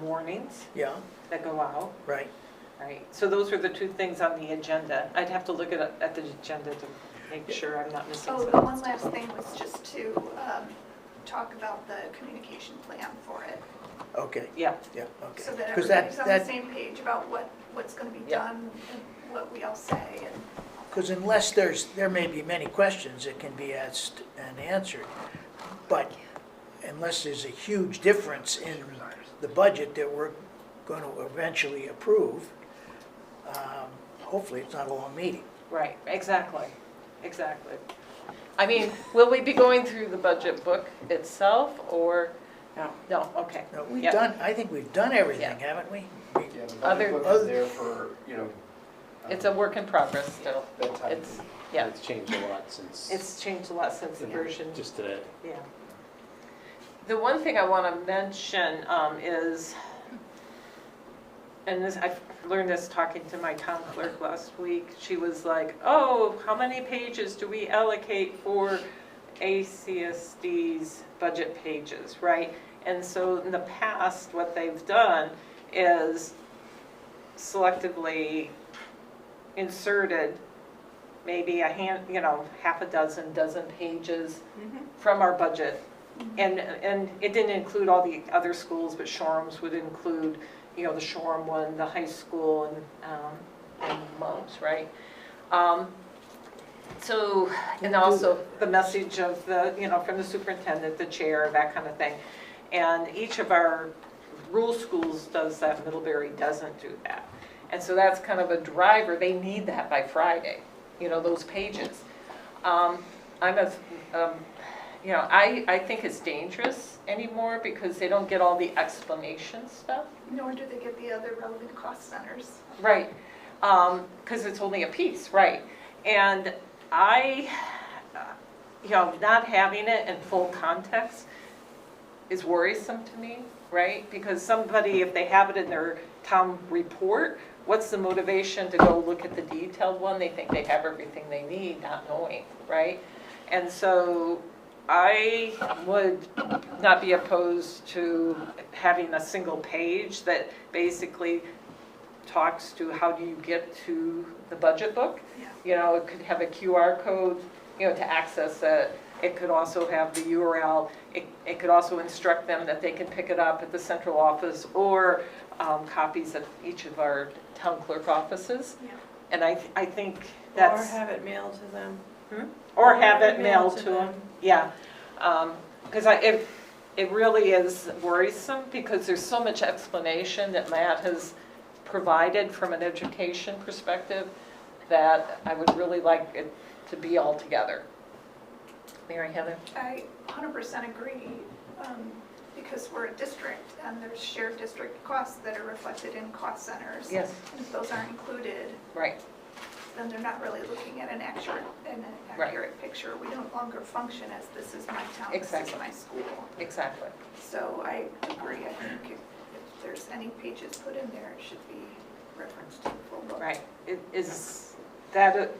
warnings Yeah, that go out. right. Right, so those are the two things on the agenda. I'd have to look at the agenda to make sure I'm not missing Oh, the something. one last thing was just to talk about the communication plan for it, Okay, Yeah, yeah, okay. so that 'Cause everybody's on the that- same page about what's going to be Yeah. done and what we all say. And Because unless there may be many questions that can be asked and answered, but unless there's a huge difference in the budget that we're going to eventually approve, hopefully it's not a long meeting. right, exactly. I mean, will we be going through the budget book itself, or? No, okay. No, we've Yeah. done, I think we've done everything, Yeah. haven't we? Yeah, the Other- budget book is there for, you know. It's a work in progress still. Bedtime. It's, yeah, It's changed a lot since. it's changed a lot since the version. Just today. Yeah. The one thing I want to mention is, and this, I learned this talking to my town clerk last week. She was like, oh, how many pages do we allocate for ACSD's budget pages, right? And so in the past, what they've done is selectively inserted maybe half a dozen pages from our budget. And it didn't include all the other schools, but Shorehams would include, the Shoreham one, the high school, and Mumps, right? So, and also the message of from the superintendent, the chair, that kind of thing. And each of our rural schools does that, Middlebury doesn't do that. And so that's kind of a driver, they need that by Friday, those pages. I think it's dangerous anymore because they don't get all the explanation stuff. nor do they get the other relevant cost centers. Right, because it's only a piece, right. And not having it in full context is worrisome to me, right? Because somebody, if they have it in their town report, what's the motivation to go look at the detailed one? They think they have everything they need, not knowing, right? And so I would not be opposed to having a single page that basically talks to how do you get to the budget book. Yeah. You know, it could have a QR code, you know, to access it. It could also have the URL. It could also instruct them that they can pick it up at the central office or copies at each of our town clerk offices. Yeah. And I think that's. Or have it mailed to them. Or have it mailed to them, yeah. Because it really is worrisome because there's so much explanation that Matt has provided from an education perspective that I would really like it to be all together. Mary Heather? I 100% agree, because we're a district and there's shared district costs that are reflected in cost centers. Yes. And if those aren't included, Right. then they're not really looking at an accurate picture. We no longer function as this is my town, this is Exactly. my school. Exactly. So I agree. I think if there's any pages put in there, it should be referenced to the full book. Right. Is that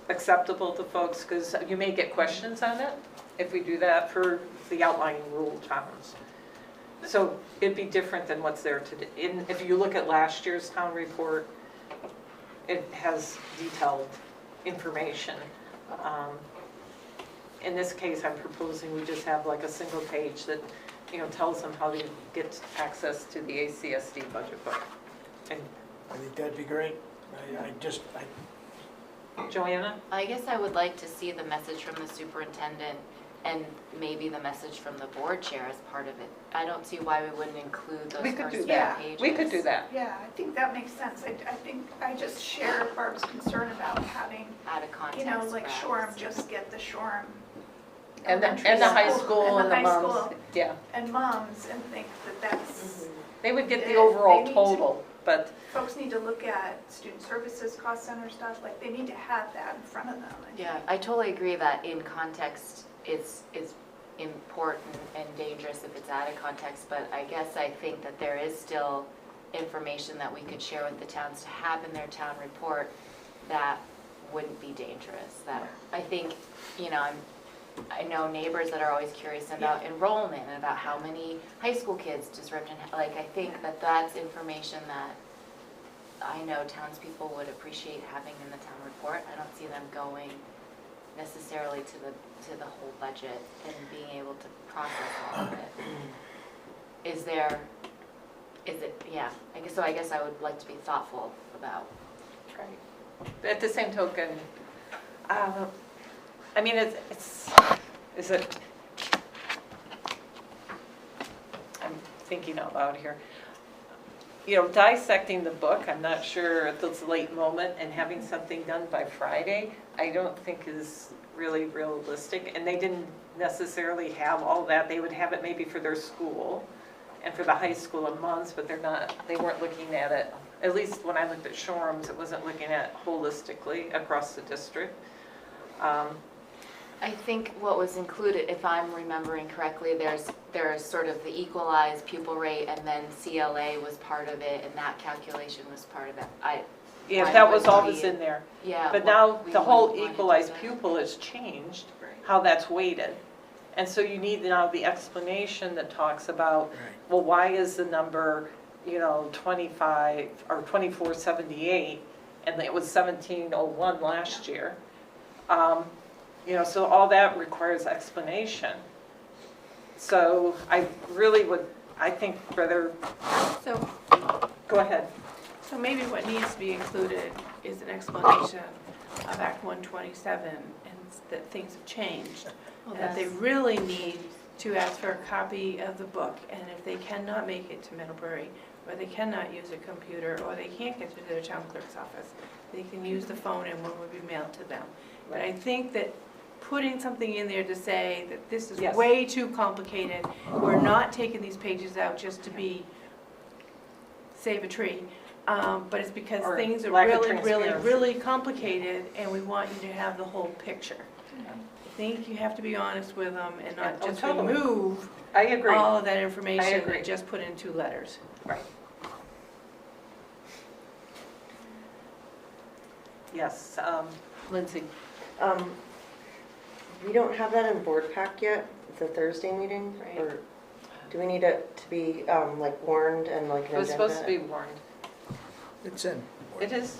acceptable to folks? Because you may get questions on it if we do that for the outlining rule towns. So it'd be different than what's there today. If you look at last year's town report, it has detailed information. In this case, I'm proposing we just have like a single page that, you know, tells them how to get access to the ACSD budget book. And I think that'd be great. Joanna? I guess I would like to see the message from the superintendent and maybe the message from the board chair as part of it. I don't see why we wouldn't include those We could first do few that. pages. We could do that. Yeah, I think that makes sense. I think I just share Barb's concern about having, Out of context. you know, like perhaps. Shoreham, just get the Shoreham And the elementary high school and the high moms. school Yeah. and moms and think that that's, They would get the They overall need to- total, but folks need to look at student services, cost center stuff, like they need to have that in front of them. Yeah, I totally agree that in context, it's important and dangerous if it's out of context, but I guess I think that there is still information that we could share with the towns to have in their town report that wouldn't be dangerous. That I think, you know, I know neighbors that are always curious about enrollment and about how many high school kids does Ripton have. Like, I think that that's information that I know townspeople would appreciate having in the town report. I don't see them going necessarily to the whole budget and being able to process all of it. I guess I would like to be thoughtful about. right. At the same token, I mean, is it, I'm thinking out loud here. You know, dissecting the book, I'm not sure at this late moment and having something done by Friday, I don't think is really realistic. And they didn't necessarily have all that. They would have it maybe for their school and for the high school in months, but they weren't looking at it, at least when I looked at Shoreham's, it wasn't looking at holistically across the district. I think what was included, if I'm remembering correctly, there's sort of the equalized pupil rate, and then CLA was part of it, and that calculation was part of it. Yeah, why that was wouldn't always we- in there. Yeah. But well, now we the whole wouldn't want to do equalized that. pupil has changed, how that's weighted. And so you need now the explanation that talks about, well, why is the number, you know, 25 or 2478, and it was 1701 last year. You know, so all that requires explanation. So I really would, I think rather, So, go ahead. so maybe what needs to be included is an explanation of Act 127 and that things have changed. And that they really need to ask for a copy of the book, and if they cannot make it to Middlebury, or they cannot use a computer, or they can't get to their town clerk's office, they can use the phone and one will be mailed to them. But I think that putting something in there to say that this is Yes. way too complicated, we're not taking these pages out just to be, save a tree, but it's because Or things are lack of really, really, transparency. really complicated, and we want you to have the whole picture. I think you have to be honest with them and not Oh, just totally. remove I agree. all of that information agree. and just put in 2 letters. Right. Yes, Lindsay? We don't have that in board pack yet, the Thursday meeting, Right. or do we need it to be like warned and like an agenda? It was supposed to be warned. It's in. It is?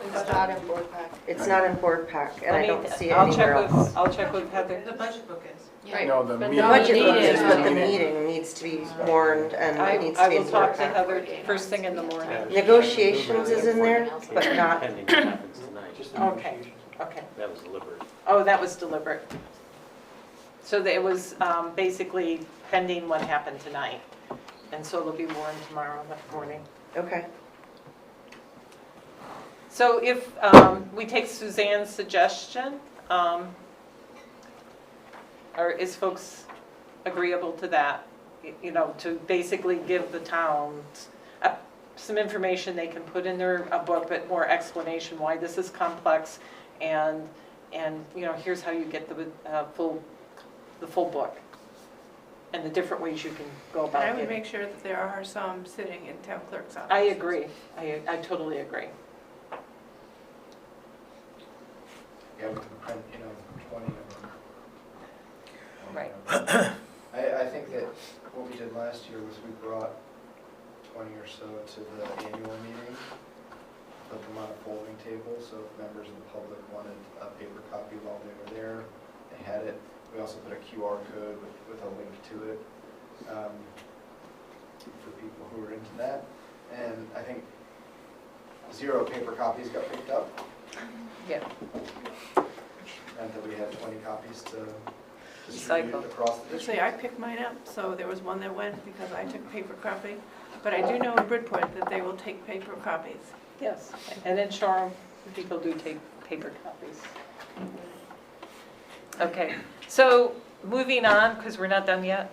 It's not in board pack. It's not in board pack, and I don't see it I'll check anywhere else. I'll check with Heather. The budget book is. Right. No, the But meeting. The budget book meeting. is, but the meeting needs to be warned and it needs to I be in will board talk to pack. Heather first thing in the morning. Negotiations is in there, but not, Pending what happens tonight. Just the Okay. negotiations. Okay. That was deliberate. Oh, that was deliberate. So it was basically pending what happened tonight. And so it'll be warned tomorrow morning. okay. So if we take Suzanne's suggestion, or is folks agreeable to that? You know, to basically give the towns some information they can put in their book, but more explanation why this is complex, and you know, here's how you get the full book, and the different ways you can go about And it. I would make sure that there are some sitting in town clerk's office. I agree. I totally agree. Yeah, we can print, 20 of them. Right. I think that what we did last year was we brought 20 or so to the annual meeting, put them on a folding table, so if members of the public wanted a paper copy while they were there, they had it. We also put a QR code with a link to it for people who were into that. And I think 0 paper copies got picked up. Yeah. Meant that we had 20 copies to distribute Recycle. across the Actually, district. I picked mine up, so there was one that went because I took paper copy. But I do know in Bridport that they will take paper copies. Yes, and in Shoreham, people do take paper copies. Okay, so moving on, because we're not done yet,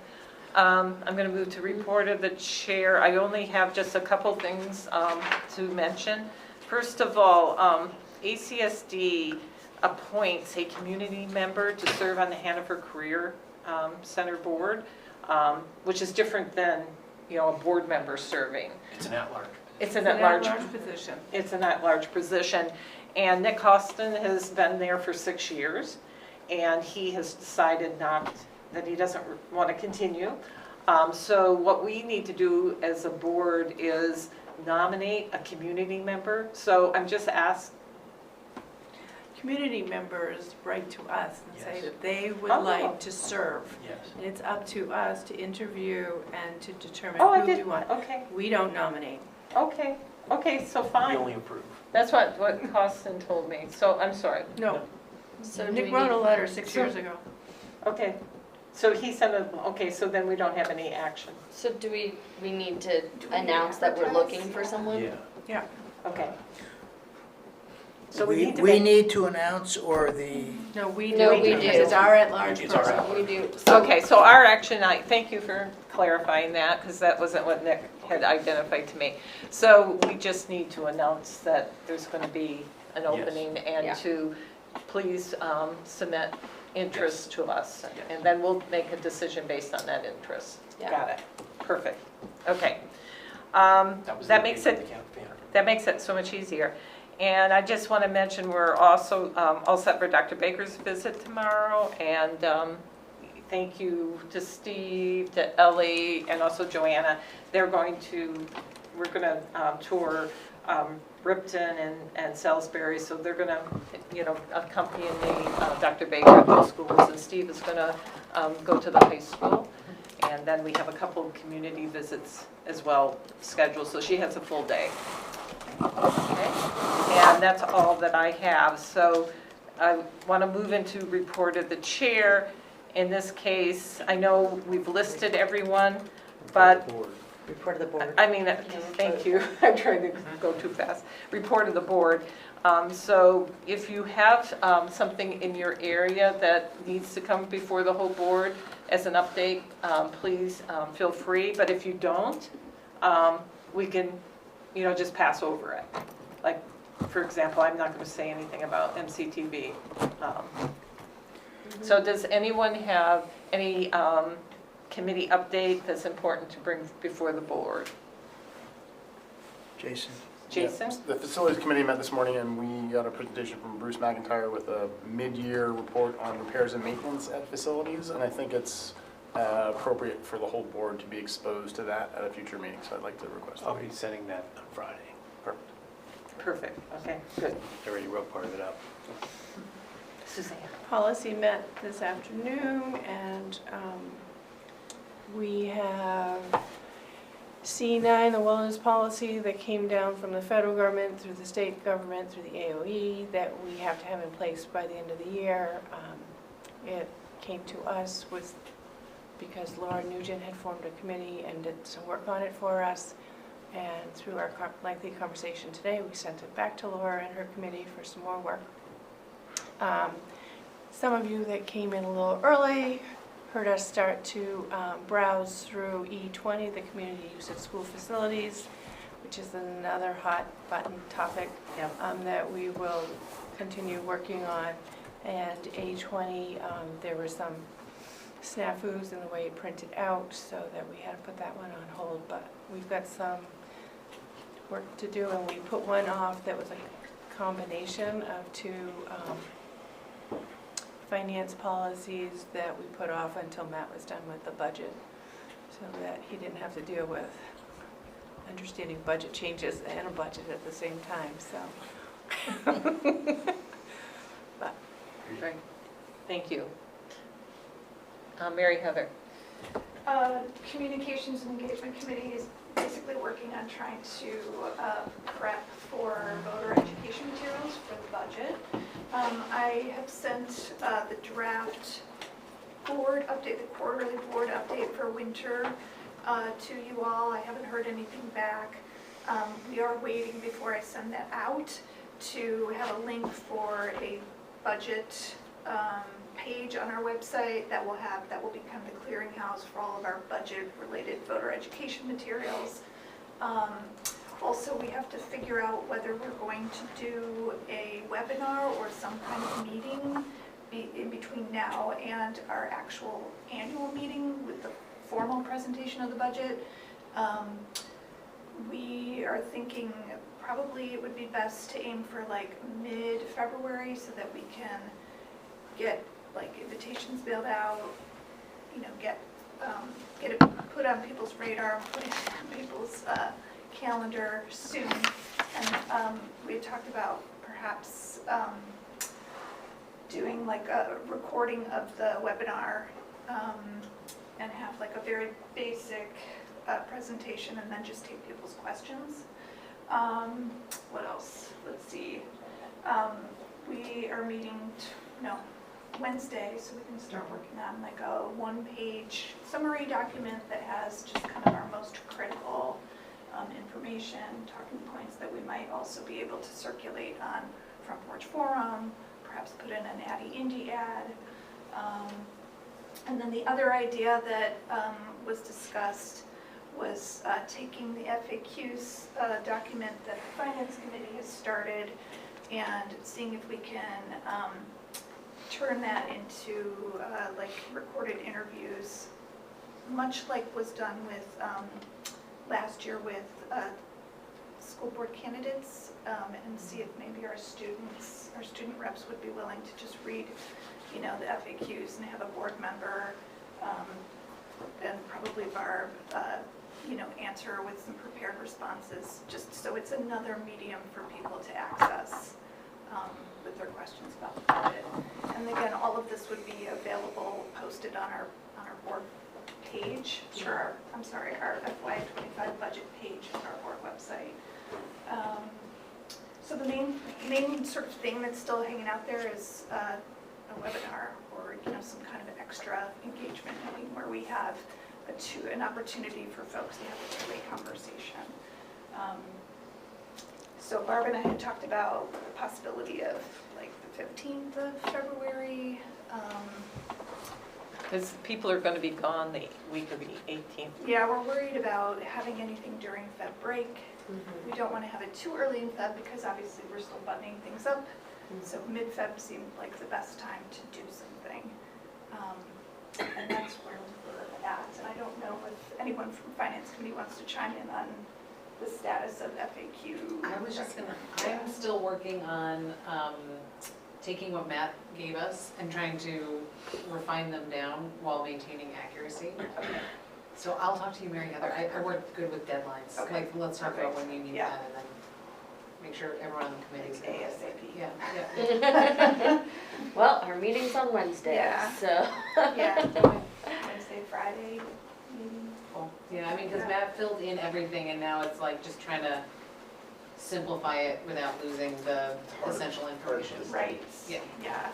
I'm going to move to report of the chair. I only have just a couple things to mention. First of all, ACSD appoints a community member to serve on the Hannaford Career Center Board, which is different than, a board member serving. It's an at-large. It's an at-large Position. It's an at-large position. And Nick Costin has been there for 6 years, and he has decided that he doesn't want to continue. So what we need to do as a board is nominate a community member. So I'm just asked. Community members write to us and say Yes. that they would Oh. like to serve. Yes. And it's up to us to interview and to determine Oh, I who we did, want. okay, We don't nominate. okay, so We fine. only approve. That's what Costin told me, so I'm sorry. No. So do Nick we wrote a need- letter 6 So- years ago. Okay, so he sent okay, so then we don't have any action. So do we need to announce that we're looking for someone? Yeah. Yeah. Okay. So we need to We make, need to announce, or the, No, we No, do. we Because do. it's our at-large It's our person. at-large. We do. okay, so our action, thank you for clarifying that, because that wasn't what Nick had identified to me. So we just need to announce that there's going to be an Yes. opening, and Yeah. to please submit interest to us. Yes. And then we'll make a decision based on that interest. Yeah. Got it, perfect, okay. That was That the makes date it, of the campaign. that makes it so much easier. And I just want to mention, we're also all set for Dr. Baker's visit tomorrow, and thank you to Steve, to Ellie, and also Joanna. We're going to tour Ripton and Salisbury, so they're going to, accompany Dr. Baker at those schools, and Steve is going to go to the high school. And then we have a couple of community visits as well scheduled, so she has a full day. Okay, and that's all that I have. So I want to move into report of the chair. In this case, I know we've listed everyone, but, Report of the board. I mean, thank you. I'm trying to go too fast. Report of the board. So if you have something in your area that needs to come before the whole board as an update, please feel free. But if you don't, we can just pass over it. Like, for example, I'm not going to say anything about MCTV. So does anyone have any committee update that's important to bring before the board? Jason. Jason? Yeah, the facilities committee met this morning and we got a presentation from Bruce McIntyre with a mid-year report on repairs and maintenance at facilities. And I think it's appropriate for the whole board to be exposed to that at a future meeting. So I'd like to request that. I'll be sending that on Friday. Perfect. Perfect, okay, good. I already wrote part of it up. Suzanne? Policy met this afternoon, and we have C9, the wellness policy that came down from the federal government through the state government, through the AOE, that we have to have in place by the end of the year. It came to us because Laura Nugent had formed a committee and did some work on it for us. And through our lengthy conversation today, we sent it back to Laura and her committee for some more work. Some of you that came in a little early heard us start to browse through E20, the community use of school facilities, which is another hot button topic that we will continue working on. And A20, there were some snafus in the way it printed out, so that we had to put that one on hold, but we've got some work to do, and we put one off that was a combination of two finance policies that we put off until Matt was done with the budget, so that he didn't have to deal with understanding budget changes and a budget at the same time, so. But. Great, thank you. Mary Heather? Communications and Engagement Committee is basically working on trying to prep for voter education materials for the budget. I have sent the draft board update, the quarterly board update for winter to you all. I haven't heard anything back. We are waiting before I send that out to have a link for a budget page on our website that will be kind of the clearinghouse for all of our budget-related voter education materials. Also, we have to figure out whether we're going to do a webinar or some kind of meeting in between now and our actual annual meeting with the formal presentation of the budget. We are thinking probably it would be best to aim for like mid-February so that we can get like invitations mailed out, you know, get it put on people's radar, put it on people's calendar soon. And we had talked about perhaps doing like a recording of the webinar and have like a very basic presentation and then just take people's questions. What else? Let's see. We are meeting, Wednesday, so we can start working on like a one-page summary document that has just kind of our most critical information, talking points that we might also be able to circulate on Front Porch Forum, perhaps put in an Addy Indy ad. And then the other idea that was discussed was taking the FAQs document that the Finance Committee has started and seeing if we can turn that into like recorded interviews, much like was done with last year with school board candidates, and see if maybe our student reps would be willing to just read, the FAQs and have a board member and probably Barb, answer with some prepared responses, just so it's another medium for people to access with their questions about the budget. And again, all of this would be available, posted on our board page, our FY25 budget page on our board website. So the main sort of thing that's still hanging out there is a webinar or some kind of extra engagement meeting where we have an opportunity for folks to have a two-way conversation. So Barb and I had talked about the possibility of like the 15th of February. Because people are going to be gone the week of the 18th. Yeah, we're worried about having anything during Feb break. We don't want to have it too early in Feb because obviously we're still buttoning things up. So mid-Feb seemed like the best time to do something. And that's where we're at. And I don't know if anyone from Finance Committee wants to chime in on the status of FAQ. I was just gonna, I'm still working on taking what Matt gave us and trying to refine them down while maintaining accuracy. So I'll talk to you, Mary Heather. I work good with deadlines. Okay. Like, let's talk about when you need Yeah. that and then make sure everyone on the committee's. ASAP. Yeah, yeah. Well, our meeting's on Wednesday, Yeah. so. Yeah, Wednesday, Friday, maybe. Cool. Yeah, I mean, because Matt filled in everything and now it's like just trying to simplify it without losing the essential information. Right. Yeah. Yeah,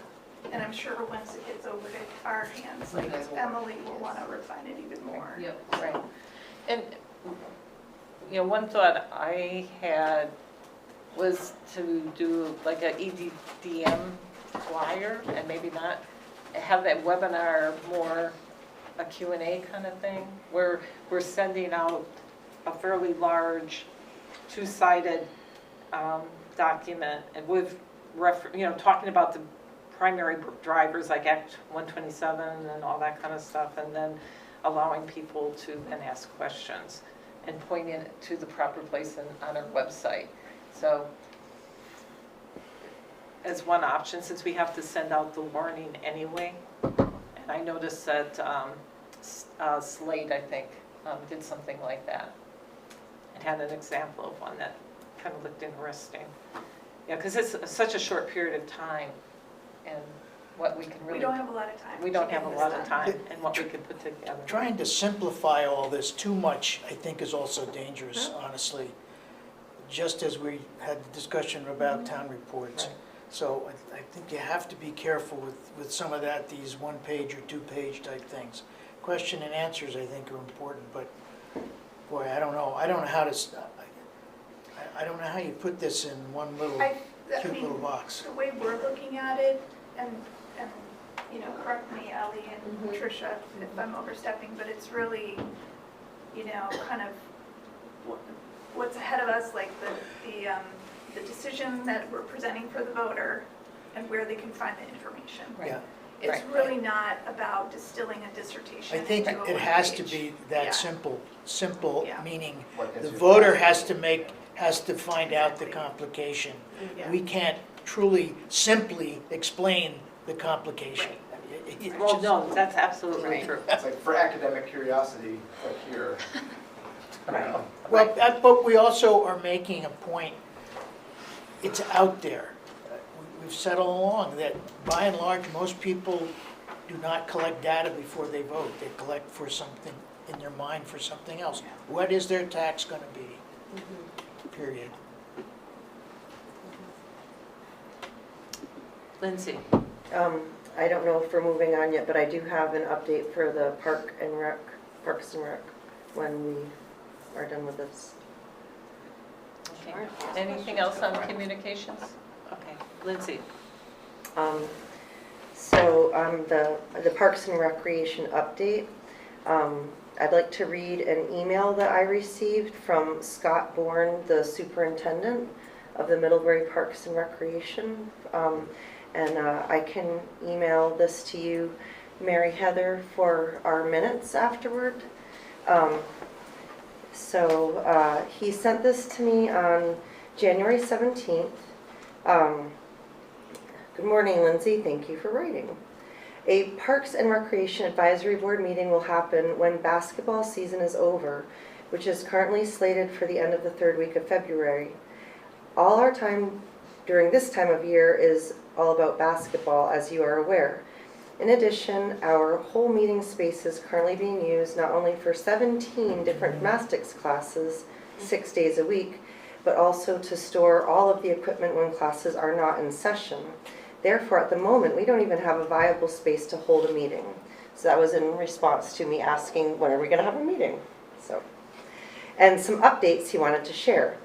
and I'm sure once it gets over to our hands, like You guys will- Emily will want to refine it even more. Yep. Right. And, you know, one thought I had was to do like a EDDM flyer and maybe not have that webinar more a Q&A kind of thing, where we're sending out a fairly large two-sided document and with, you know, talking about the primary drivers like Act 127 and all that kind of stuff, and then allowing people to then ask questions and pointing it to the proper place on our website. So as one option, since we have to send out the warning anyway, and I noticed that Slate, I think, did something like that. It had an example of one that kind of looked interesting. Yeah, because it's such a short period of time and what we can really. We don't have a lot of time. We don't to have get a this lot done. of time and what we could put together. Trying to simplify all this too much, I think, is also dangerous, honestly. Just as we had the discussion about town reports. Right. So I think you have to be careful with some of that, these one-page or two-page type things. Question and answers, I think, are important, but boy, I don't know. I don't know how to, I don't know how you put this in one little cute little box. The way we're looking at it, and you know, correct me, Ally and Tricia, if I'm overstepping, but it's really, you know, kind of what's ahead of us, like the decision that we're presenting for the voter and where they can find the information. Yeah. It's Right. really not about distilling a dissertation I think into a it has to one-page. be that Yeah. simple, Yeah. meaning What the gets you voter past has to find out the Exactly. complication. Yeah. We can't truly simply explain the complication. It Well, just- no, that's absolutely Right. true. It's like for academic curiosity, like here. Right. Well, but we also are making a point, it's out there. We've said all along that by and large, most people do not collect data before they vote. They collect for something in their mind for something else. What is their tax gonna be? Period. Lindsay? I don't know if we're moving on yet, but I do have an update for the Parks and Rec, when we are done with this. Okay. Anything else on communications? Okay, Lindsay? The Parks and Recreation update, I'd like to read an email that I received from Scott Bourne, the superintendent of the Middlebury Parks and Recreation. And I can email this to you, Mary Heather, for our minutes afterward. He sent this to me on January 17th. Good morning, Lindsay. Thank you for writing. A Parks and Recreation Advisory Board meeting will happen when basketball season is over, which is currently slated for the end of the third week of February. All our time during this time of year is all about basketball, as you are aware. In addition, our whole meeting space is currently being used not only for 17 different gymnastics classes, 6 days a week, but also to store all of the equipment when classes are not in session. Therefore, at the moment, we don't even have a viable space to hold a meeting. So that was in response to me asking, when are we going to have a meeting? And some updates he wanted to share.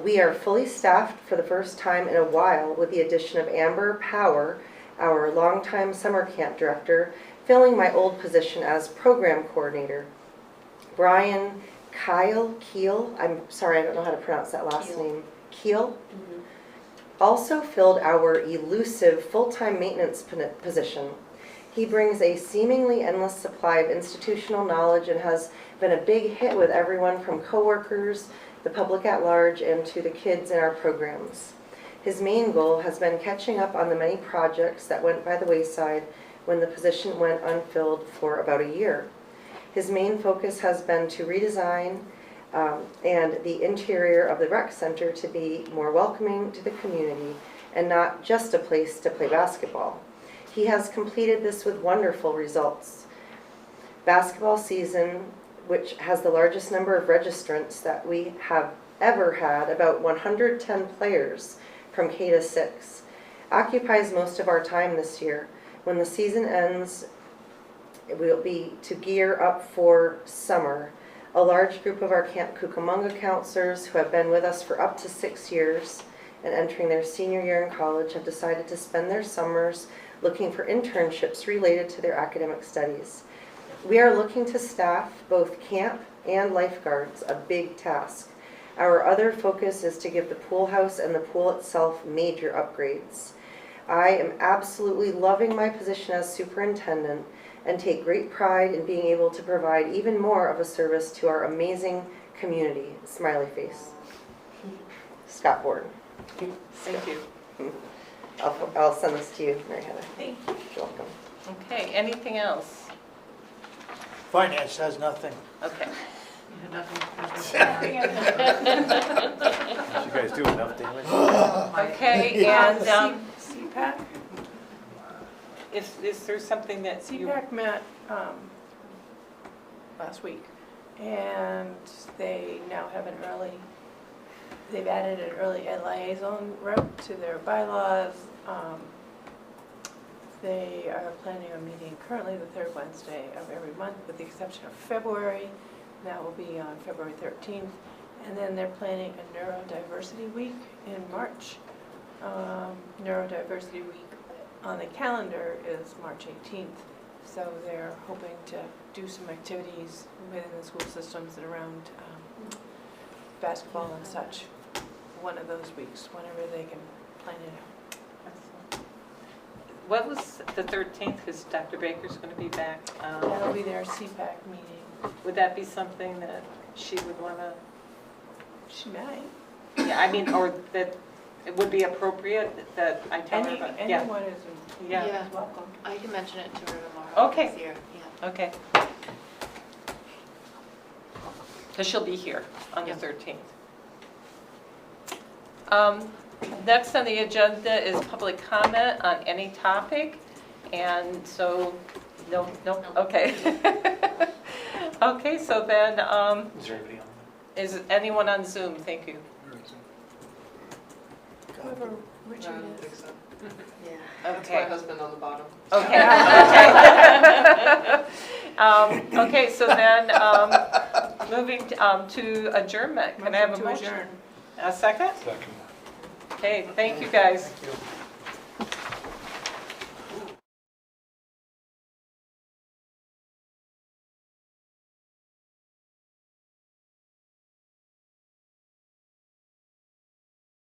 We are fully staffed for the first time in a while with the addition of Amber Power, our longtime summer camp director, filling my old position as program coordinator. Brian Keel, I'm sorry, I don't know how to pronounce that last name. Keel? Also filled our elusive full-time maintenance position. He brings a seemingly endless supply of institutional knowledge and has been a big hit with everyone from coworkers the public at large, and to the kids in our programs. His main goal has been catching up on the many projects that went by the wayside when the position went unfilled for about a year. His main focus has been to redesign and the interior of the rec center to be more welcoming to the community and not just a place to play basketball. He has completed this with wonderful results. Basketball season, which has the largest number of registrants that we have ever had, about 110 players from K to 6, occupies most of our time this year. When the season ends, it will be to gear up for summer. A large group of our Camp Cucamonga counselors who have been with us for up to 6 years and entering their senior year in college have decided to spend their summers looking for internships related to their academic studies. We are looking to staff both camp and lifeguards, a big task. Our other focus is to give the pool house and the pool itself major upgrades. I am absolutely loving my position as superintendent and take great pride in being able to provide even more of a service to our amazing community. Smiley face. Scott Borden. Thank you. I'll send this to you, Mary Heather. Thank you. You're welcome. Okay, anything else? Finance has nothing. Okay. Did you guys do enough damage? Okay, and CPAC? is there something that you... CPAC met last week, and they now have they've added an early ed liaison rep to their bylaws. They are planning on meeting currently the third Wednesday of every month, with the exception of February. That will be on February 13th. And then they're planning a neurodiversity week in March. Neurodiversity week on the calendar is March 18th. So they're hoping to do some activities within the school systems and around basketball and such. One of those weeks, whenever they can plan it out. What was the 13th, because Dr. Baker's going to be back? That'll be their CPAC meeting. Would that be something that she would want to... She might. Yeah, I mean, or that it would be appropriate that I tell her about... Anyone is Yeah. welcome. I can mention it to her tomorrow. Okay. this year. Yeah. Okay. Because she'll be here on the 13th. Next on the agenda is public comment on any topic. And so, no, okay. Okay, so then, Is there anybody on? is anyone on Zoom? Thank you. Whoever Richard is. Yeah. That's my husband on the bottom. Okay. Okay, so then, moving to adjournment. Can I have a motion? To adjourn. A second? Second. Okay, thank you, guys. Thank you.